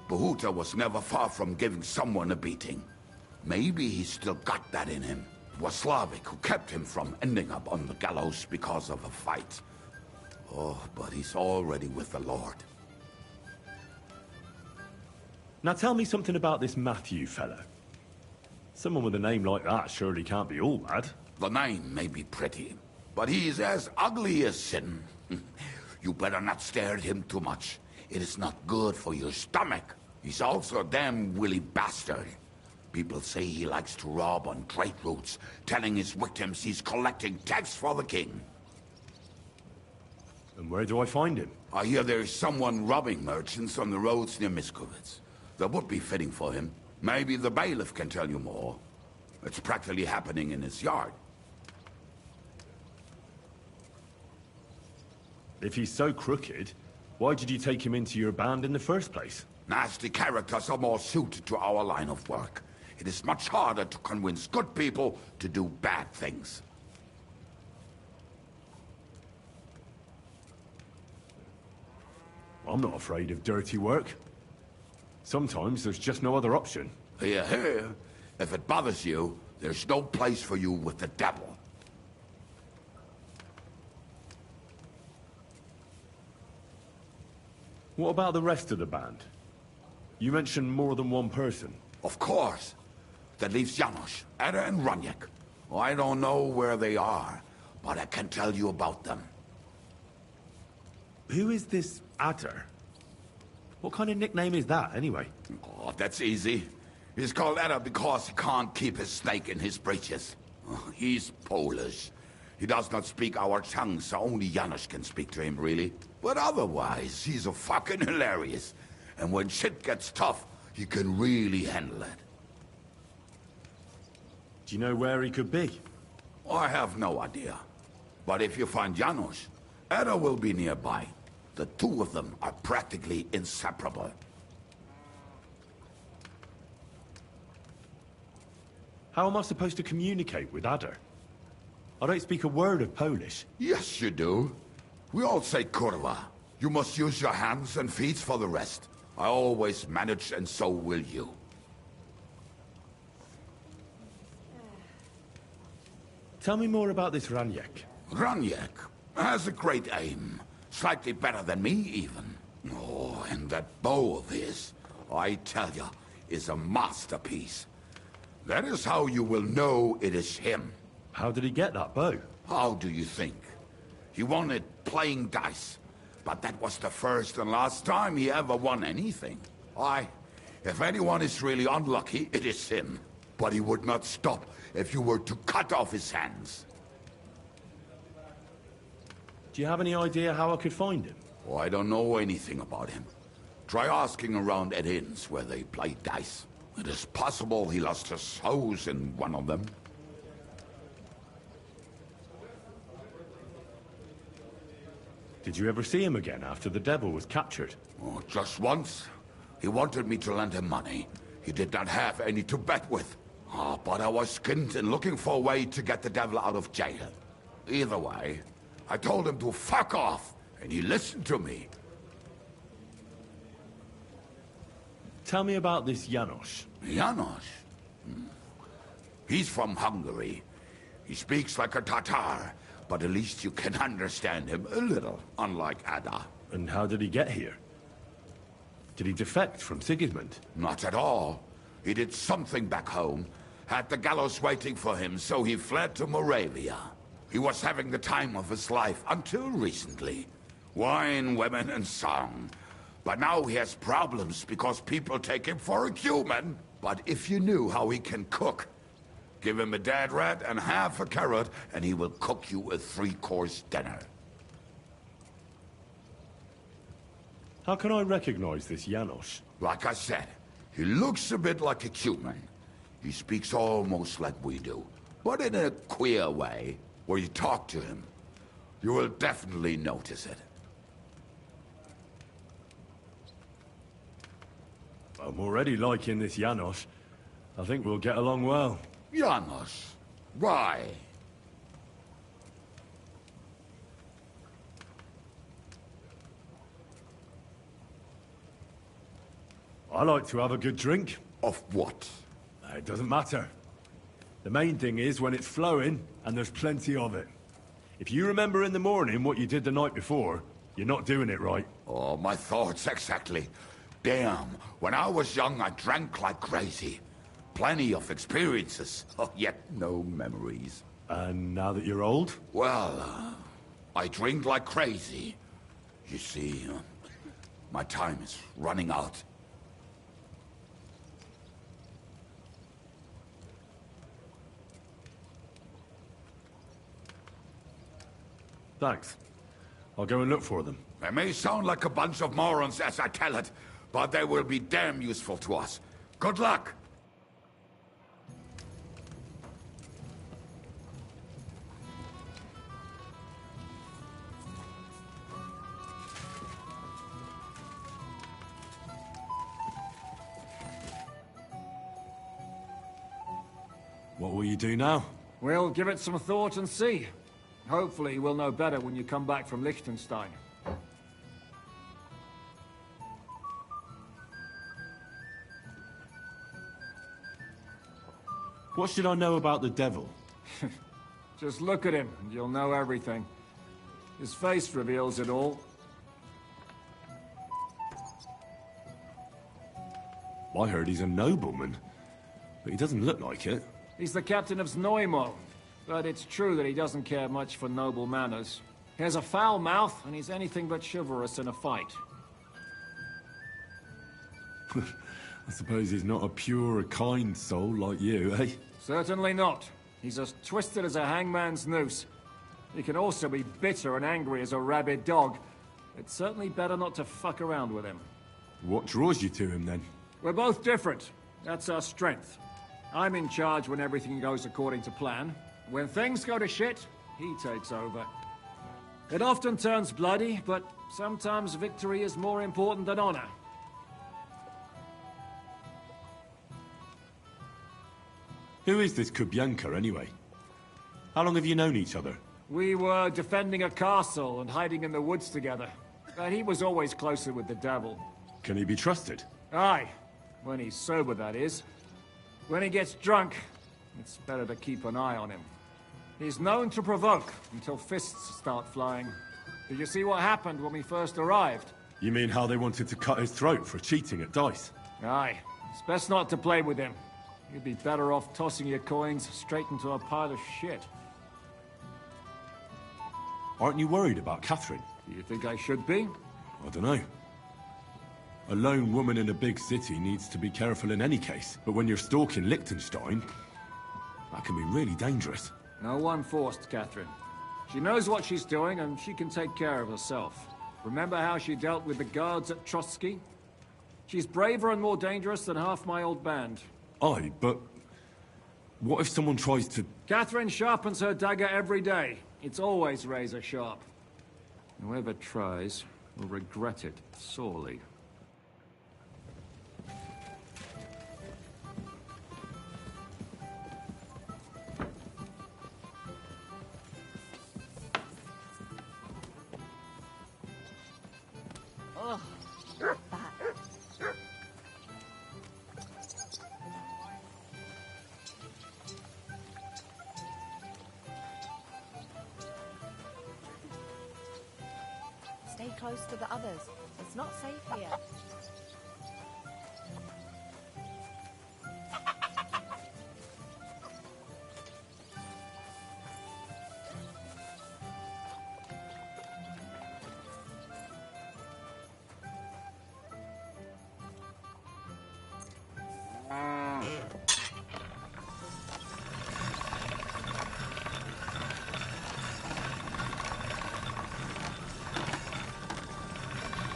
Bahuta was never far from giving someone a beating. Maybe he's still got that in him. It was Slavic who kept him from ending up on the gallows because of a fight. Oh, but he's already with the Lord. Now tell me something about this Matthew fellow. Someone with a name like that surely can't be all bad. The name may be pretty, but he's as ugly as sin. You better not stare at him too much. It is not good for your stomach. He's also a damn willy bastard. People say he likes to rob on trade routes, telling his victims he's collecting tax for the king. And where do I find him? I hear there is someone robbing merchants on the roads near Miskovitz. That would be fitting for him. Maybe the bailiff can tell you more. It's practically happening in his yard. If he's so crooked, why did you take him into your band in the first place? Nasty characters are more suited to our line of work. It is much harder to convince good people to do bad things. I'm not afraid of dirty work. Sometimes there's just no other option. Hear, hear. If it bothers you, there's no place for you with the devil. What about the rest of the band? You mentioned more than one person. Of course. That leaves Janos, Ada and Raniek. I don't know where they are, but I can tell you about them. Who is this Adder? What kind of nickname is that, anyway? Oh, that's easy. He's called Ada because he can't keep his snake in his breeches. He's Polish. He does not speak our tongue, so only Janos can speak to him, really. But otherwise, he's a fucking hilarious. And when shit gets tough, he can really handle it. Do you know where he could be? I have no idea. But if you find Janos, Ada will be nearby. The two of them are practically inseparable. How am I supposed to communicate with Adder? I don't speak a word of Polish. Yes, you do. We all say kurwa. You must use your hands and feet for the rest. I always manage, and so will you. Tell me more about this Raniek. Raniek has a great aim. Slightly better than me, even. Oh, and that bow of his, I tell you, is a masterpiece. That is how you will know it is him. How did he get that bow? How do you think? He won it playing dice. But that was the first and last time he ever won anything. If anyone is really unlucky, it is him. But he would not stop if you were to cut off his hands. Do you have any idea how I could find him? Oh, I don't know anything about him. Try asking around at inns where they play dice. It is possible he lost his hose in one of them. Did you ever see him again after the devil was captured? Oh, just once. He wanted me to lend him money. He did not have any to bet with. But I was skinned and looking for a way to get the devil out of jail. Either way, I told him to fuck off, and he listened to me. Tell me about this Janos. Janos? He's from Hungary. He speaks like a Tatar, but at least you can understand him a little, unlike Ada. And how did he get here? Did he defect from Sigismund? Not at all. He did something back home, had the gallows waiting for him, so he fled to Moravia. He was having the time of his life until recently. Wine, women, and song. But now he has problems because people take him for a human. But if you knew how he can cook, give him a dead rat and half a carrot, and he will cook you a 3-course dinner. How can I recognize this Janos? Like I said, he looks a bit like a human. He speaks almost like we do, but in a queer way. Where you talk to him, you will definitely notice it. I'm already liking this Janos. I think we'll get along well. Janos? Why? I like to have a good drink. Of what? It doesn't matter. The main thing is when it's flowing, and there's plenty of it. If you remember in the morning what you did the night before, you're not doing it right. Oh, my thoughts exactly. Damn, when I was young, I drank like crazy. Plenty of experiences, yet no memories. And now that you're old? Well, I drink like crazy. You see, my time is running out. Thanks. I'll go and look for them. They may sound like a bunch of morons as I tell it, but they will be damn useful to us. Good luck! What will you do now? We'll give it some thought and see. Hopefully we'll know better when you come back from Liechtenstein. What should I know about the devil? Just look at him and you'll know everything. His face reveals it all. I heard he's a nobleman, but he doesn't look like it. He's the captain of Znojmo, but it's true that he doesn't care much for noble manners. He has a foul mouth, and he's anything but chivalrous in a fight. I suppose he's not a pure, kind soul like you, eh? Certainly not. He's as twisted as a hangman's noose. He can also be bitter and angry as a rabid dog. It's certainly better not to fuck around with him. What draws you to him, then? We're both different. That's our strength. I'm in charge when everything goes according to plan. When things go to shit, he takes over. It often turns bloody, but sometimes victory is more important than honor. Who is this Kubyanka, anyway? How long have you known each other? We were defending a castle and hiding in the woods together. But he was always closer with the devil. Can he be trusted? Aye. When he's sober, that is. When he gets drunk, it's better to keep an eye on him. He's known to provoke until fists start flying. Did you see what happened when we first arrived? You mean how they wanted to cut his throat for cheating at dice? Aye. It's best not to play with him. You'd be better off tossing your coins straight into a pile of shit. Aren't you worried about Catherine? Do you think I should be? I don't know. A lone woman in a big city needs to be careful in any case. But when you're stalking Liechtenstein, that can be really dangerous. No one forced Catherine. She knows what she's doing, and she can take care of herself. Remember how she dealt with the guards at Trotsky? She's braver and more dangerous than half my old band. Aye, but what if someone tries to... Catherine sharpens her dagger every day. It's always razor sharp. Whoever tries will regret it sorely. Oh, back. Stay close to the others. It's not safe here.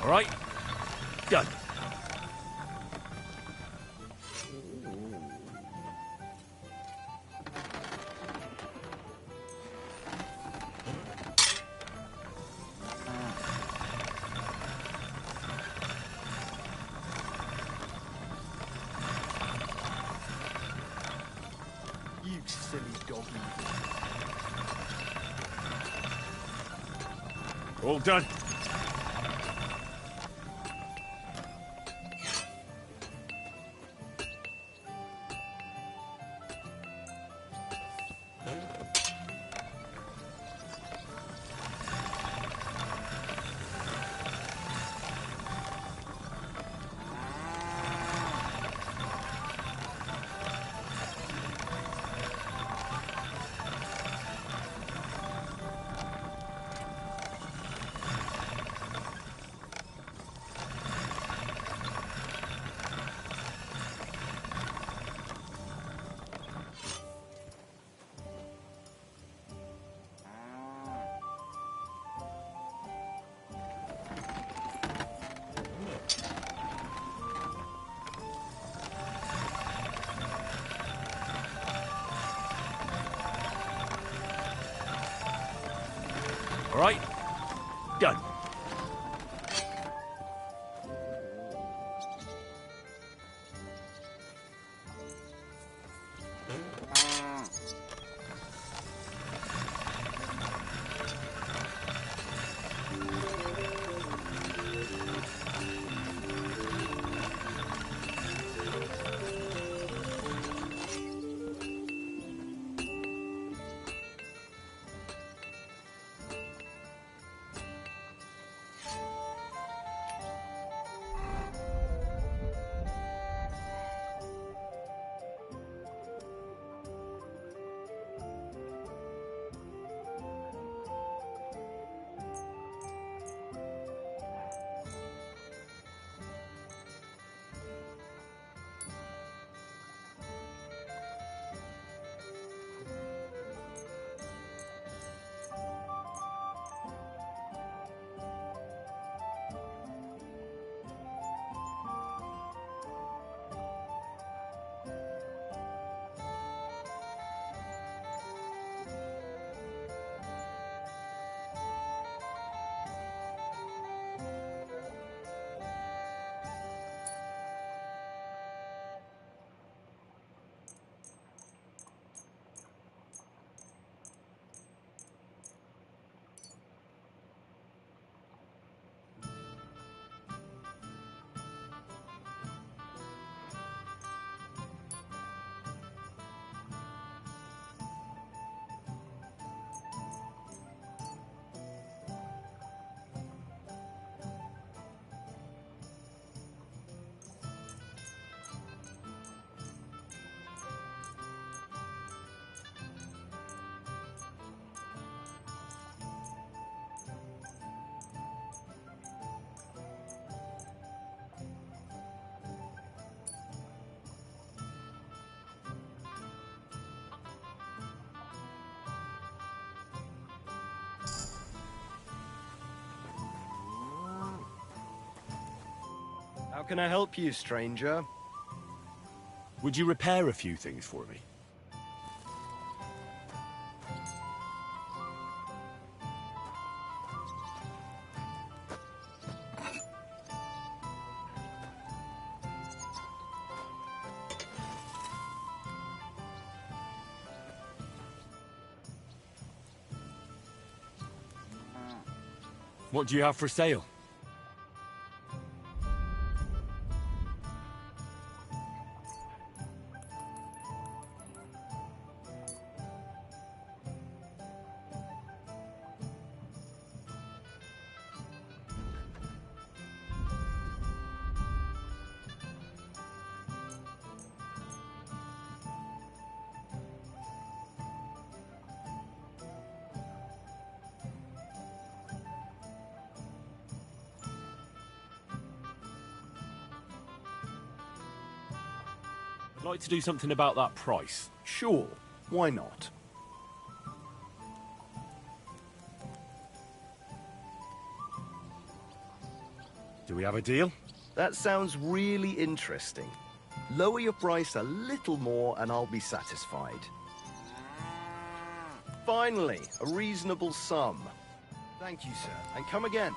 All right, go. You silly doggy. All done. All right? Go. How can I help you, stranger? Would you repair a few things for me? What do you have for sale? I'd like to do something about that price. Sure, why not? Do we have a deal? That sounds really interesting. Lower your price a little more and I'll be satisfied. Finally, a reasonable sum. Thank you, sir, and come again.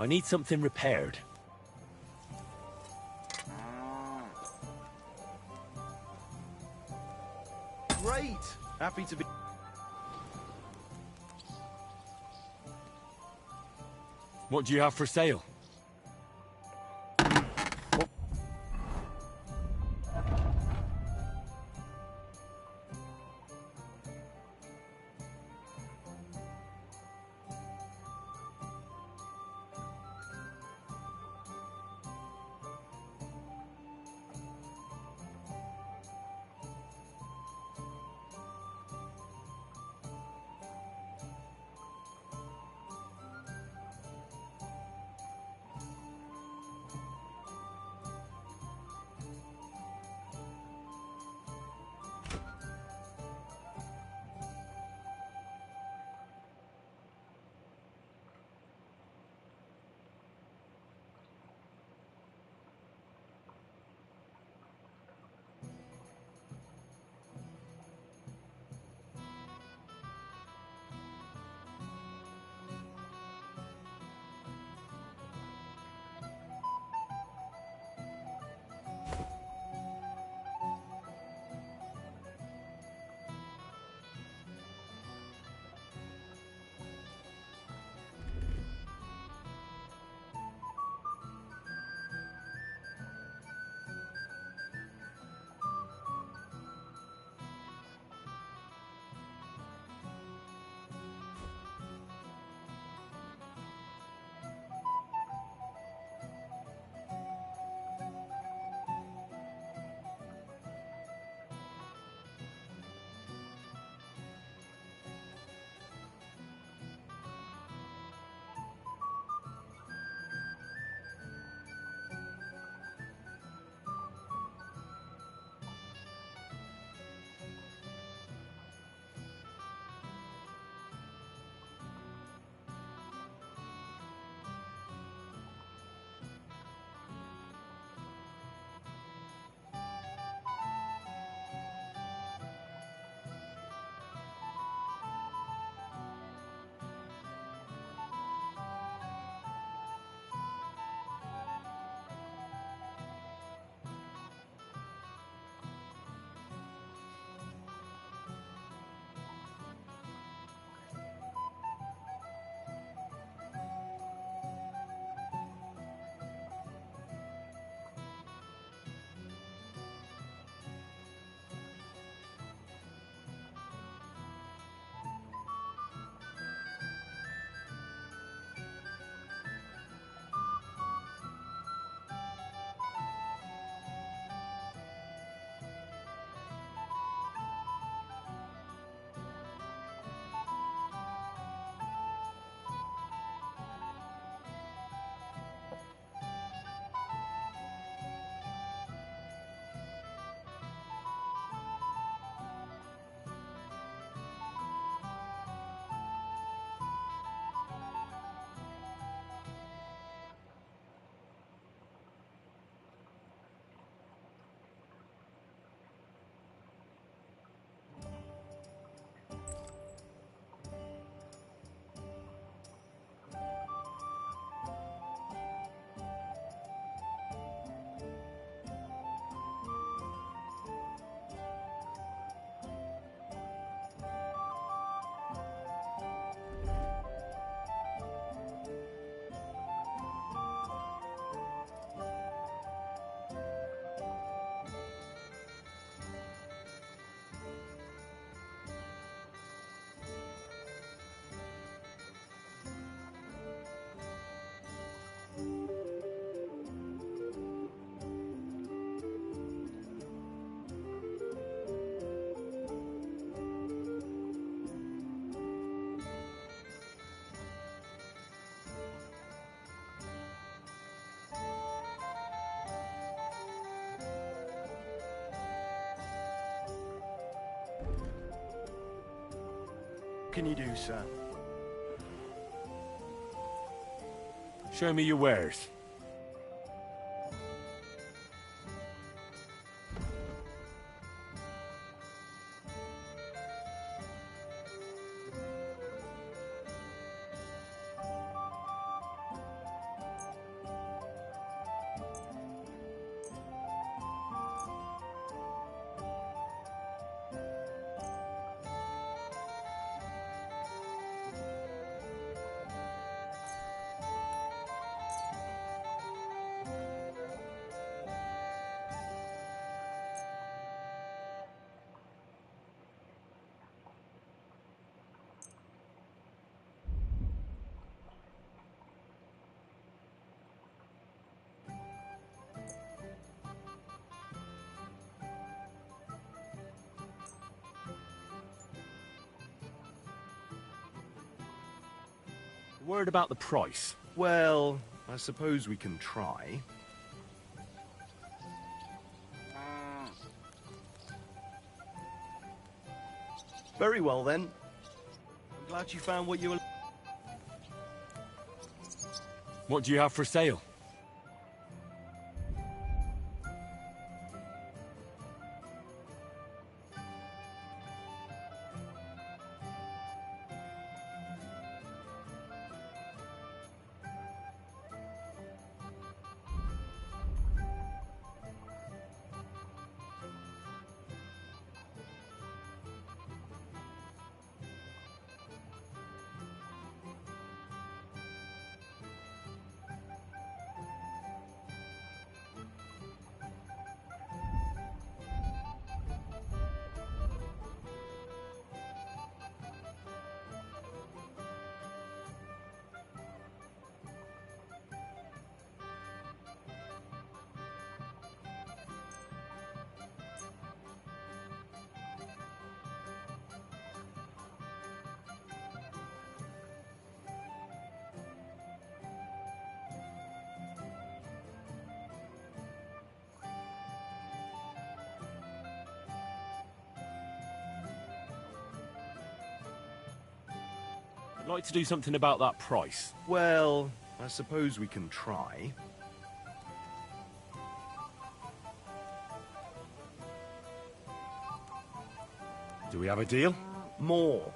I need something repaired. Great! Happy to be... What do you have for sale? What can you do, sir? Show me your wares. Word about the price? Well, I suppose we can try. Very well, then. I'm glad you found what you were... What do you have for sale? I'd like to do something about that price. Well, I suppose we can try. Do we have a deal? More.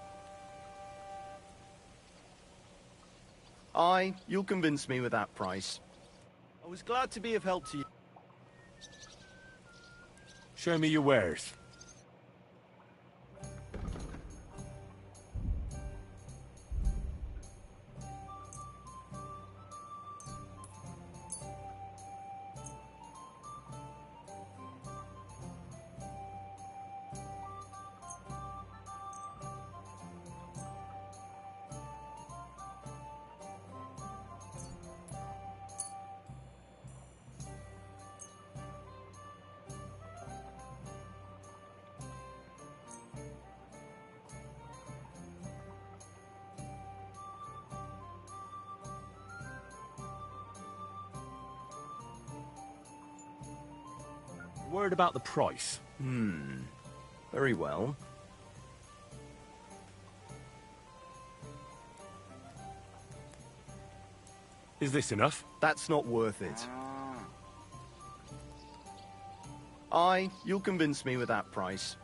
You'll convince me with that price. I was glad to be of help to you. Show me your wares. Word about the price. Very well. Is this enough? That's not worth it. You'll convince me with that price.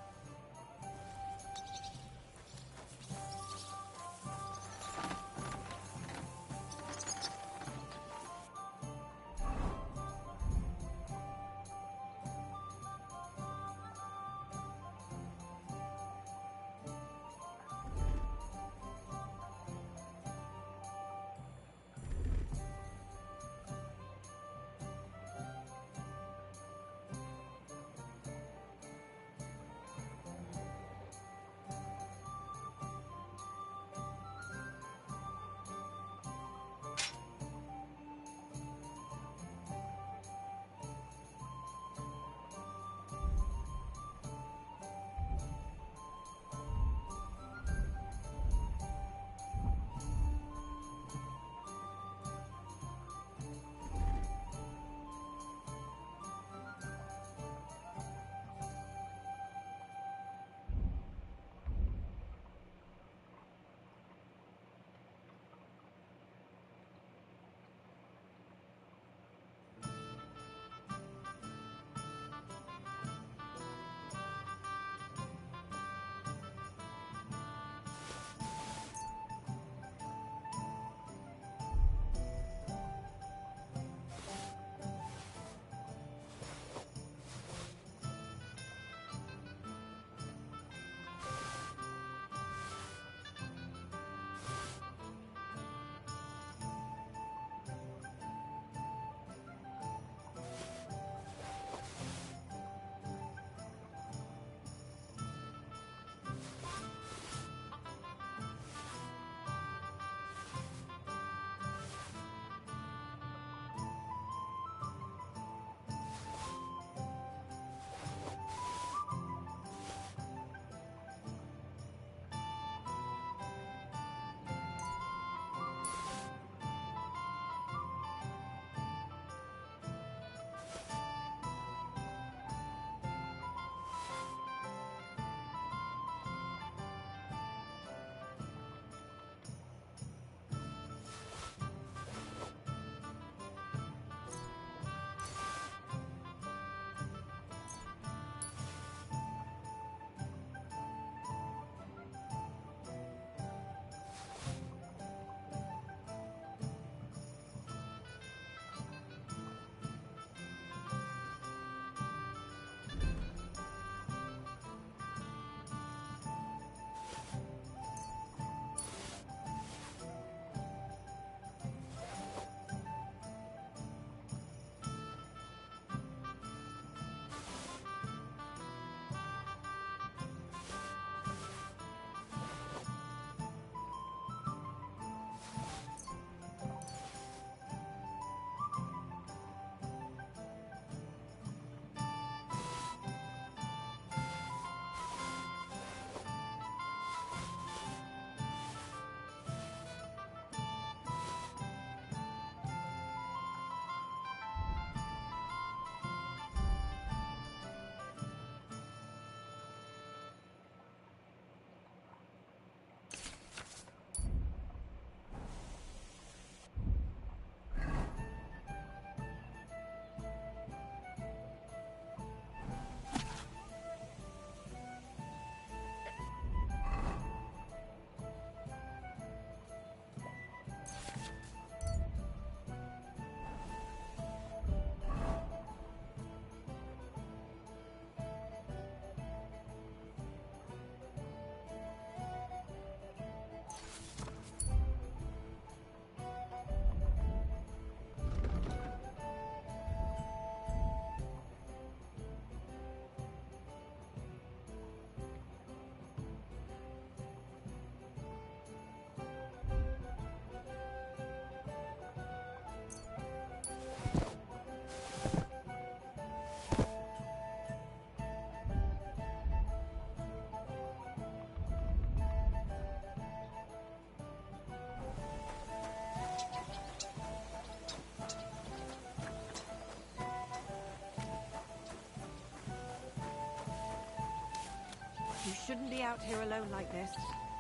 shouldn't be out here alone like this.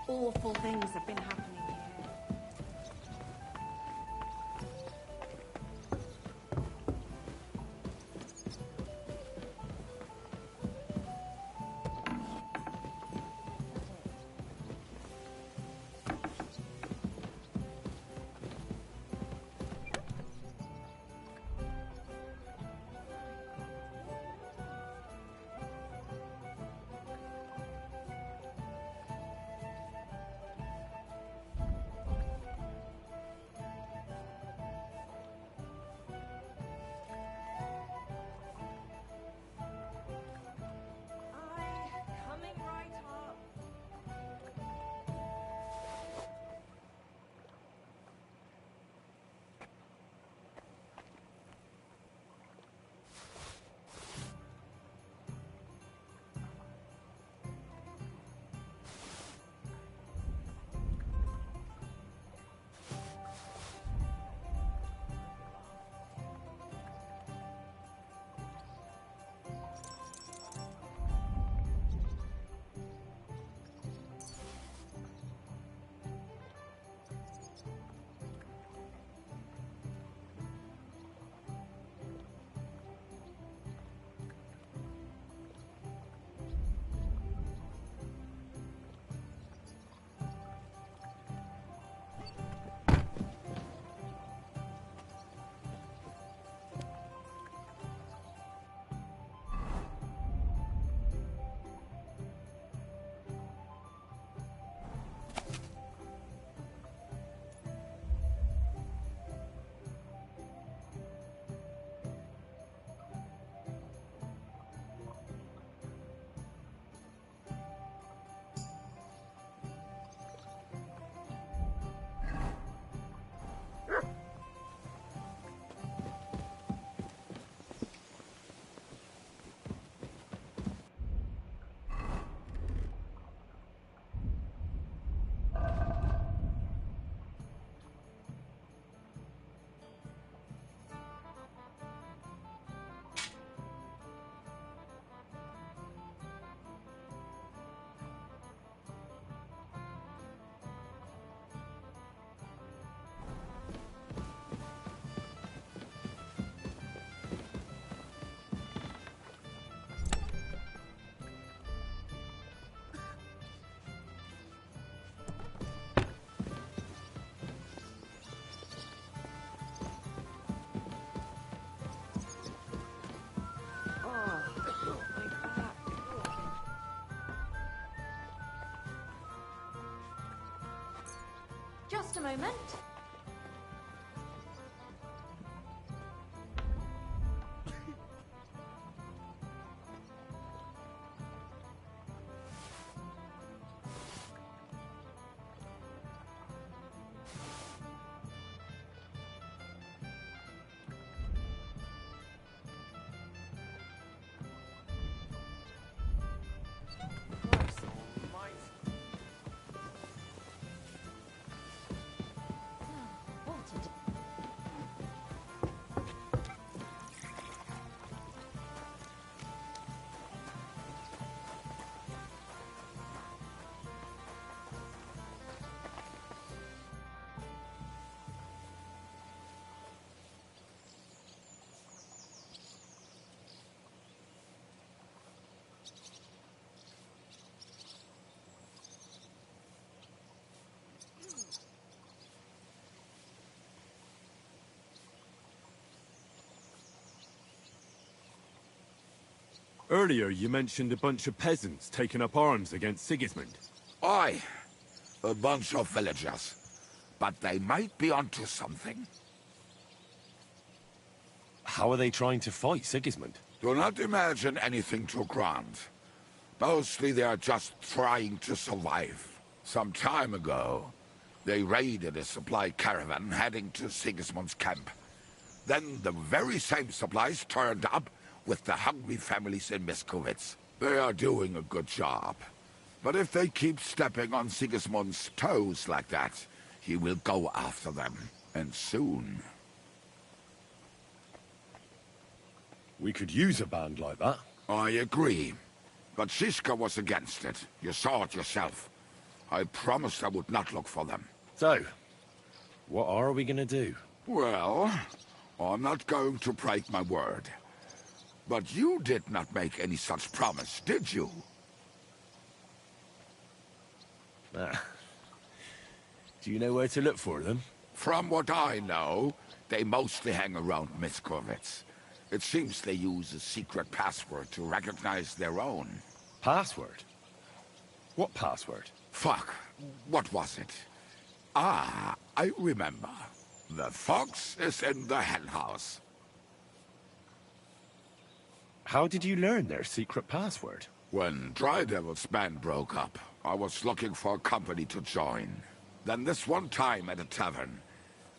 Awful things have been happening here. Just a moment. Earlier, you mentioned a bunch of peasants taking up arms against Sigismund. Aye, a bunch of villagers. But they might be onto something. How are they trying to fight Sigismund? Do not imagine anything too grand. Mostly they are just trying to survive. Some time ago, they raided a supply caravan heading to Sigismund's camp. Then the very same supplies turned up with the hungry families in Sckalitz. They are doing a good job. But if they keep stepping on Sigismund's toes like that, he will go after them, and soon. We could use a band like that. I agree. But Shiska was against it. You saw it yourself. I promised I would not look for them. So, what are we gonna do? Well, I'm not going to break my word. But you did not make any such promise, did you? Ah. Do you know where to look for them? From what I know, they mostly hang around Miskovitz. It seems they use a secret password to recognize their own. Password? What password? Fuck. What was it? Ah, I remember. The fox is in the henhouse. How did you learn their secret password? When Dry Devil's band broke up, I was looking for a company to join. Then this one time at a tavern,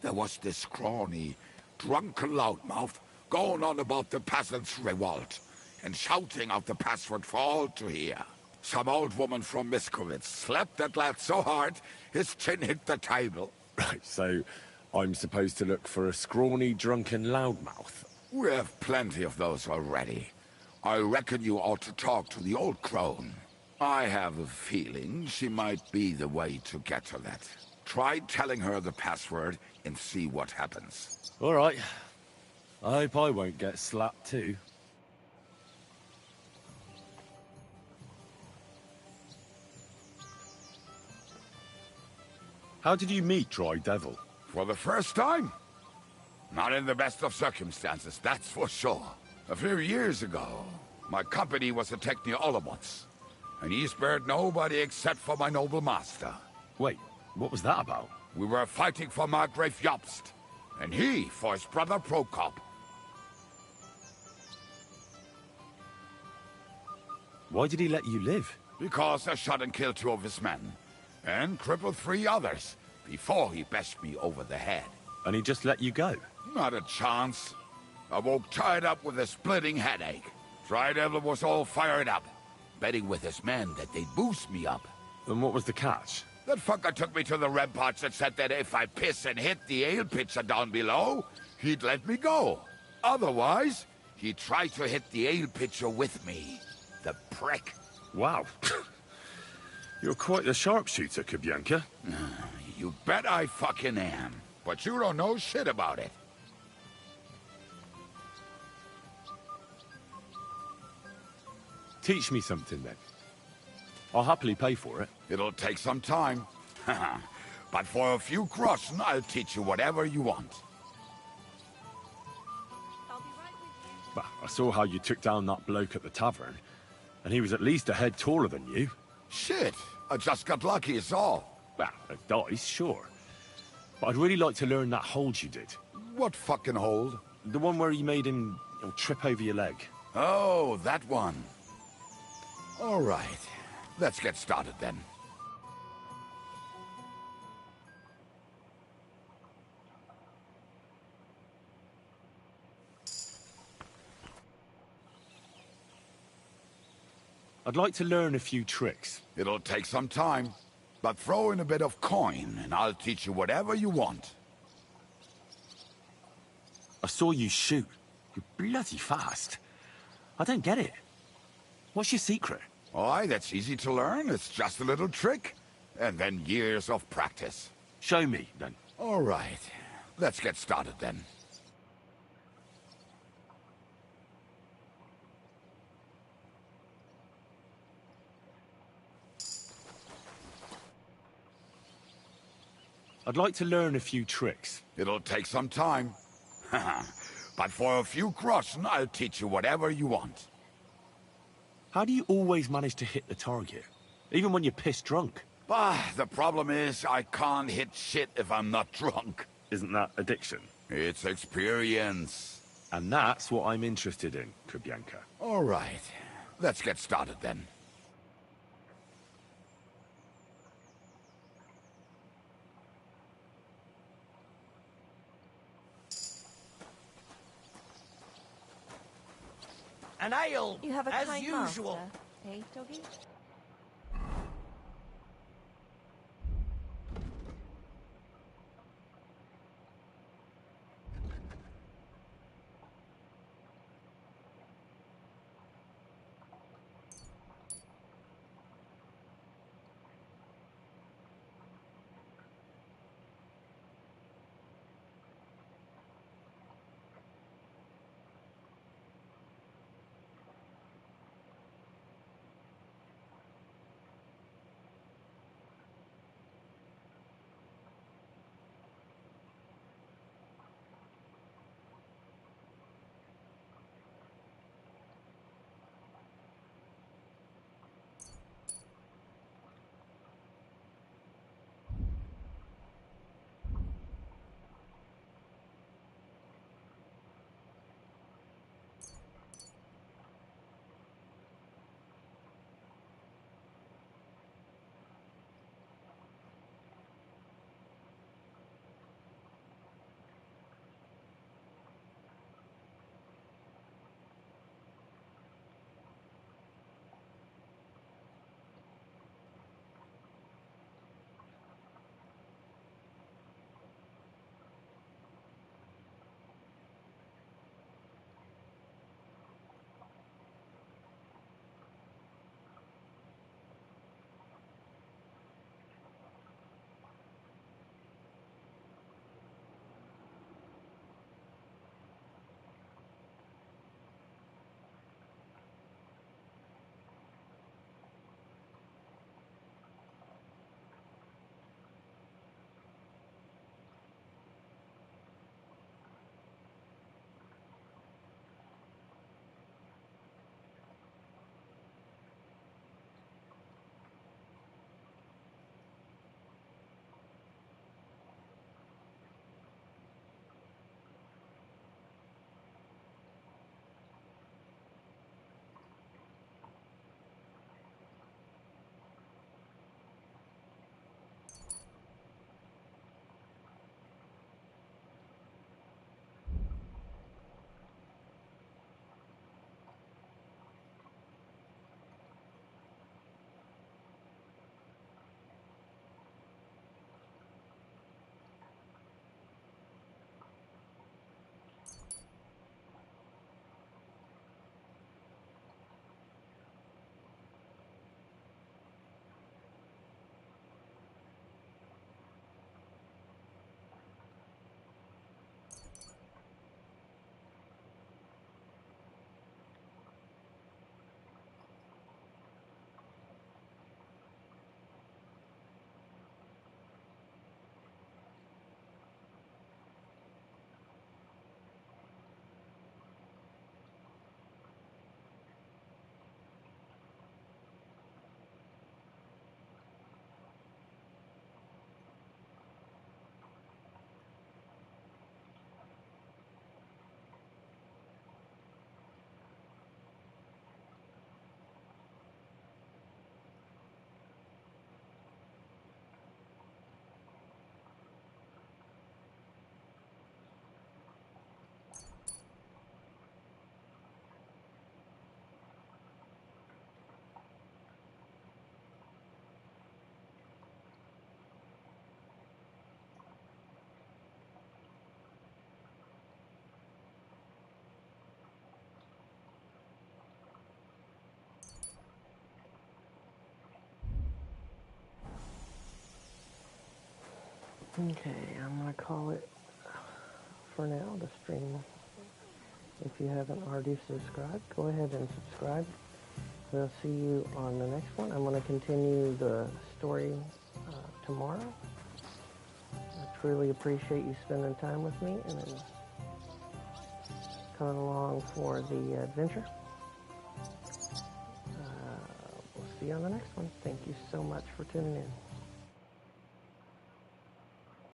there was this scrawny, drunken loudmouth going on about the peasants' revolt and shouting out the password for all to hear. Some old woman from Miskovitz slapped that lad so hard, his chin hit the table. Right, so I'm supposed to look for a scrawny, drunken loudmouth? We have plenty of those already. I reckon you ought to talk to the old crone. I have a feeling she might be the way to get to that. Try telling her the password and see what happens. All right. I hope I won't get slapped too. How did you meet Dry Devil? For the first time? Not in the best of circumstances, that's for sure. A few years ago, my company was attacked near Olomouc, and he spared nobody except for my noble master. Wait, what was that about? We were fighting for Margrave Jobst, and he for his brother Prokop. Why did he let you live? Because I shot and killed 2 of his men, and crippled 3 others, before he bashed me over the head. And he just let you go? Not a chance. I woke tied up with a splitting headache. Dry Devil was all fired up, betting with his men that they'd boost me up. And what was the catch? That fucker took me to the ramparts and said that if I piss and hit the ale pitcher down below, he'd let me go. Otherwise, he'd try to hit the ale pitcher with me. The prick. Wow. You're quite the sharpshooter, Kubyanka. You bet I fucking am. But you don't know shit about it. Teach me something, then. I'll happily pay for it. It'll take some time. But for a few groschen, I'll teach you whatever you want. Bah, I saw how you took down that bloke at the tavern, and he was at least a head taller than you. Shit, I just got lucky, is all. Well, a dice, sure. But I'd really like to learn that hold you did. What fucking hold? The one where you made him trip over your leg. Oh, that one. All right. Let's get started then. I'd like to learn a few tricks. It'll take some time, but throw in a bit of coin and I'll teach you whatever you want. I saw you shoot. You're bloody fast. I don't get it. What's your secret? Why, that's easy to learn. It's just a little trick. And then years of practice. Show me, then. All right. Let's get started, then. I'd like to learn a few tricks. It'll take some time. But for a few groschen, I'll teach you whatever you want. How do you always manage to hit the target? Even when you're pissed drunk? Bah, the problem is I can't hit shit if I'm not drunk. Isn't that addiction? It's experience. And that's what I'm interested in, Kubyanka. All right. Let's get started then. An ale, You have a as kind usual. master, eh, doggy? Okay, I'm going to call it for now, the stream. If you haven't already subscribed, go ahead and subscribe. We'll see you on the next one. I'm going to continue the story tomorrow. I truly appreciate you spending time with me and coming along for the adventure. We'll see you on the next one. Thank you so much for tuning in.